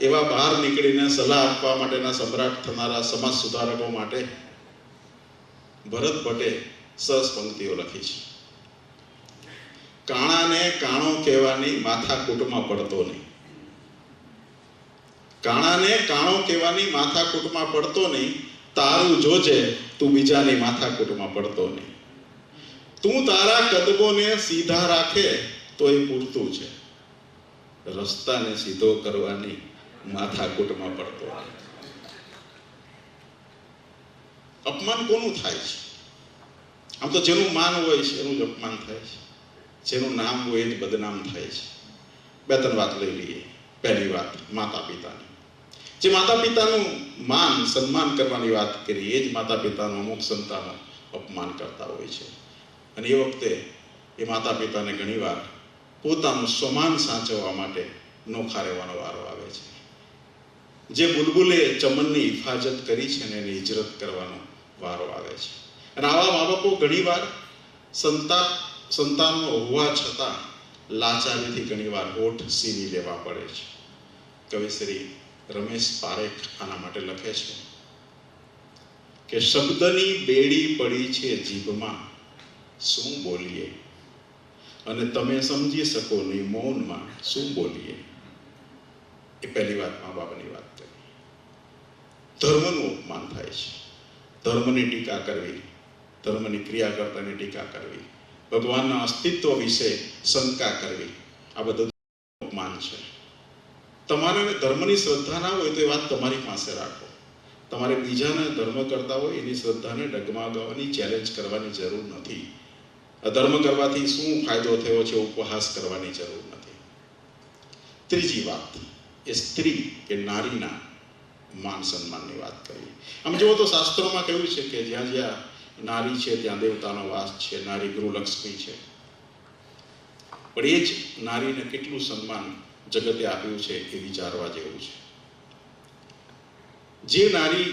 [SPEAKER 7] એવા બહાર નીકળીને સલાહ આપવા માટેના સમ્રાટ થનારા સમાજ સુધારકો માટે ભરત ભટ્ટે સરસ પંક્તિઓ લખી છે. કાણાને કાણો કહેવાની માથાકૂટમાં પડતો નહીં. કાણાને કાણો કહેવાની માથાકૂટમાં પડતો નહીં. તારું જોજે, તું બીજાની માથાકૂટમાં પડતો નહીં. તું તારા કદમોને સીધા રાખે તો એ પૂરતું છે. રસ્તાને સીધો કરવાની માથાકૂટમાં પડતો નહીં. અપમાન કોનું થાય છે? આમ તો જેનું માન હોય છે એનું જ અપમાન થાય છે, જેનું નામ હોય એ બદનામ થાય છે. બે ત્રણ વાત લઈ લઈએ. પહેલી વાત માતા પિતાની. જે માતા પિતાનું માન સન્માન કરવાની વાત કરી, એ જ માતા પિતાનું અમુક સંતાનો અપમાન કરતા હોય છે. અને એ વખતે એ માતા પિતાને ઘણીવાર પોતાનું સ્વમાન સાચવવા માટે નોખા રહેવાનો વારો આવે છે. જે બુલબુલે ચમનની હિફાજત કરી છે ને એની હિજરત કરવાનો વારો આવે છે. અને આવા મા બાપો ઘણીવાર સંતાનો હોવા છતાં લાચારીથી ઘણીવાર હોઠ સીવી લેવા પડે છે. કવિ શ્રી રમેશ પારેખ આના માટે લખે છે કે શબ્દની બેડી પડી છે જીભમાં, શું બોલીએ? અને તમે સમજી શકો નહીં મૌનમાં શું બોલીએ? એ પહેલી વાત મા બાપની વાત કરી. ધર્મનું અપમાન થાય છે. ધર્મની ટીકા કરવી, ધર્મની ક્રિયા કરતાની ટીકા કરવી, ભગવાનના અસ્તિત્વ વિશે શંકા કરવી, આ બધું અપમાન છે. તમારે ધર્મની શ્રદ્ધા ના હોય તો એ વાત તમારી પાસે રાખો. તમારે બીજાને ધર્મ કરતા હોય એની શ્રદ્ધાને ડગમગાવવાની, ચેલેન્જ કરવાની જરૂર નથી. અધર્મ કરવાથી શું ફાયદો થયો છે ઉપહાસ કરવાની જરૂર નથી. ત્રીજી વાત એ સ્ત્રી કે નારીના માન સન્માનની વાત કરીએ. આમ જુઓ તો શાસ્ત્રોમાં કહ્યું છે કે જ્યાં જ્યાં નારી છે ત્યાં દેવતાનો વાસ છે, નારી ગૃહલક્ષ્મી છે. પણ એ જ નારીને કેટલું સન્માન જગતે આપ્યું છે એ વિચારવા જેવું છે. જે નારી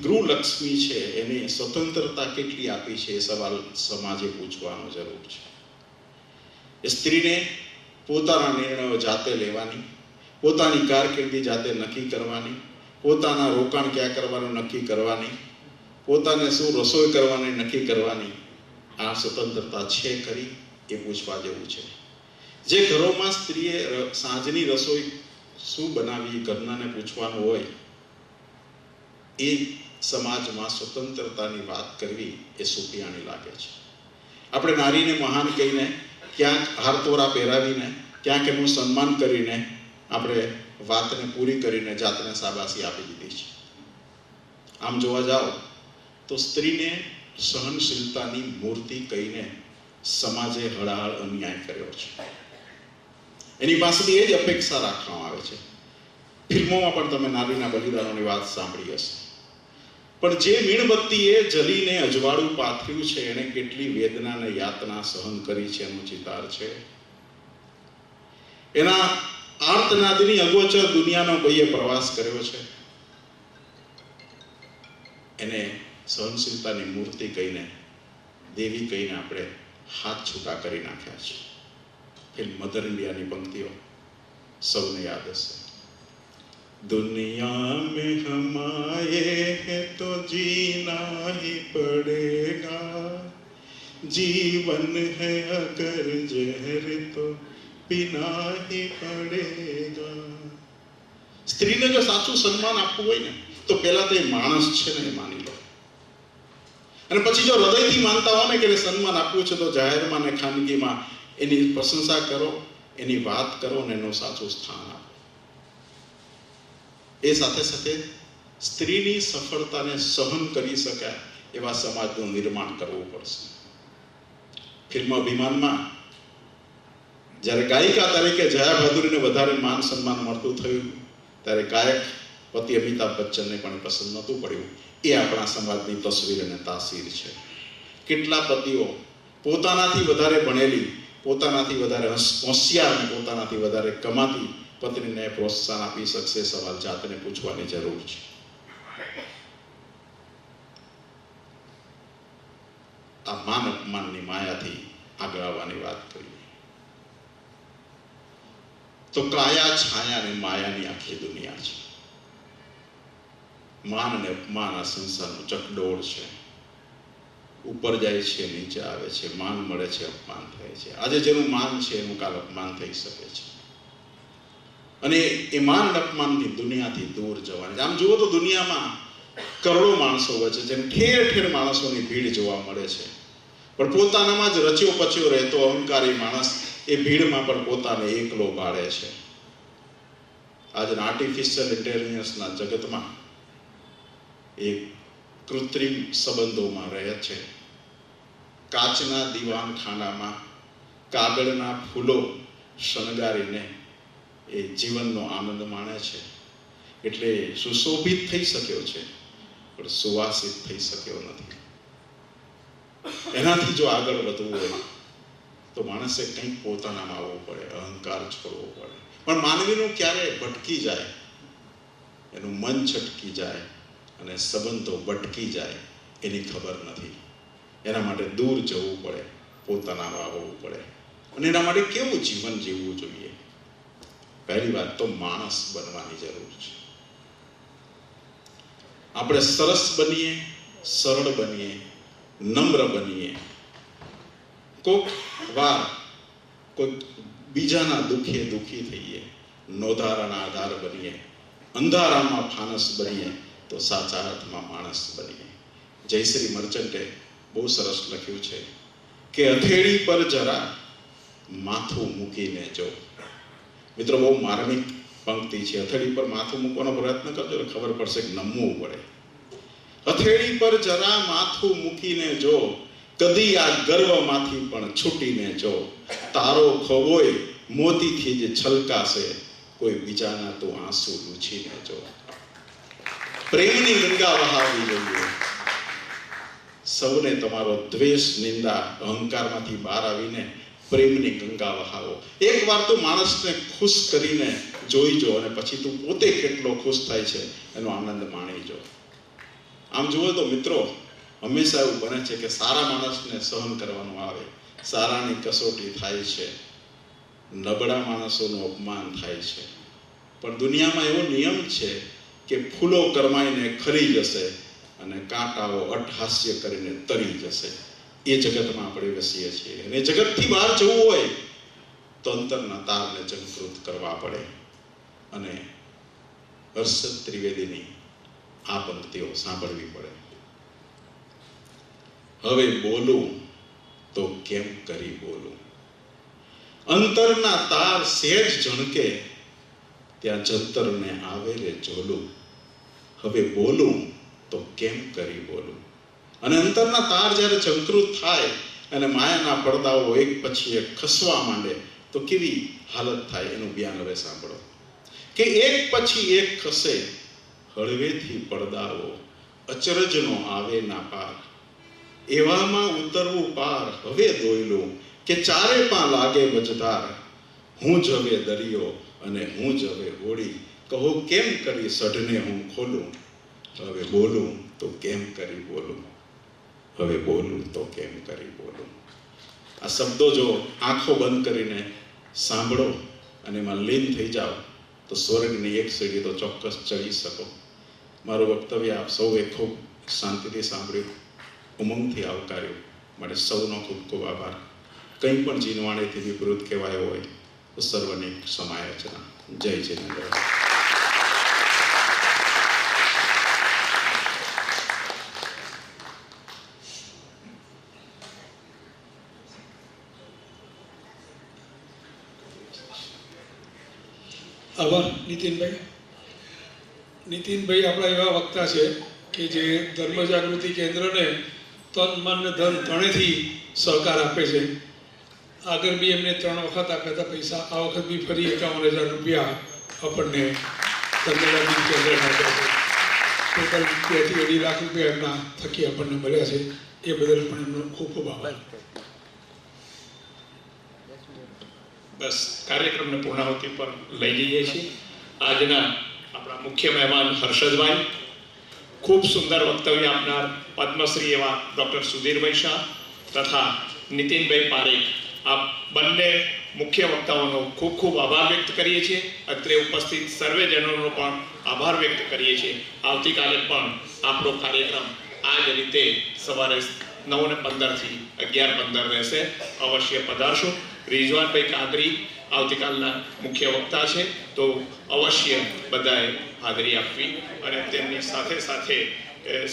[SPEAKER 7] ગૃહલક્ષ્મી છે એને સ્વતંત્રતા કેટલી આપી છે એ સવાલ સમાજે પૂછવાનો જરૂર છે. એ સ્ત્રીને પોતાના નિર્ણયો જાતે લેવાની, પોતાની કારકિર્દી જાતે નક્કી કરવાની, પોતાના રોકાણ ક્યાં કરવાનું નક્કી કરવાની, પોતાને શું રસોઈ કરવાની નક્કી કરવાની આ સ્વતંત્રતા છે ખરી એ પૂછવા જેવું છે. જે ઘરોમાં સ્ત્રીએ સાંજની રસોઈ શું બનાવી ઘરનાને પૂછવાનું હોય એ સમાજમાં સ્વતંત્રતાની વાત કરવી એ સુપિયાણી લાગે છે. આપણે નારીને મહાન કહીને ક્યાંક હારતોરા પહેરાવીને ક્યાંક એનું સન્માન કરીને આપણે વાતને પૂરી કરીને જાતને શાબાશી આપી દીધી છે. આમ જોવા જાઓ તો સ્ત્રીને સહનશીલતાની મૂર્તિ કહીને સમાજે હળાહળ અન્યાય કર્યો છે. એની પાસેથી એ જ અપેક્ષા રાખવામાં આવે છે. ફિલ્મોમાં પણ તમે નારીના બલિદાનોની વાત સાંભળી હશે. પણ જે મીણબત્તીએ જલીને અજવાળું પાથર્યું છે એને કેટલી વેદના અને યાતના સહન કરી છે એનું ચિતાર છે. એના આર્તનાદની અગોચર દુનિયાનો કોઈએ પ્રવાસ કર્યો છે. એને સહનશીલતાની મૂર્તિ કહીને, દેવી કહીને આપણે હાથ છૂટા કરી નાખ્યા છે. ફિલ્મ મધર ઇન્ડિયાની પંક્તિઓ સૌને યાદ હશે. दुनिया में हम आए हैं तो जीना ही पड़ेगा, जीवन है अगर जहर तो पीना ही पड़ेगा. સ્ત્રીને જો સાચું સન્માન આપવું હોય ને તો પહેલા તો એ માણસ છે ને એ માની લો, અને પછી જો હૃદયથી માનતા હોય ને કે સન્માન આપવું છે તો જાહેરમાં ને ખાનગીમાં એની પ્રશંસા કરો, એની વાત કરો અને એનું સાચું સ્થાન આપો. એ સાથે સાથે સ્ત્રીની સફળતાને સહન કરી શકાય એવા સમાજનું નિર્માણ કરવું પડશે. ફિલ્મ અભિમાનમાં જ્યારે ગાયિકા તરીકે જયા ભાદુરીને વધારે માન સન્માન મળતું થયું ત્યારે ગાયક પતિ અમિતાભ બચ્ચનને પણ પસંદ નહોતું પડ્યું. એ આપણા સમાજની તસવીર અને તાસીર છે. કેટલા પતિઓ પોતાનાથી વધારે ભણેલી, પોતાનાથી વધારે હોશિયાર અને પોતાનાથી વધારે કમાતી પત્નીને પ્રોત્સાહન આપી શકશે? સવાલ જાતને પૂછવાની જરૂર છે. આ માન અપમાનની માયાથી આગળ આવવાની વાત કરીએ તો કાયા છાયા અને માયાની આખી દુનિયા છે. માન અને અપમાન આ સંસારનું ચકડોળ છે. ઉપર જાય છે, નીચે આવે છે, માન મળે છે, અપમાન થાય છે. આજે જેનું માન છે એનું કાલ અપમાન થઈ શકે છે. અને એ માન અપમાનથી દુનિયાથી દૂર જવાની. આમ જુઓ તો દુનિયામાં કરોડો માણસો વચ્ચે જેમ ઠેર ઠેર માણસોની ભીડ જોવા મળે છે, પણ પોતાનામાં જ રચ્યો પચ્યો રહેતો અહંકારી માણસ એ ભીડમાં પણ પોતાને એકલો બાળે છે. આજના આર્ટિફિશિયલ ઇન્ટેલિજન્સના જગતમાં એક કૃત્રિમ સંબંધોમાં રહે છે. કાચના દીવાનખાનામાં કાગળના ફૂલો શણગારીને એ જીવનનો આનંદ માણે છે. એટલે સુશોભિત થઈ શક્યો છે પણ સુવાસિત થઈ શક્યો નથી. એનાથી જો આગળ વધવું હોય તો માણસે કંઈક પોતાનામાં આવવું પડે, અહંકાર છોડવો પડે. પણ માનવીનું ક્યારે ભટકી જાય, એનું મન છટકી જાય અને સંબંધો ભટકી જાય એની ખબર નથી. એના માટે દૂર જવું પડે, પોતાનામાં આવવું પડે. અને એના માટે કેવું જીવન જીવવું જોઈએ? પહેલી વાત તો માણસ બનવાની જરૂર છે. આપણે સરસ બનીએ, સરળ બનીએ, નમ્ર બનીએ. કોઈક વાર કોઈક બીજાના દુઃખે દુઃખી થઈએ, નોધારાના આધાર બનીએ, અંધારામાં ફાનસ બનીએ તો સાચા અર્થમાં માણસ બનીએ. જયશ્રી મર્ચન્ટે બહુ સરસ લખ્યું છે કે હથેળી પર જરા માથું મૂકીને જો. મિત્રો, બહુ માર્મિક પંક્તિ છે. હથેળી પર માથું મૂકવાનો પ્રયત્ન કરજો એટલે ખબર પડશે કે નમવું પડે. હથેળી પર જરા માથું મૂકીને જો, કદી આ ગર્વમાંથી પણ છૂટીને જો. તારો ખોવોય મોતીથી જ છલકાશે, કોઈ બીજાના તો આંસુ લૂછીને જો. પ્રેમની ગંગા વહાવી જોઈએ. સૌને તમારો દ્વેષ, નિંદા, અહંકારમાંથી બહાર આવીને પ્રેમની ગંગા વહાવો. એક વાર તો માણસને ખુશ કરીને જોઈ જો અને પછી તું પોતે કેટલો ખુશ થાય છે એનો આનંદ માણી જો. આમ જુઓ તો મિત્રો, હંમેશા એવું બને છે કે સારા માણસને સહન કરવાનું આવે, સારાની કસોટી થાય છે, નબળા માણસોનું અપમાન થાય છે. પણ દુનિયામાં એવો નિયમ છે કે ફૂલો કરમાઈને ખરી જશે અને કાંટાઓ અટ્ટહાસ્ય કરીને તરી જશે. એ જગતમાં આપણે વસીએ છીએ. અને જગતથી બહાર જવું હોય તો અંતરના તારને જંકૃત કરવા પડે. અને હર્ષદ ત્રિવેદીની આ પંક્તિઓ સાંભળવી પડે. હવે બોલું તો કેમ કરી બોલું, અંતરના તાર સહેજ ઝણકે ત્યાં જંતરને આવે રે ઝોલું. હવે બોલું તો કેમ કરી બોલું. અને અંતરના તાર જ્યારે જંકૃત થાય અને માયાના પડદાઓ એક પછી એક ખસવા માંડે તો કેવી હાલત થાય એનું બયાન હવે સાંભળો. કે એક પછી એક ખસે હળવેથી પડદાઓ, અચરજનો આવે ના પાર. એવામાં ઉતરવું પાર હવે દોયલું, કે ચારે પા લાગે મજદાર. હું જ હવે દરિયો અને હું જ હવે હોડી, કહો કેમ કરી સઢને હું ખોલું. હવે બોલું તો કેમ કરી બોલું, હવે બોલું તો કેમ કરી બોલું. આ શબ્દો જો આંખો બંધ કરીને સાંભળો અને એમાં લીન થઈ જાઓ તો સ્વર્ગની એક સીડી તો ચોક્કસ ચડી શકો. મારું વક્તવ્ય આપ સૌએ ખૂબ શાંતિથી સાંભળ્યું, ઉમંગથી આવકાર્યું. માટે સૌનો ખૂબ ખૂબ આભાર. કંઈ પણ જીનવાણીથી વિપરીત કહેવાયો હોય તો સર્વની ક્ષમાયાચના. જય જિનેન્દ્ર.
[SPEAKER 4] આભાર નીતિનભાઈ. નીતિનભાઈ આપણા એવા વક્તા છે કે જે ધર્મ જાગૃતિ કેન્દ્રને તન મન ને ધન ત્રણેયથી સહકાર આપે છે. આગળ બી એમને 3 વખત આપ્યા હતા પૈસા, આ વખત બી ફરી 51,000 રૂપિયા આપણને ધન્યવાદ કેન્દ્ર માટે ટોટલ 2 થી 2.5 લાખ રૂપિયા એમના થકી આપણને મળ્યા છે એ બદલ પણ એમનો ખૂબ ખૂબ આભાર.
[SPEAKER 6] બસ કાર્યક્રમને પૂર્ણાહુતિ પર લઈ જઈએ છીએ. આજના આપણા મુખ્ય મહેમાન હર્ષદભાઈ, ખૂબ સુંદર વક્તવ્ય આપનાર પદ્મશ્રી એવા ડૉક્ટર સુધીરભાઈ શાહ તથા નીતિનભાઈ પારેખ, આ બંને મુખ્ય વક્તાઓનો ખૂબ ખૂબ આભાર વ્યક્ત કરીએ છીએ. અત્રે ઉપસ્થિત સર્વેજનોનો પણ આભાર વ્યક્ત કરીએ છીએ. આવતીકાલે પણ આપણો કાર્યક્રમ આ જ રીતે સવારે 9:15 થી 11:15 રહેશે. અવશ્ય પધારશો. રિઝવાનભાઈ કાદરી આવતીકાલના મુખ્ય વક્તા છે, તો અવશ્ય બધાએ હાજરી આપવી. અને તેમની સાથે સાથે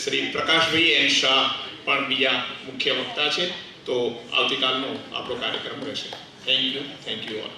[SPEAKER 6] શ્રી પ્રકાશભાઈ એન શાહ પણ બીજા મુખ્ય વક્તા છે. તો આવતીકાલનો આપણો કાર્યક્રમ રહેશે. Thank you all.